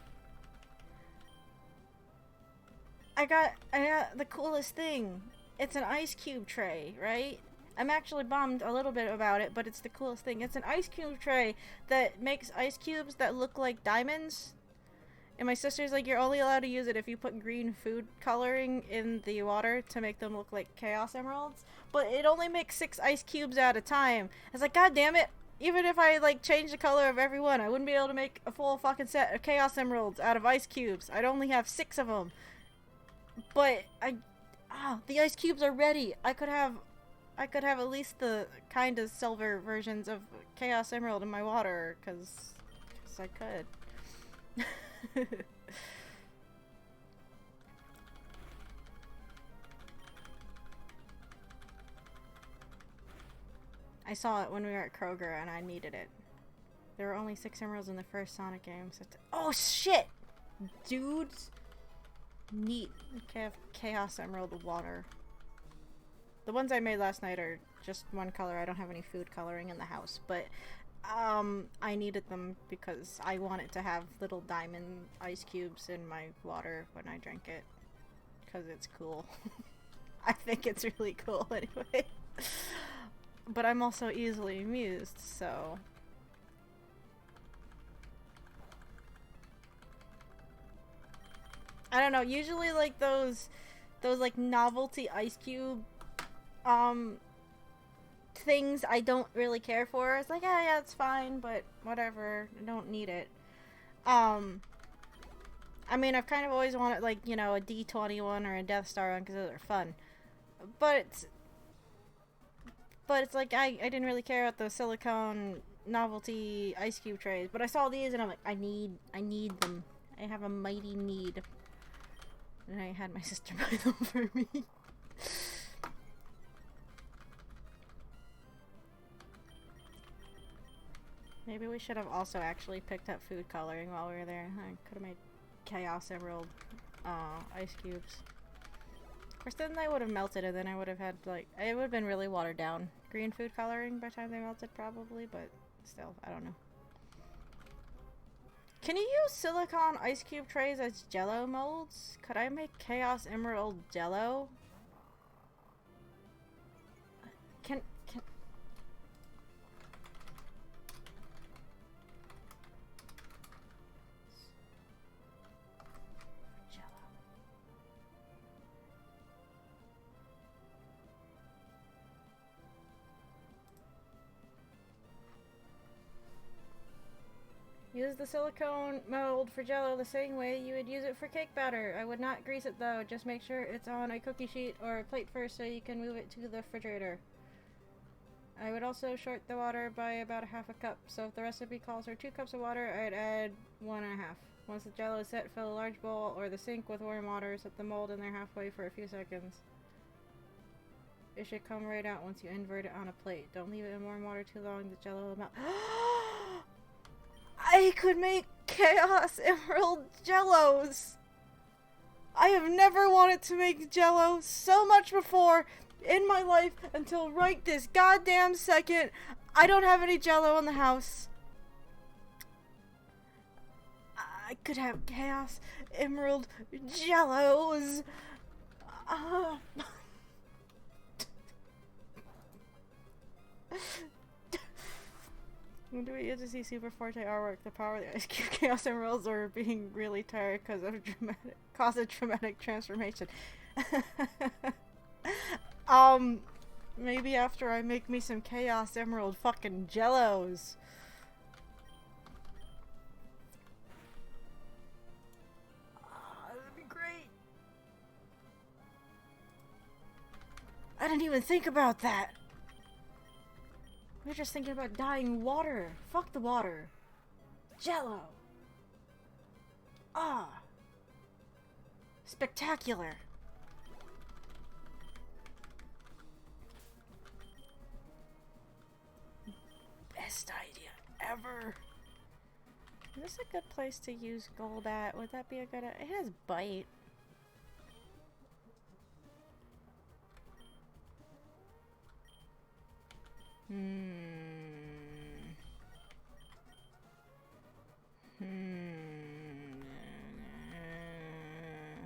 [SPEAKER 1] I got the coolest thing. It's an ice cube tray, right? I'm actually bummed a little bit about it, but it's the coolest thing. It's an ice cube tray that makes ice cubes that look like diamonds. And my sister's like, you're only allowed to use it if you put green food coloring in the water to make them look like chaos emeralds. But it only makes 6 ice cubes at a time. It's like, god damn it. Even if I, like, change the color of every one, I wouldn't be able to make a full fucking set of chaos emeralds out of ice cubes. I'd only have 6 of them. But the ice cubes are ready. I could have at least the kind of silver versions of chaos emerald in my water, cause I could. I saw it when we were at Kroger and I needed it. There were only 6 emeralds in the first Sonic game. So oh shit! Dudes! Neat. Okay, I have Chaos Emerald water. The ones I made last night are just one color. I don't have any food coloring in the house, but I needed them because I wanted to have little diamond ice cubes in my water when I drank it. Because it's cool. I think it's really cool anyway. But I'm also easily amused, so... I don't know, usually like those like novelty ice cube things I don't really care for. It's like, yeah, it's fine, but whatever. I don't need it. I mean, I've kind of always wanted, like, you know, a D21 or a Death Star one because those are fun. But it's like, I didn't really care about the silicone novelty ice cube trays. But I saw these and I'm like, I need them. I have a mighty need. And I had my sister buy them for me. Maybe we should have also actually picked up food coloring while we were there. I could have made Chaos Emerald ice cubes. Of course, then they would have melted and then I would have had, like, it would have been really watered down. Green food coloring by the time they melted, probably, but still, I don't know. Can you use silicone ice cube trays as jello molds? Could I make Chaos Emerald jello? Can use the silicone mold for jello the same way you would use it for cake batter. I would not grease it though, just make sure it's on a cookie sheet or a plate first so you can move it to the refrigerator. I would also short the water by about a half a cup, so if the recipe calls for 2 cups of water, I'd add 1.5. Once the jello is set, fill a large bowl or the sink with warm water, set the mold in there halfway for a few seconds. It should come right out once you invert it on a plate. Don't leave it in warm water too long, the jello will melt. I could make Chaos Emerald Jellos! I have never wanted to make Jello so much before in my life until right this goddamn second. I don't have any Jello in the house. I could have Chaos Emerald Jellos. When do we get to see Super Forte artwork? The power of the Ice Cube Chaos Emeralds or being really tired because of dramatic transformation. Maybe after I make me some Chaos Emerald fucking Jellos. That'd be great. I didn't even think about that. We're just thinking about dying water. Fuck the water. Jello. Ah. Spectacular. Best idea ever. Is this a good place to use gold at? Would that be a good... It has bite.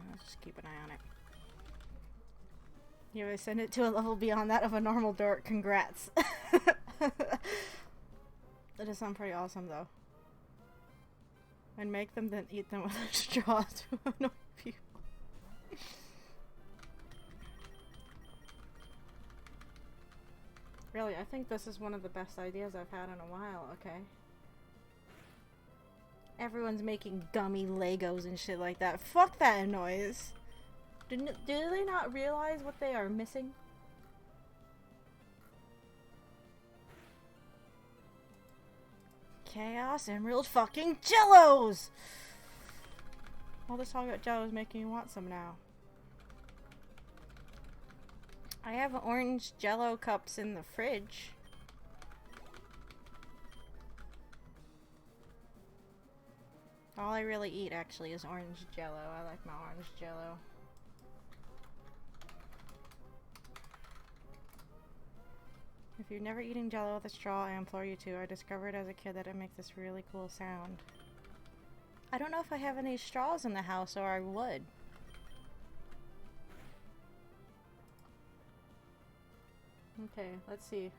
[SPEAKER 1] Let's just keep an eye on it. You always send it to a level beyond that of a normal dork. Congrats. That does sound pretty awesome, though. And make them then eat them with a straw to annoy people. Really, I think this is one of the best ideas I've had in a while, okay? Everyone's making dummy Legos and shit like that. Fuck that noise! Do they not realize what they are missing? Chaos Emerald fucking Jellos! All this talk about Jello is making me want some now. I have orange Jello cups in the fridge. All I really eat actually is orange Jello. I like my orange Jello. If you're never eating Jello with a straw, I implore you to. I discovered as a kid that it makes this really cool sound. I don't know if I have any straws in the house, or I would. Okay, let's see.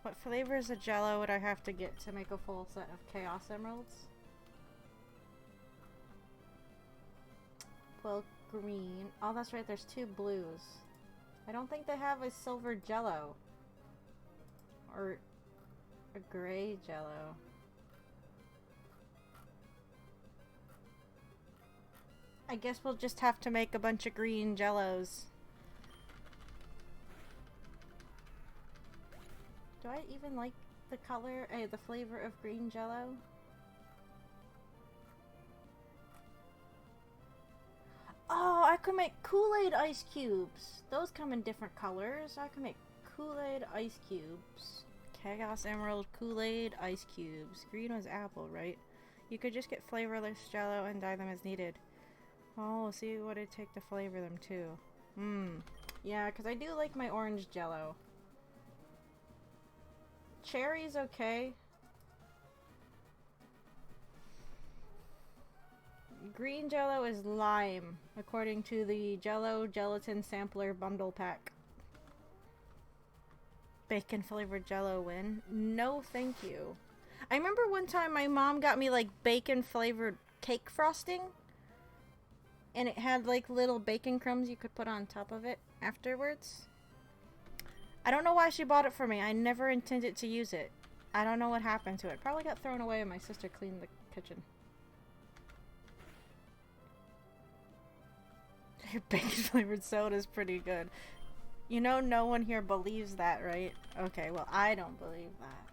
[SPEAKER 1] What flavors of Jello would I have to get to make a full set of Chaos Emeralds? Well, green. Oh, that's right, there's two blues. I don't think they have a silver Jello. Or a gray Jello. I guess we'll just have to make a bunch of green Jellos. Do I even like the color, the flavor of green Jello? Oh, I could make Kool-Aid ice cubes. Those come in different colors. I can make Kool-Aid ice cubes. Chaos Emerald Kool-Aid ice cubes. Green was apple, right? You could just get flavorless Jello and dye them as needed. Oh, see what it'd take to flavor them too. Yeah, because I do like my orange Jello. Cherry's okay. Green Jello is lime, according to the Jello Gelatin Sampler Bundle Pack. Bacon flavored Jello win? No, thank you. I remember one time my mom got me like bacon flavored cake frosting. And it had like little bacon crumbs you could put on top of it afterwards. I don't know why she bought it for me. I never intended to use it. I don't know what happened to it. Probably got thrown away when my sister cleaned the kitchen. Your bacon flavored soda is pretty good. You know no one here believes that, right? Okay, well I don't believe that.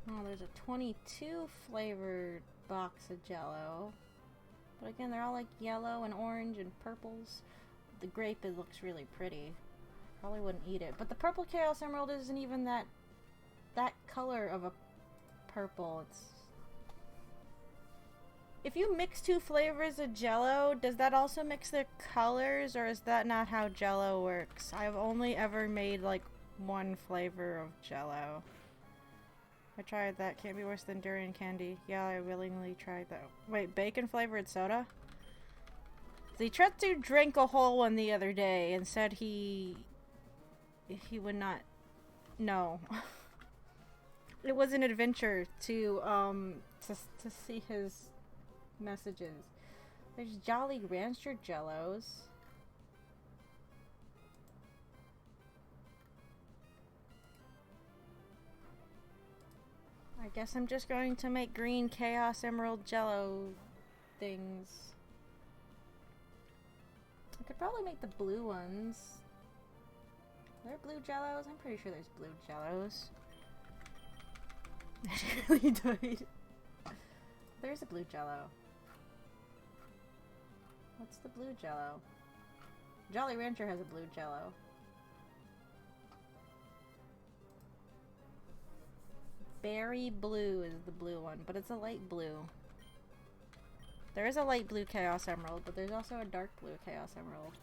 [SPEAKER 1] Oh, there's a 22 flavored box of Jello. But again, they're all like yellow and orange and purples. The grape, it looks really pretty. Probably wouldn't eat it. But the purple Chaos Emerald isn't even that color of a purple. It's... If you mix two flavors of Jello, does that also mix their colors, or is that not how Jello works? I've only ever made like one flavor of Jello. I tried that. Can't be worse than durian candy. Yeah, I willingly tried that. Wait, bacon flavored soda? The Tretsu drank a whole one the other day and said he would not. No. It was an adventure to see his messages. There's Jolly Rancher Jellos. I guess I'm just going to make green Chaos Emerald Jello things. I could probably make the blue ones. Are there blue Jellos? I'm pretty sure there's blue Jellos. I really died. There's a blue Jello. What's the blue Jello? Jolly Rancher has a blue Jello. Berry blue is the blue one, but it's a light blue. There is a light blue Chaos Emerald, but there's also a dark blue Chaos Emerald.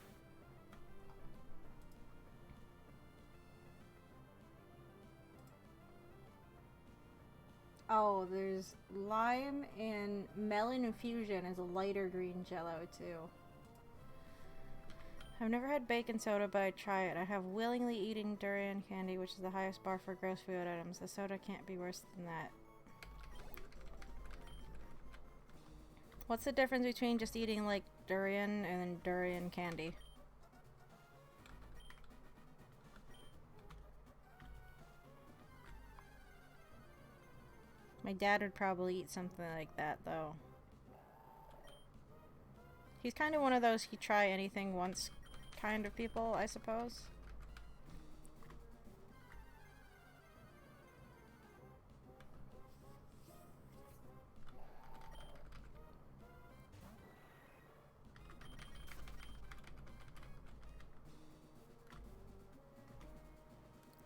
[SPEAKER 1] Oh, there's lime and melon infusion is a lighter green Jello too. I've never had baking soda, but I'd try it. I have willingly eating durian candy, which is the highest bar for gross food items. The soda can't be worse than that. What's the difference between just eating like durian and then durian candy? My dad would probably eat something like that though. He's kind of one of those he try anything once kind of people, I suppose.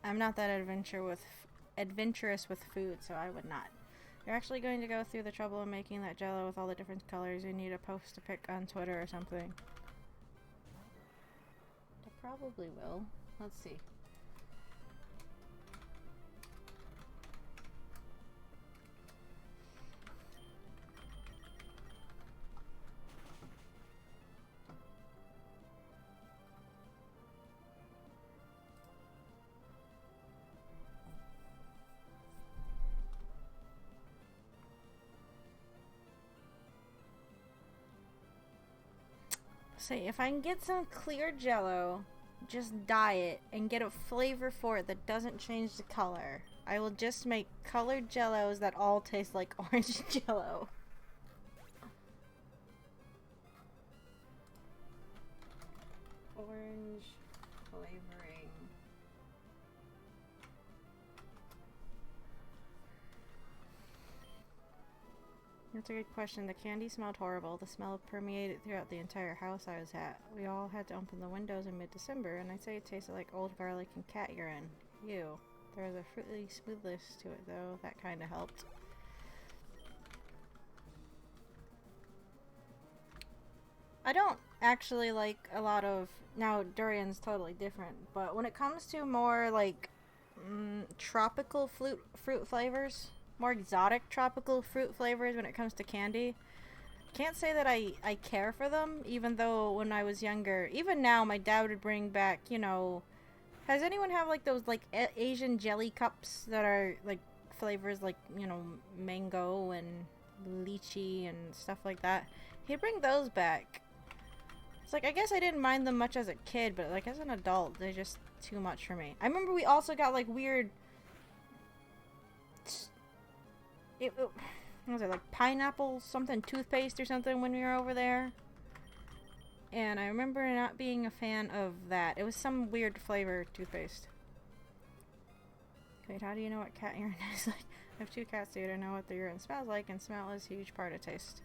[SPEAKER 1] I'm not that adventurous with food, so I would not. You're actually going to go through the trouble of making that Jello with all the different colors. You need a post to pick on Twitter or something. I probably will. Let's see. Say, if I can get some clear Jello, just dye it and get a flavor for it that doesn't change the color, I will just make colored Jellos that all taste like orange Jello. Orange flavoring. That's a good question. The candy smelled horrible. The smell permeated throughout the entire house I was at. We all had to open the windows in mid-December, and I'd say it tasted like old garlic and cat urine. Ew. There was a fruity smoothness to it, though. That kind of helped. I don't actually like a lot of... Now, durian's totally different, but when it comes to more, like, tropical fruit flavors... More exotic tropical fruit flavors when it comes to candy. Can't say that I care for them, even though when I was younger, even now my dad would bring back, you know, has anyone have like those like Asian jelly cups that are like flavors like, you know, mango and lychee and stuff like that? He'd bring those back. It's like, I guess I didn't mind them much as a kid, but like as an adult, they're just too much for me. I remember we also got like weird... what was it, like pineapple something toothpaste or something when we were over there? And I remember not being a fan of that. It was some weird flavor toothpaste. Wait, how do you know what cat urine is like? I have 2 cats, dude. I know what the urine smells like, and smell is a huge part of taste.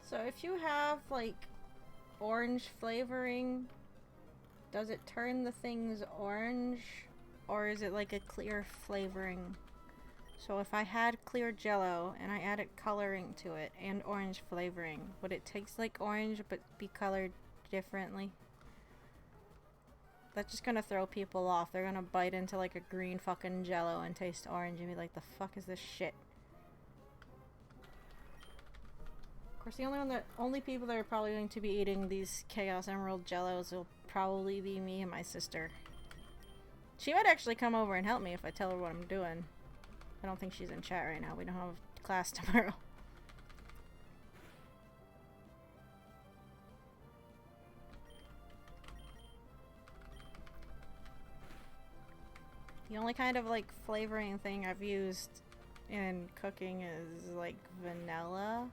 [SPEAKER 1] So if you have, like, orange flavoring, does it turn the things orange? Or is it like a clear flavoring? So if I had clear Jello and I added coloring to it and orange flavoring, would it taste like orange but be colored differently? That's just gonna throw people off. They're gonna bite into like a green fucking Jello and taste orange and be like, the fuck is this shit? Of course, the only people that are probably going to be eating these Chaos Emerald Jellos will probably be me and my sister. She might actually come over and help me if I tell her what I'm doing. I don't think she's in chat right now. We don't have class tomorrow. The only kind of like flavoring thing I've used in cooking is like vanilla.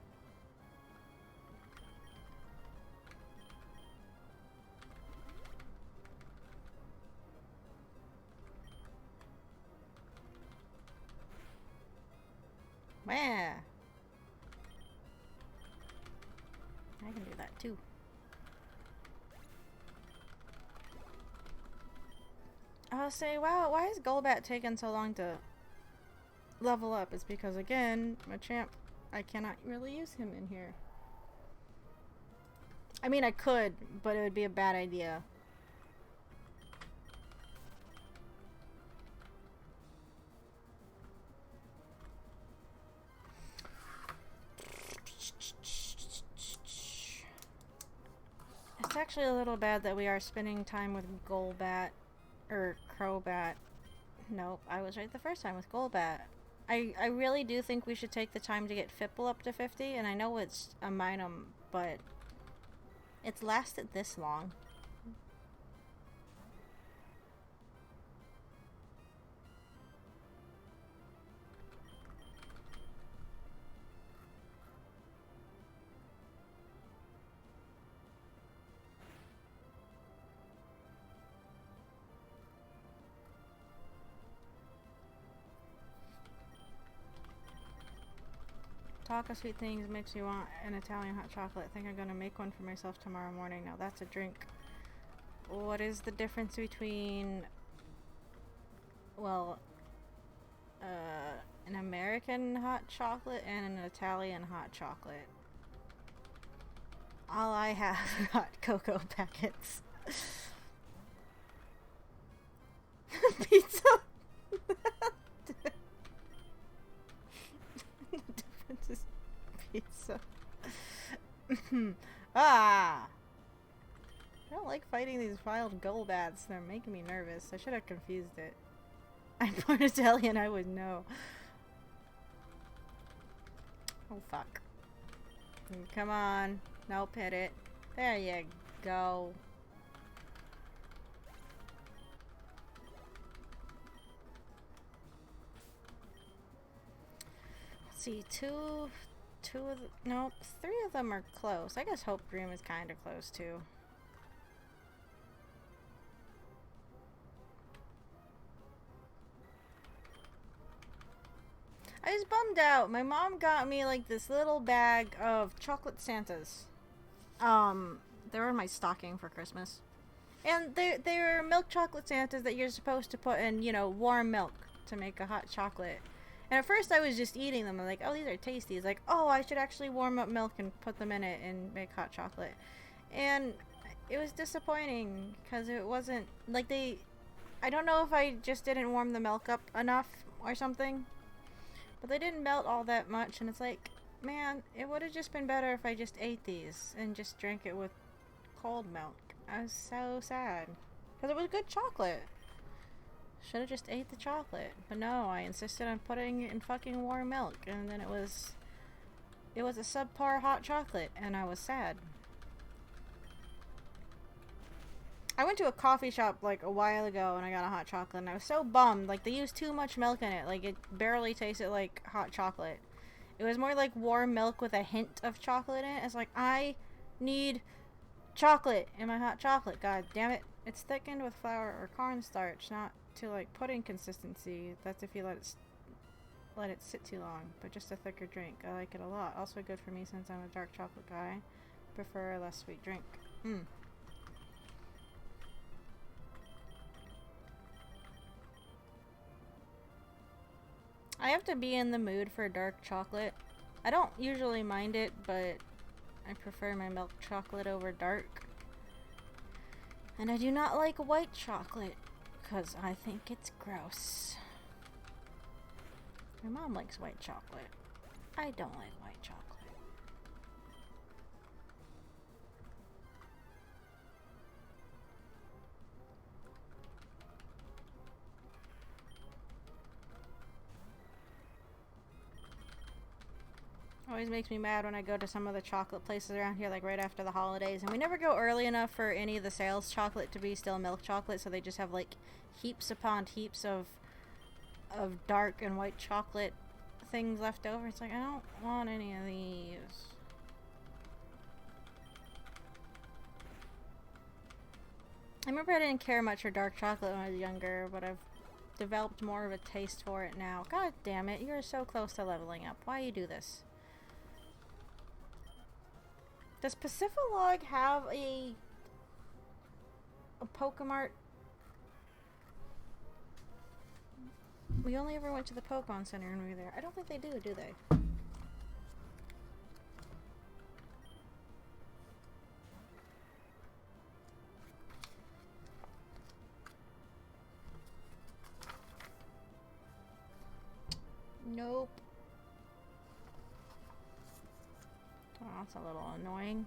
[SPEAKER 1] Yeah. I can do that too. I'll say, wow, why is Golbat taking so long to level up? It's because, again, Machamp, I cannot really use him in here. I mean, I could, but it would be a bad idea. It's actually a little bad that we are spending time with Golbat. Or Crobat. Nope, I was right the first time with Golbat. I really do think we should take the time to get Fipple up to 50, and I know it's a minimum, but it's lasted this long. Talk of sweet things makes you want an Italian hot chocolate. I think I'm gonna make one for myself tomorrow morning. Now that's a drink. What is the difference between, well, an American hot chocolate and an Italian hot chocolate? All I have are hot cocoa packets. Pizza. Pizza. Ah! I don't like fighting these wild Golbats. They're making me nervous. I should have confused it. I'm born Italian, I would know. Oh, fuck. Come on. Nope, hit it. There you go. Let's see, nope, 3 of them are close. I guess Hope Dream is kind of close too. I was bummed out. My mom got me like this little bag of chocolate Santas. They were in my stocking for Christmas. And they're milk chocolate Santas that you're supposed to put in, you know, warm milk to make a hot chocolate. And at first I was just eating them. I'm like, oh, these are tasty. It's like, oh, I should actually warm up milk and put them in it and make hot chocolate. And it was disappointing because it wasn't, like I don't know if I just didn't warm the milk up enough or something. But they didn't melt all that much. And it's like, man, it would have just been better if I just ate these and just drank it with cold milk. I was so sad. Because it was good chocolate. Should have just ate the chocolate. But no, I insisted on putting it in fucking warm milk. And then it was a subpar hot chocolate. And I was sad. I went to a coffee shop like a while ago and I got a hot chocolate. And I was so bummed. Like they used too much milk in it. Like it barely tasted like hot chocolate. It was more like warm milk with a hint of chocolate in it. It's like, I need chocolate in my hot chocolate. God damn it. It's thickened with flour or cornstarch, not to like pudding consistency. That's if you let it sit too long, but just a thicker drink. I like it a lot. Also good for me since I'm a dark chocolate guy. Prefer a less sweet drink. I have to be in the mood for dark chocolate. I don't usually mind it, but I prefer my milk chocolate over dark. And I do not like white chocolate because I think it's gross. My mom likes white chocolate. I don't like white chocolate. always makes me mad when I go to some of the chocolate places around here, like right after the holidays. And we never go early enough for any of the sales chocolate to be still milk chocolate, so they just have like heaps upon heaps of dark and white chocolate things left over. It's like, I don't want any of these. I remember I didn't care much for dark chocolate when I was younger, but I've developed more of a taste for it now. God damn it, you're so close to leveling up. Why you do this? Does Pacific have a Pokemart? We only ever went to the Pokemon Center when we were there. I don't think they do they? Nope. Oh, that's a little annoying.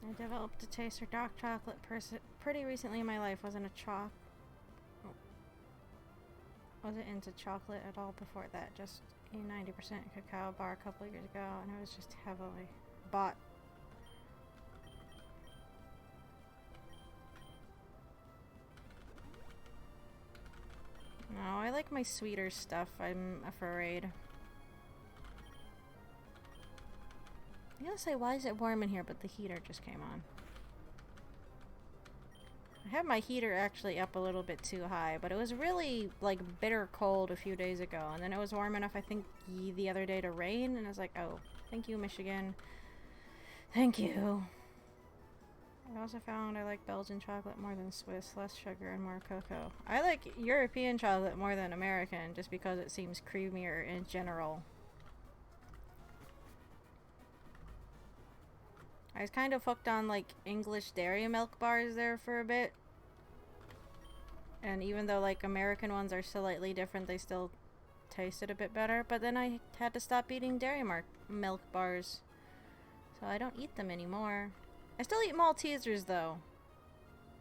[SPEAKER 1] I developed a taste for dark chocolate pretty recently in my life. Wasn't into chocolate at all before that. Just a 90% cacao bar a couple of years ago, and it was just heavily bought. No, I like my sweeter stuff, I'm afraid. I gotta say, why is it warm in here, but the heater just came on? I have my heater actually up a little bit too high, but it was really, like, bitter cold a few days ago, and then it was warm enough, I think, the other day to rain, and I was like, oh, thank you, Michigan. Thank you. I also found I like Belgian chocolate more than Swiss, less sugar and more cocoa. I like European chocolate more than American, just because it seems creamier in general. I was kind of hooked on, like, English dairy milk bars there for a bit. And even though, like, American ones are slightly different, they still tasted a bit better. But then I had to stop eating dairy milk bars. So I don't eat them anymore. I still eat Maltesers, though.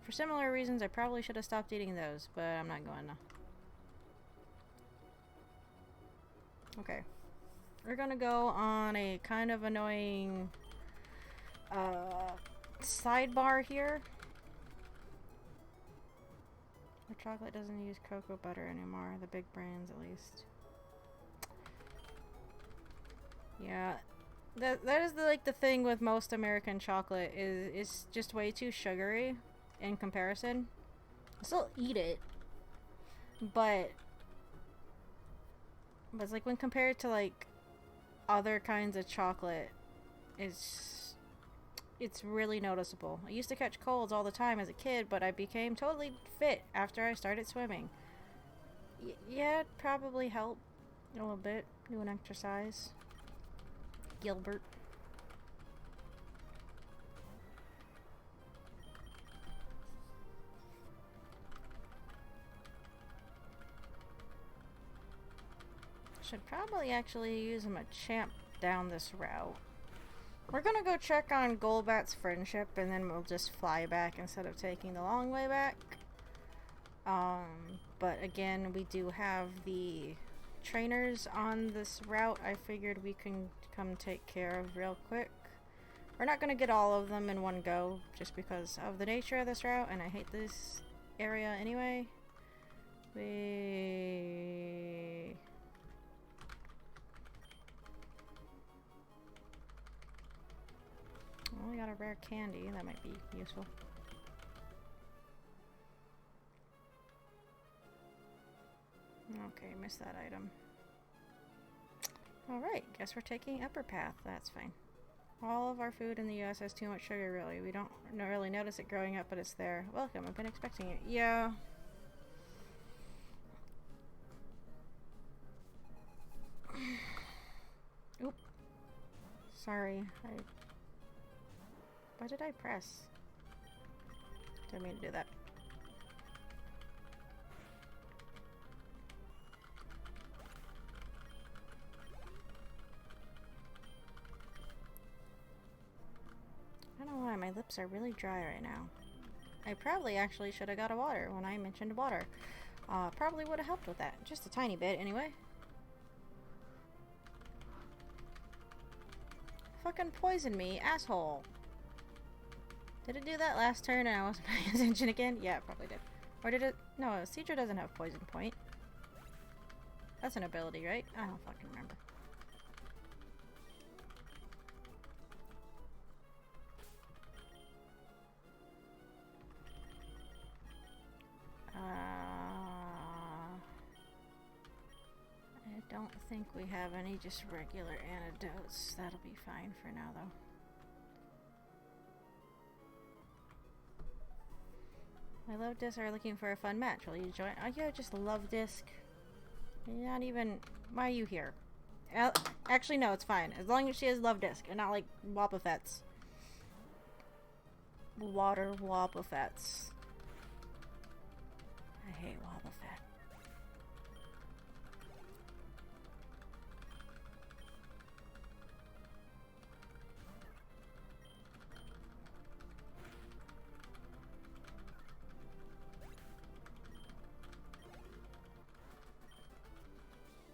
[SPEAKER 1] For similar reasons, I probably should have stopped eating those, but I'm not going to. Okay. We're gonna go on a kind of annoying sidebar here. The chocolate doesn't use cocoa butter anymore, the big brands at least. Yeah, that is the thing with most American chocolate, is it's just way too sugary in comparison. I still eat it, but it's like when compared to like other kinds of chocolate, it's really noticeable. I used to catch colds all the time as a kid, but I became totally fit after I started swimming. Yeah, it probably helped a little bit, doing exercise. Gilbert. Should probably actually use a champ down this route. We're gonna go check on Golbat's friendship, and then we'll just fly back instead of taking the long way back. But again, we do have the trainers on this route. I figured we can come take care of real quick. We're not gonna get all of them in one go, just because of the nature of this route, and I hate this area anyway. Well, we got a rare candy. That might be useful. Okay, missed that item. Alright, guess we're taking upper path. That's fine. All of our food in the US has too much sugar, really. We don't really notice it growing up, but it's there. Welcome, I've been expecting it. Yeah. Oop. Sorry. What did I press? Didn't mean to do that. lips are really dry right now. I probably actually should have got a water when I mentioned water. Probably would have helped with that. Just a tiny bit, anyway. Fucking poison me, asshole. Did it do that last turn and I wasn't paying attention again? Yeah, it probably did. Or did it? No, Cedra doesn't have poison point. That's an ability, right? I don't fucking remember. I don't think we have any just regular antidotes. That'll be fine for now, though. My love disc are looking for a fun match. Will you join? Oh, yeah, just love disc. You're not even. Why are you here? Actually, no, it's fine. As long as she has love disc and not like Wobbuffets. Water Wobbuffets. I hate Wobbuffet.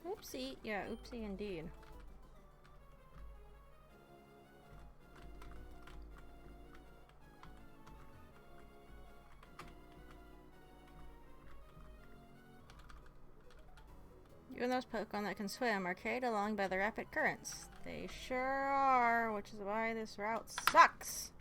[SPEAKER 1] Oopsie. Yeah, oopsie indeed. Even those Pokemon that can swim are carried along by the rapid currents. They sure are, which is why this route sucks.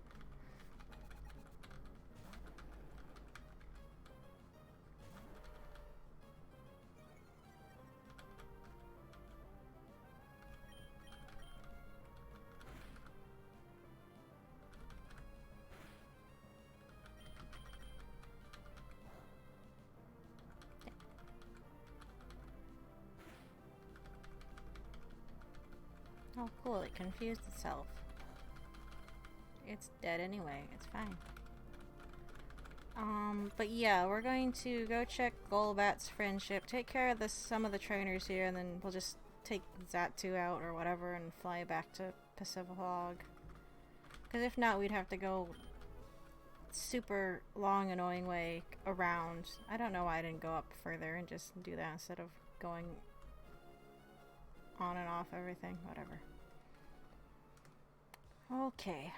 [SPEAKER 1] Oh, cool. It confused itself. It's dead anyway. It's fine. But yeah, we're going to go check Golbat's friendship, take care of some of the trainers here, and then we'll just take Zatu out or whatever and fly back to Pacific. Because if not, we'd have to go super long, annoying way around. I don't know why I didn't go up further and just do that instead of going on and off everything. Whatever. Okay.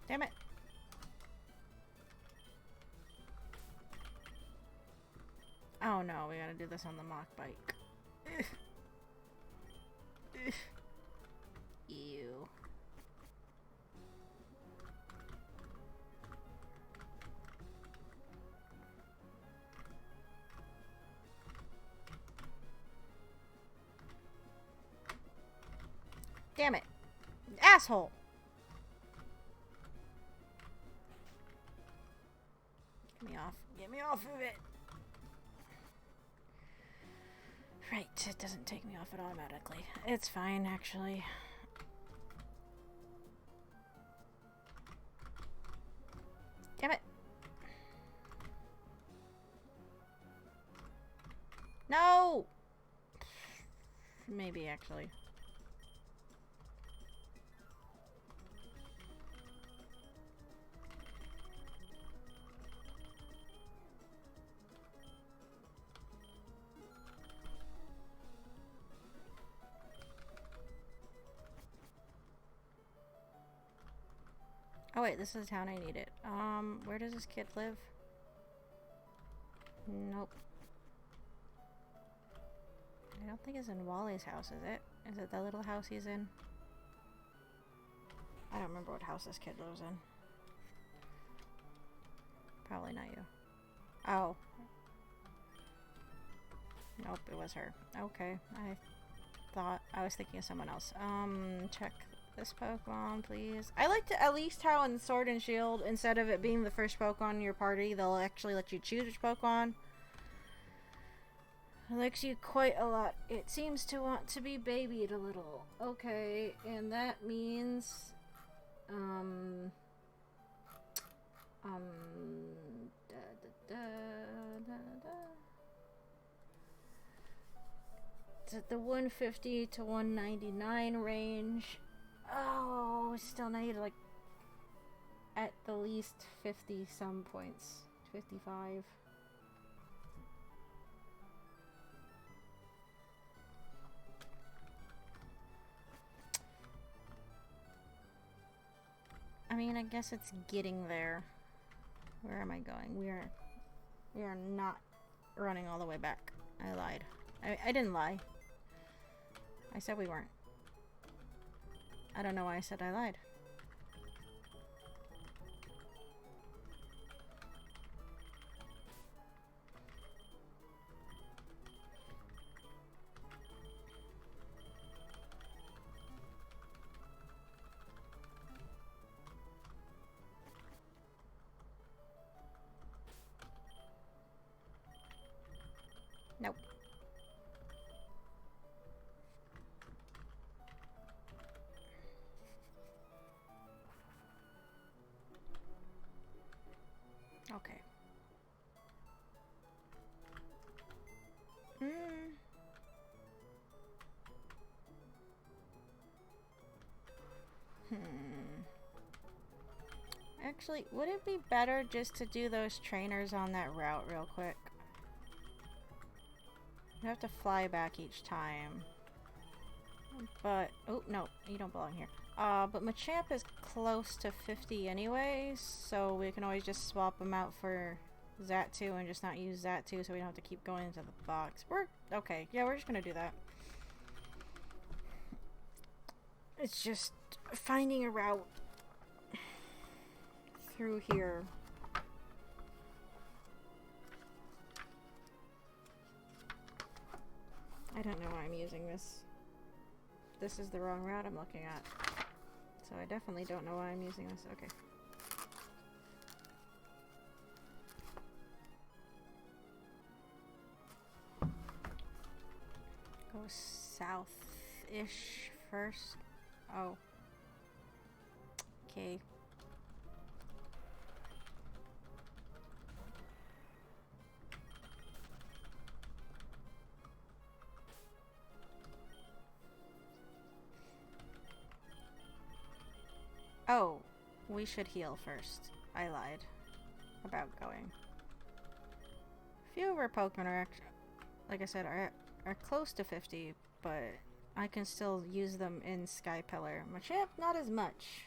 [SPEAKER 1] Damn it. Oh no, we gotta do this on the mock bike. Ew. Damn it. Asshole. Get me off. Get me off of it. Right, it doesn't take me off it automatically. It's fine, actually. Damn it. No! Maybe, actually. Oh wait, this is the town I need it. Where does this kid live? Nope. I don't think it's in Wally's house, is it? Is it the little house he's in? I don't remember what house this kid lives in. Probably not you. Oh. Nope, it was her. Okay, I was thinking of someone else. Check this Pokemon, please. I liked it at least how in Sword and Shield, instead of it being the first Pokemon in your party, they'll actually let you choose which Pokemon. It likes you quite a lot. It seems to want to be babied a little. Okay, and that means... the 150 to 199 range. Oh, still need like at the least 50 some points. 55. I mean, I guess it's getting there. Where am I going? We are not running all the way back. I lied. I didn't lie. I said we weren't. I don't know why I said I lied. Nope. Okay. Actually, would it be better just to do those trainers on that route real quick? You have to fly back each time. But, oh, no, you don't belong here. But Machamp is close to 50 anyways, so we can always just swap them out for Xatu and just not use Xatu so we don't have to keep going into the box. Okay, yeah, we're just gonna do that. It's just finding a route through here. I don't know why I'm using this. This is the wrong route I'm looking at. So I definitely don't know why I'm using this. Okay. Go south-ish first. Oh. Okay. Oh, we should heal first. I lied about going. A few of our Pokemon are, like I said, are close to 50, but I can still use them in Sky Pillar. Machamp, not as much.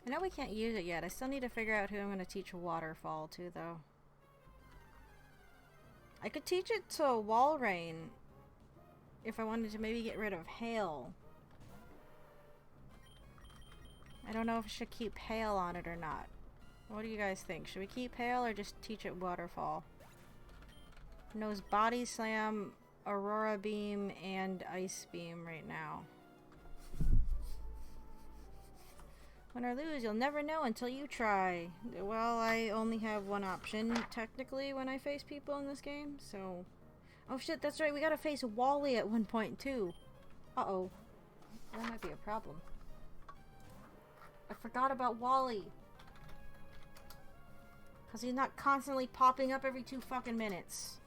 [SPEAKER 1] I know we can't use it yet. I still need to figure out who I'm going to teach Waterfall to, though. I could teach it to Walrein if I wanted to maybe get rid of Hail. I don't know if I should keep Hail on it or not. What do you guys think? Should we keep Hail or just teach it Waterfall? It knows Body Slam, Aurora Beam, and Ice Beam right now. Win or lose, you'll never know until you try. Well, I only have one option, technically, when I face people in this game, so... Oh shit, that's right, we gotta face Wally at one point, too. Uh-oh. That might be a problem. I forgot about Wally. Because he's not constantly popping up every 2 fucking minutes.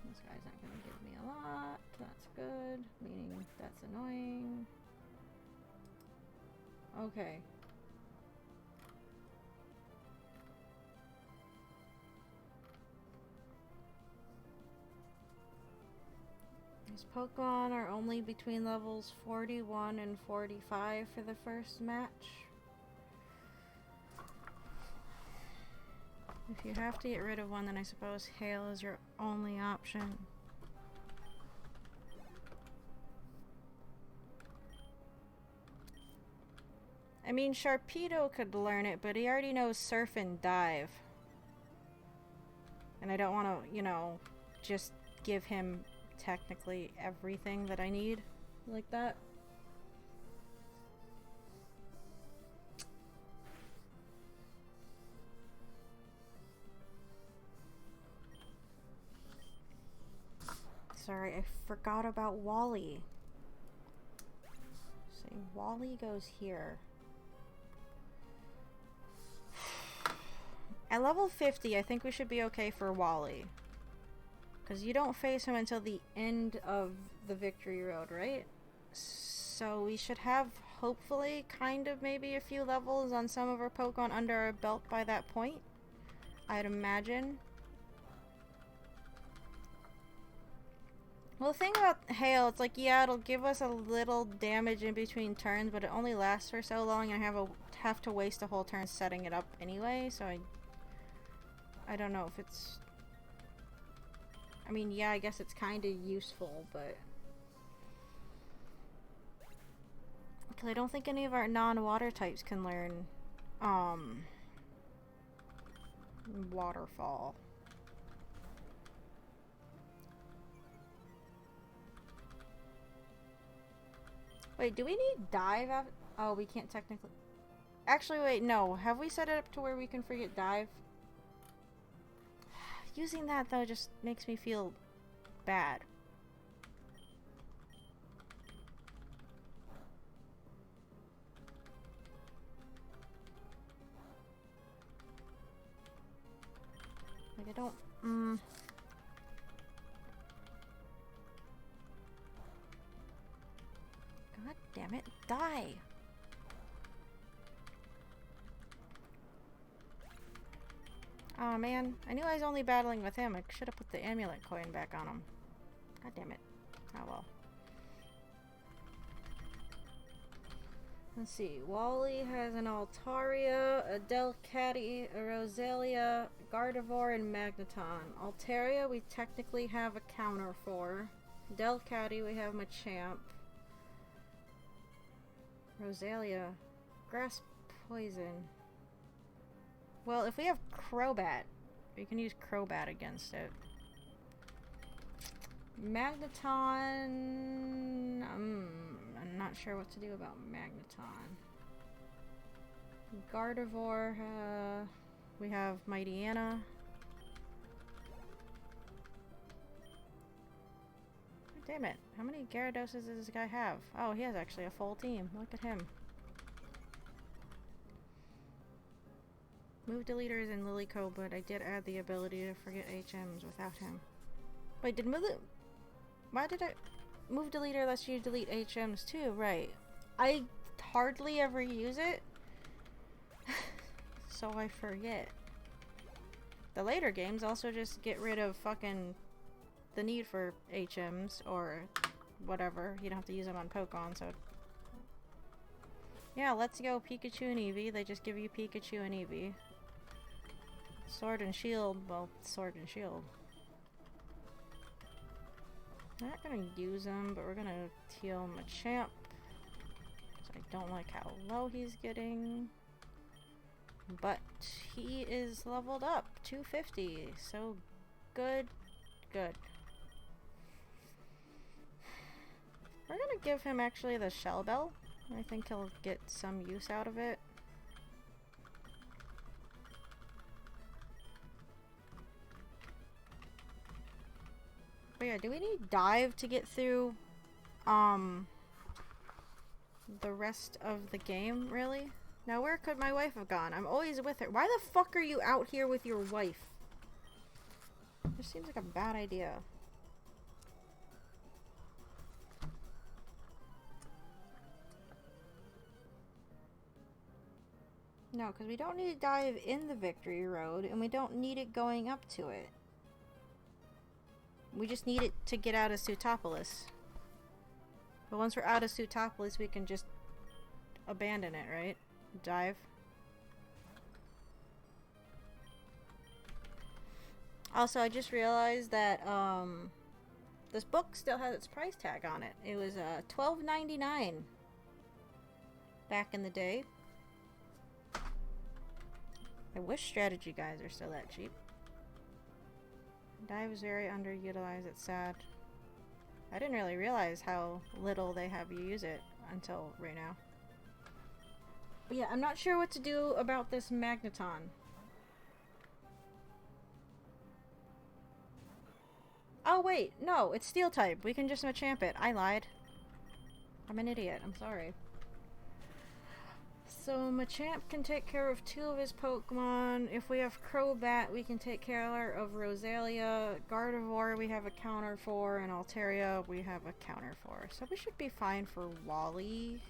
[SPEAKER 1] This guy's not gonna give me a lot. That's good. Meaning that's annoying. Okay. These Pokemon are only between levels 41 and 45 for the first match. If you have to get rid of one, then I suppose Hail is your only option. I mean, Sharpedo could learn it, but he already knows Surf and Dive. And I don't want to, you know, just give him technically everything that I need like that. Sorry, I forgot about Wally. See, Wally goes here. At level 50, I think we should be okay for Wally. Because you don't face him until the end of the Victory Road, right? So we should have, hopefully, kind of maybe a few levels on some of our Pokemon under our belt by that point. I'd imagine. Well, the thing about Hail, it's like, yeah, it'll give us a little damage in between turns, but it only lasts for so long, and I have to waste a whole turn setting it up anyway, so I don't know if it's... I mean, yeah, I guess it's kind of useful, but... Because I don't think any of our non-water types can learn, Waterfall. Wait, do we need Dive? Oh, we can't technically... Actually, wait, no. Have we set it up to where we can forget Dive? Using that, though, just makes me feel bad. Like, I don't... God damn it, die! Oh man, I knew I was only battling with him. I should have put the amulet coin back on him. God damn it. Oh well. Let's see. Wally has an Altaria, a Delcatty, a Roselia, Gardevoir, and Magneton. Altaria we technically have a counter for. Delcatty we have Machamp. Roselia. Grass Poison. Well, if we have Crobat, we can use Crobat against it. Magneton... I'm not sure what to do about Magneton. Gardevoir, we have Mightyena. Damn it, how many Gyarados does this guy have? Oh, he has actually a full team. Look at him. Move Deleter is in Lilyco, but I did add the ability to forget HMs without him. Wait, did Move... Why did I... Move Deleter lets you delete HMs too, right. I hardly ever use it. So I forget. The later games also just get rid of fucking... the need for HMs, or whatever. You don't have to use them on Pokemon, so... Yeah, let's go Pikachu and Eevee. They just give you Pikachu and Eevee. Sword and Shield, well, Sword and Shield. Not gonna use him, but we're gonna heal Machamp. I don't like how low he's getting. But he is leveled up, 250, so good, good. We're gonna give him actually the Shell Bell. I think he'll get some use out of it. But yeah, do we need Dive to get through the rest of the game, really? Now where could my wife have gone? I'm always with her. Why the fuck are you out here with your wife? This seems like a bad idea. No, because we don't need to dive in the Victory Road, and we don't need it going up to it. We just need it to get out of Sutopolis. But once we're out of Sutopolis, we can just abandon it, right? Dive. Also, I just realized that this book still has its price tag on it. It was $12.99 back in the day. I wish strategy guides are still that cheap. Dive is very underutilized. It's sad. I didn't really realize how little they have you use it until right now. But yeah, I'm not sure what to do about this Magneton. Oh, wait. No, it's steel type. We can just Machamp it. I lied. I'm an idiot. I'm sorry. So Machamp can take care of 2 of his Pokemon. If we have Crobat, we can take care of Rosalia. Gardevoir, we have a counter for. And Altaria, we have a counter for. So we should be fine for Wally.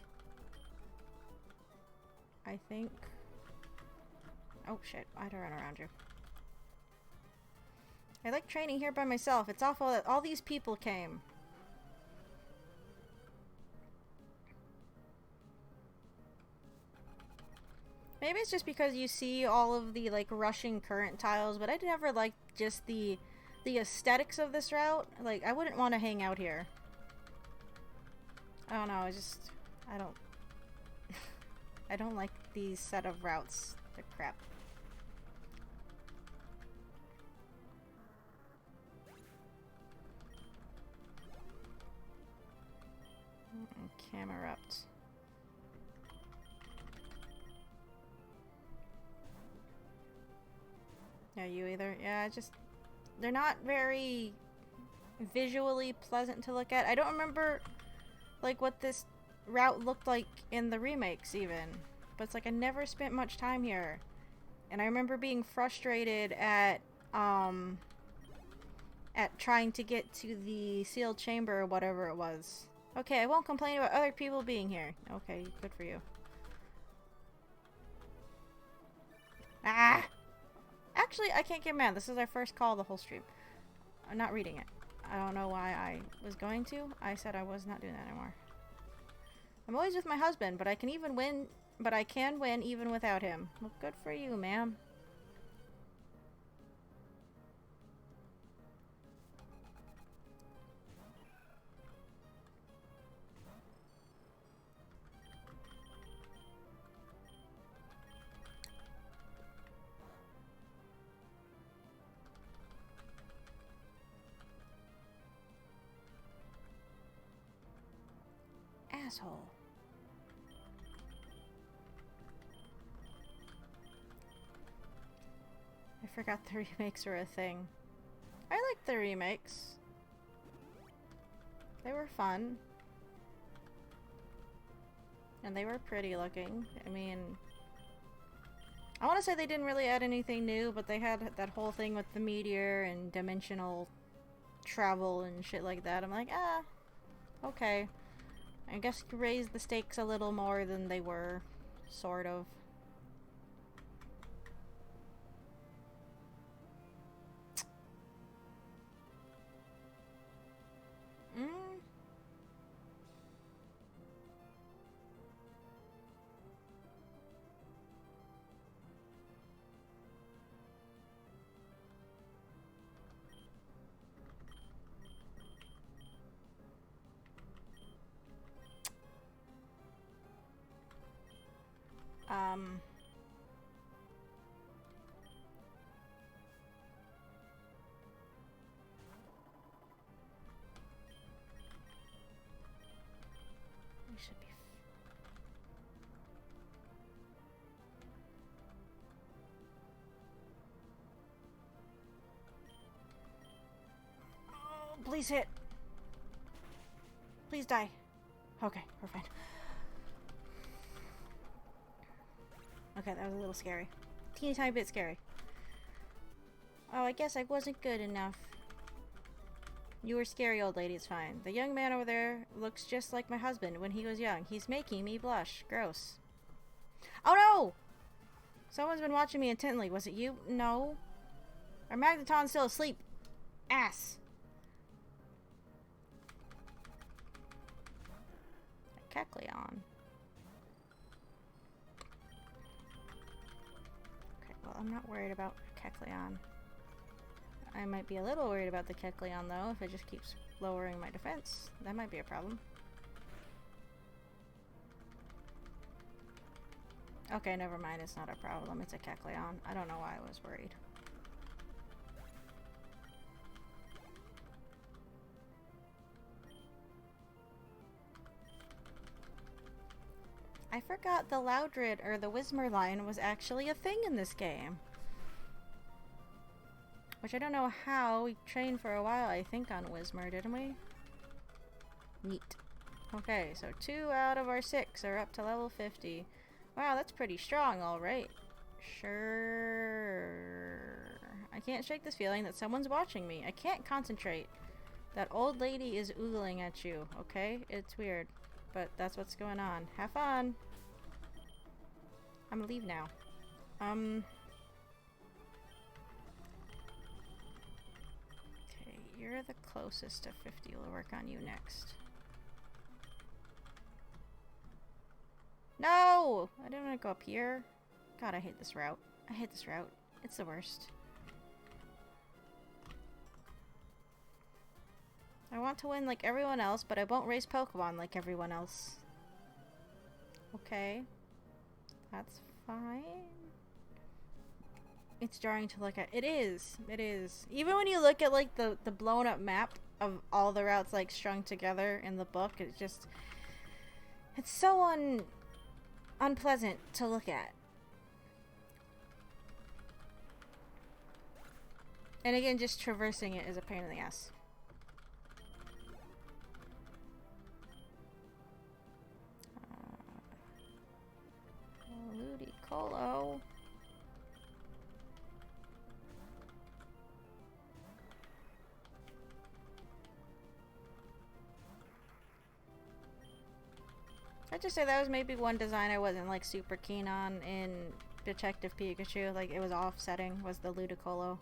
[SPEAKER 1] I think. Oh shit, I had to run around you. I like training here by myself. It's awful that all these people came. Maybe it's just because you see all of the like rushing current tiles, but I never liked just the aesthetics of this route. Like, I wouldn't want to hang out here. I don't know, I don't I don't like these set of routes. They're crap. Camerupt. Yeah, you either. Yeah, they're not very visually pleasant to look at. I don't remember like what this route looked like in the remakes even. But it's like I never spent much time here. And I remember being frustrated at trying to get to the sealed chamber or whatever it was. Okay, I won't complain about other people being here. Okay, good for you. Ah! Actually, I can't get mad. This is our first call of the whole stream. I'm not reading it. I don't know why I was going to. I said I was not doing that anymore. I'm always with my husband, but I can win even without him. Well, good for you, ma'am. Asshole. I forgot the remakes were a thing. I like the remakes. They were fun. And they were pretty looking. I mean, I want to say they didn't really add anything new, but they had that whole thing with the meteor and dimensional travel and shit like that. I'm like, ah, okay. I guess you raised the stakes a little more than they were, sort of. We should be. Oh, please hit. Please die. Okay, we're fine. Okay, that was a little scary. Teeny tiny bit scary. Oh, I guess I wasn't good enough. You were scary, old lady, it's fine. The young man over there looks just like my husband when he was young. He's making me blush. Gross. Oh no! Someone's been watching me intently. Was it you? No. Our Magneton's still asleep. Ass. Kecleon. Okay, well, I'm not worried about Kecleon. I might be a little worried about the Kecleon, though, if it just keeps lowering my defense. That might be a problem. Okay, never mind. It's not a problem. It's a Kecleon. I don't know why I was worried. I forgot the Loudred, or the Whismur line, was actually a thing in this game. Which I don't know how. We trained for a while, I think, on Wismer, didn't we? Neat. Okay, so 2 out of our 6 are up to level 50. Wow, that's pretty strong, alright. Sure. I can't shake this feeling that someone's watching me. I can't concentrate. That old lady is oogling at you, okay? It's weird, but that's what's going on. Have fun! I'm gonna leave now. Okay, you're the closest to 50. We'll work on you next. No! I didn't want to go up here. God, I hate this route. I hate this route. It's the worst. I want to win like everyone else, but I won't race Pokemon like everyone else. Okay. That's fine. It's jarring to look at. It is. It is. Even when you look at like the blown up map of all the routes like strung together in the book, it's just... It's so unpleasant to look at. And again, just traversing it is a pain in the ass. Ludicolo. I'd just say that was maybe one design I wasn't like super keen on in Detective Pikachu. Like it was offsetting, was the Ludicolo.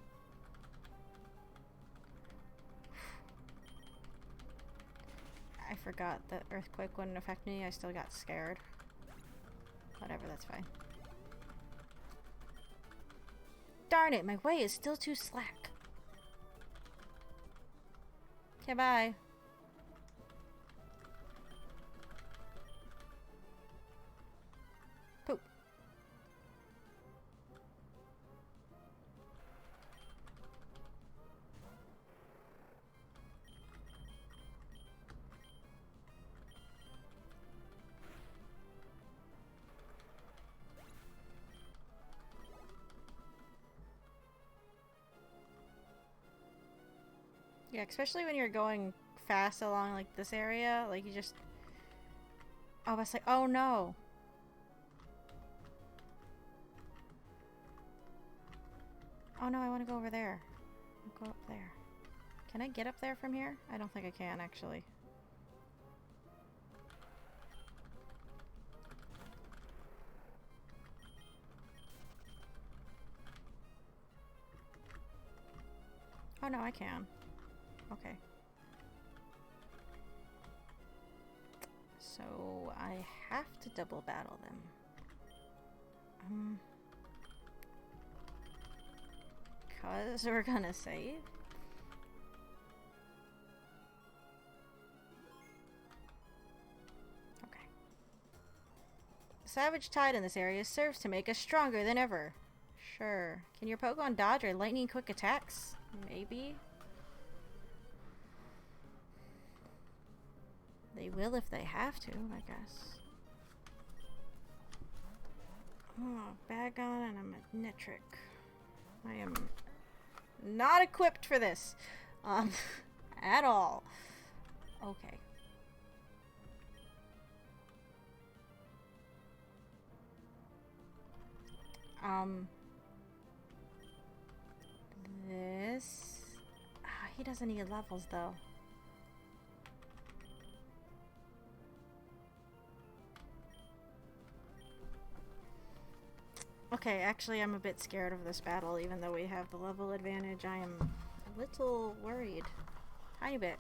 [SPEAKER 1] I forgot that Earthquake wouldn't affect me. I still got scared. Whatever, that's fine. Darn it, my way is still too slack. Okay, bye. Poop. Yeah, especially when you're going fast along like this area, like you just... Oh, I was like, oh no. Oh no, I want to go over there. I'll go up there. Can I get up there from here? I don't think I can, actually. Oh no, I can. Okay. So I have to double battle them. Cause we're gonna save. Okay. Savage Tide in this area serves to make us stronger than ever. Sure. Can your Pokemon dodge or lightning quick attacks? Maybe. They will if they have to, I guess. Oh, Bagon and a Magnetric. I am not equipped for this. At all. Okay. This... he doesn't need levels, though. Okay, actually I'm a bit scared of this battle, even though we have the level advantage. I am a little worried. Tiny bit.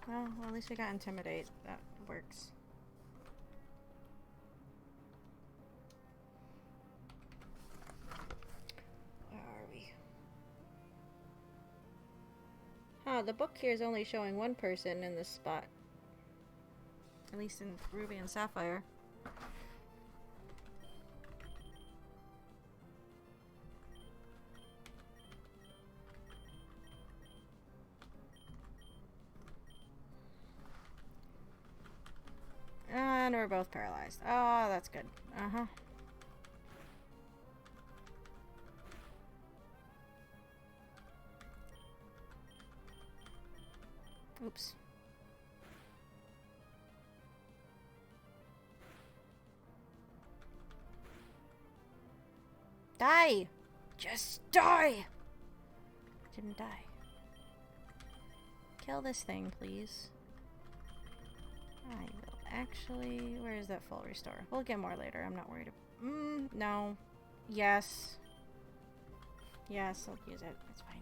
[SPEAKER 1] Well, at least we got Intimidate. That works. Where are we? Huh, the book here is only showing one person in this spot. At least in Ruby and Sapphire. And we're both paralyzed. Oh, that's good. Uh-huh. Oops. Die! Just die! Didn't die. Kill this thing, please. I will actually... Where is that full restore? We'll get more later. I'm not worried. No. Yes. Yes, I'll use it. It's fine.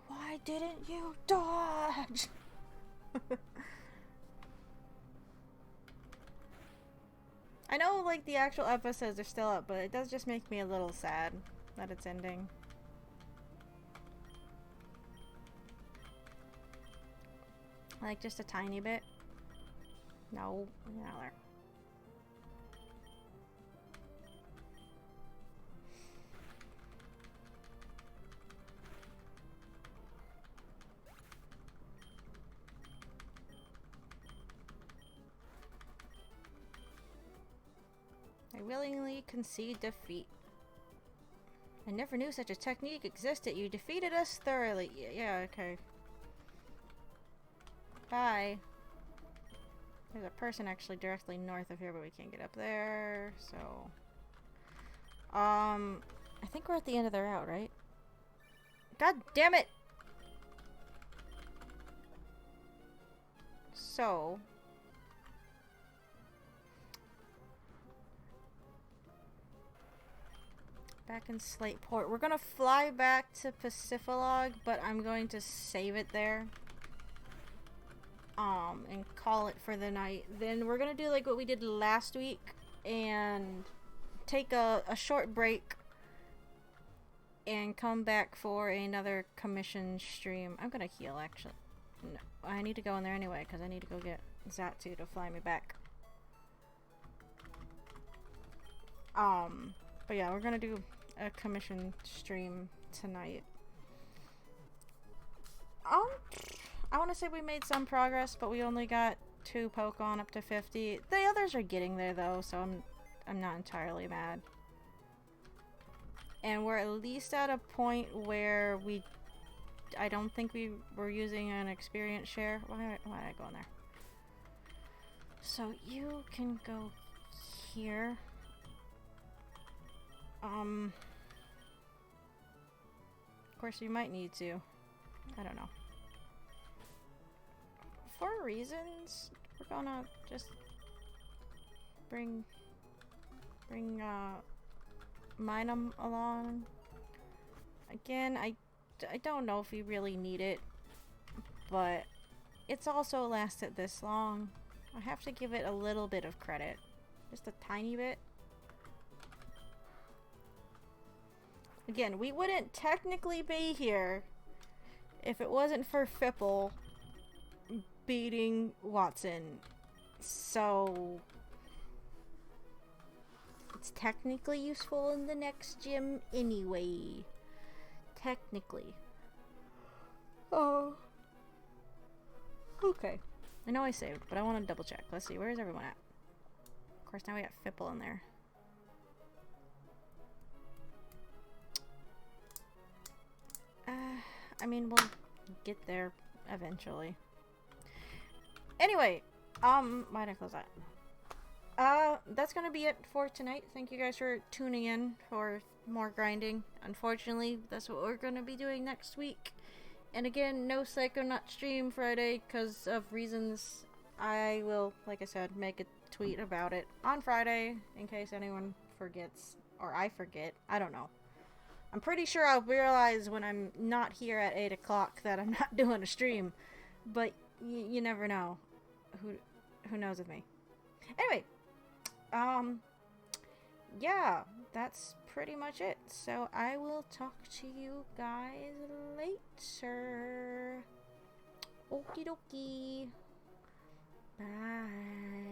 [SPEAKER 1] Why didn't you dodge? I know, like, the actual episodes are still up, but it does just make me a little sad that it's ending. Like, just a tiny bit. No, no, there. I willingly concede defeat. I never knew such a technique existed. You defeated us thoroughly. Yeah, okay. Bye. There's a person actually directly north of here, but we can't get up there, so... I think we're at the end of the route, right? God damn it! So... back in Slateport. We're gonna fly back to Pacific, but I'm going to save it there. And call it for the night. Then we're gonna do like what we did last week and take a short break and come back for another commission stream. I'm gonna heal, actually. No, I need to go in there anyway because I need to go get Zatu to fly me back. But yeah, we're gonna do a commission stream tonight. I want to say we made some progress, but we only got 2 Pokemon up to 50. The others are getting there though, so I'm not entirely mad. And we're at least at a point where I don't think we were using an experience share. Why did I go in there? So you can go here. Of course you might need to. I don't know. For reasons, we're gonna just bring Minum along. Again, I don't know if we really need it, but it's also lasted this long. I have to give it a little bit of credit. Just a tiny bit. Again, we wouldn't technically be here if it wasn't for Fipple beating Watson. So it's technically useful in the next gym anyway. Technically. Oh. Okay. I know I saved, but I want to double check. Let's see, where is everyone at? Of course, now we got Fipple in there. I mean, we'll get there eventually. Anyway, why did I close that? That's gonna be it for tonight. Thank you guys for tuning in for more grinding. Unfortunately, that's what we're gonna be doing next week. And again, no Psychonaut stream Friday because of reasons. I will, like I said, make a tweet about it on Friday in case anyone forgets. Or I forget. I don't know. I'm pretty sure I'll realize when I'm not here at 8 o'clock that I'm not doing a stream. But you never know. Who knows with me. Anyway. Yeah. That's pretty much it. So I will talk to you guys later. Okie dokie. Bye.